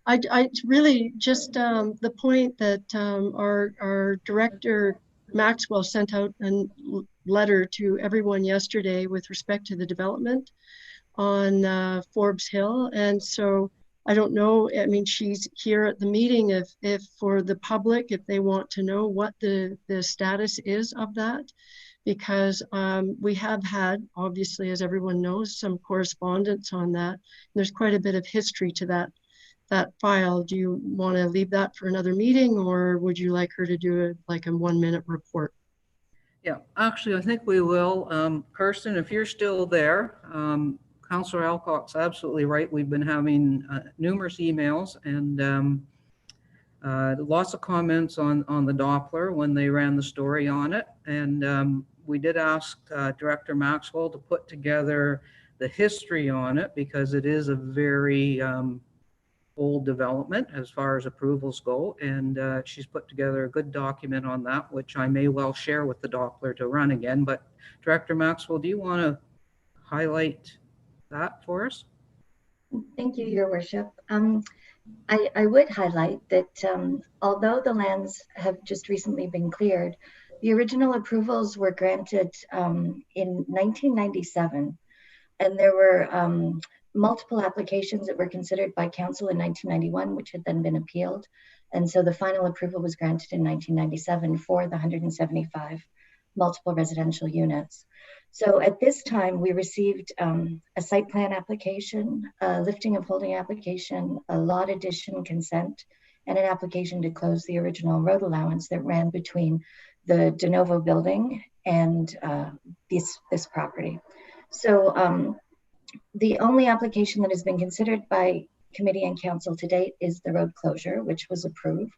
I really just the point that our director Maxwell sent out a letter to everyone yesterday with respect to the development on Forbes Hill. And so I don't know, I mean, she's here at the meeting if for the public, if they want to know what the status is of that, because we have had, obviously, as everyone knows, some correspondence on that. There's quite a bit of history to that file. Do you want to leave that for another meeting, or would you like her to do like a 1-minute report? Yeah, actually, I think we will. Kirsten, if you're still there, Councillor Alcock's absolutely right. We've been having numerous emails and lots of comments on the Doppler when they ran the story on it. And we did ask Director Maxwell to put together the history on it, because it is a very old development as far as approvals go. And she's put together a good document on that, which I may well share with the Doppler to run again. But Director Maxwell, do you want to highlight that for us? Thank you, Your Worship. I would highlight that although the lands have just recently been cleared, the original approvals were granted in 1997, and there were multiple applications that were considered by council in 1991, which had then been appealed. And so the final approval was granted in 1997 for the 175 multiple residential units. So at this time, we received a site plan application, a lifting and holding application, a lot addition consent, and an application to close the original road allowance that ran between the De Novo building and this property. So the only application that has been considered by committee and council to date is the road closure, which was approved.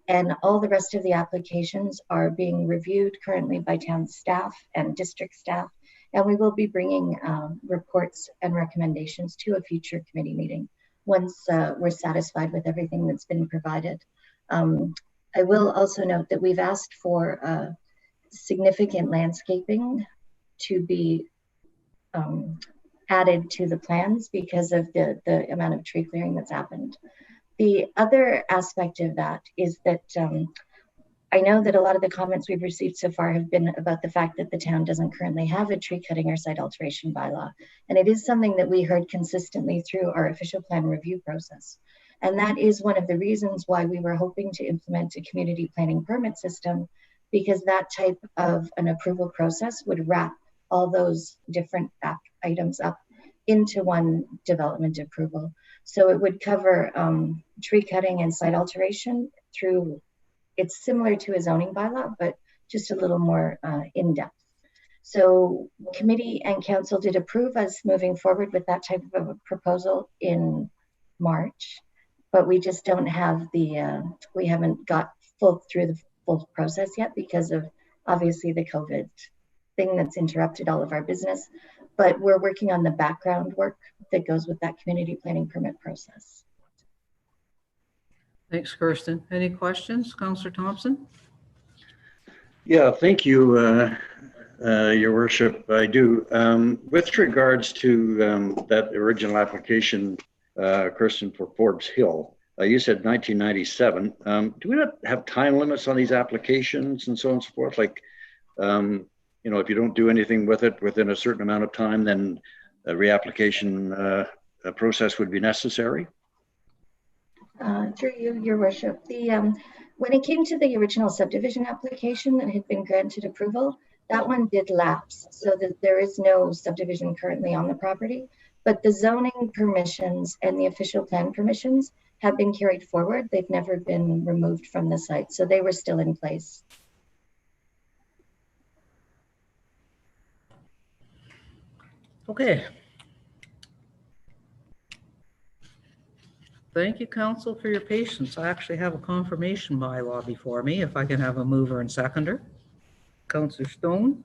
And all the rest of the applications are being reviewed currently by town staff and district staff. And we will be bringing reports and recommendations to a future committee meeting once we're satisfied with everything that's been provided. I will also note that we've asked for significant landscaping to be added to the plans because of the amount of tree clearing that's happened. The other aspect of that is that I know that a lot of the comments we've received so far have been about the fact that the town doesn't currently have a tree cutting or site alteration bylaw. And it is something that we heard consistently through our official plan review process. And that is one of the reasons why we were hoping to implement a community planning permit system, because that type of an approval process would wrap all those different items up into one development approval. So it would cover tree cutting and site alteration through, it's similar to a zoning bylaw, but just a little more in-depth. So committee and council did approve us moving forward with that type of a proposal in March, but we just don't have the, we haven't got through the full process yet because of obviously the COVID thing that's interrupted all of our business. But we're working on the background work that goes with that community planning permit process. Thanks, Kirsten. Any questions, Councillor Thompson? Yeah, thank you, Your Worship. I do. With regards to that original application, Kirsten, for Forbes Hill, you said 1997. Do we not have time limits on these applications and so on and so forth? Like, you know, if you don't do anything with it within a certain amount of time, then a reapplication process would be necessary? Through you, your worship, when it came to the original subdivision application that had been granted approval, that one did lapse, so that there is no subdivision currently on the property, but the zoning permissions and the official plan permissions have been carried forward. They've never been removed from the site, so they were still in place. Okay. Thank you, council, for your patience. I actually have a confirmation bylaw before me, if I can have a mover and seconder. Councillor Stone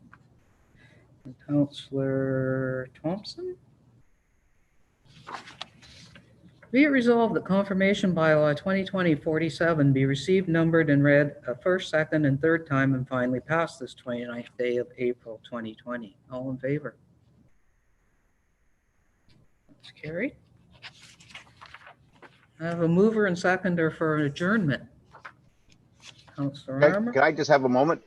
and Councillor Thompson. Be it resolved that confirmation bylaw 2020-47 be received, numbered, and read a first, second, and third time, and finally passed this 29th day of April 2020. All in favor? That's carried. I have a mover and seconder for adjournment. Councillor Armour? Can I just have a moment?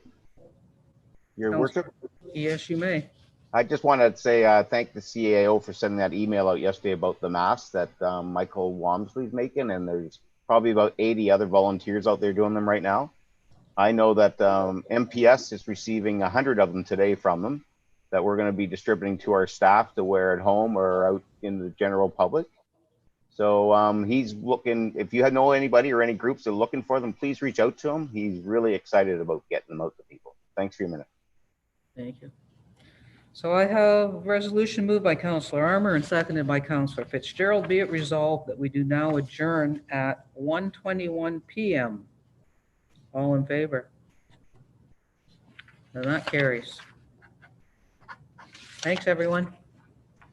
Your worship? Yes, you may. I just want to say thank the CAO for sending that email out yesterday about the masks that Michael Walmsley's making, and there's probably about 80 other volunteers out there doing them right now. I know that MPS is receiving 100 of them today from them that we're going to be distributing to our staff to wear at home or out in the general public. So he's looking, if you know anybody or any groups that are looking for them, please reach out to him. He's really excited about getting them out to people. Thanks for your minute. Thank you. So I have resolution moved by Councillor Armour and seconded by Councillor Fitzgerald. Be it resolved that we do now adjourn at 1:21 p.m. All in favor? And that carries. Thanks, everyone.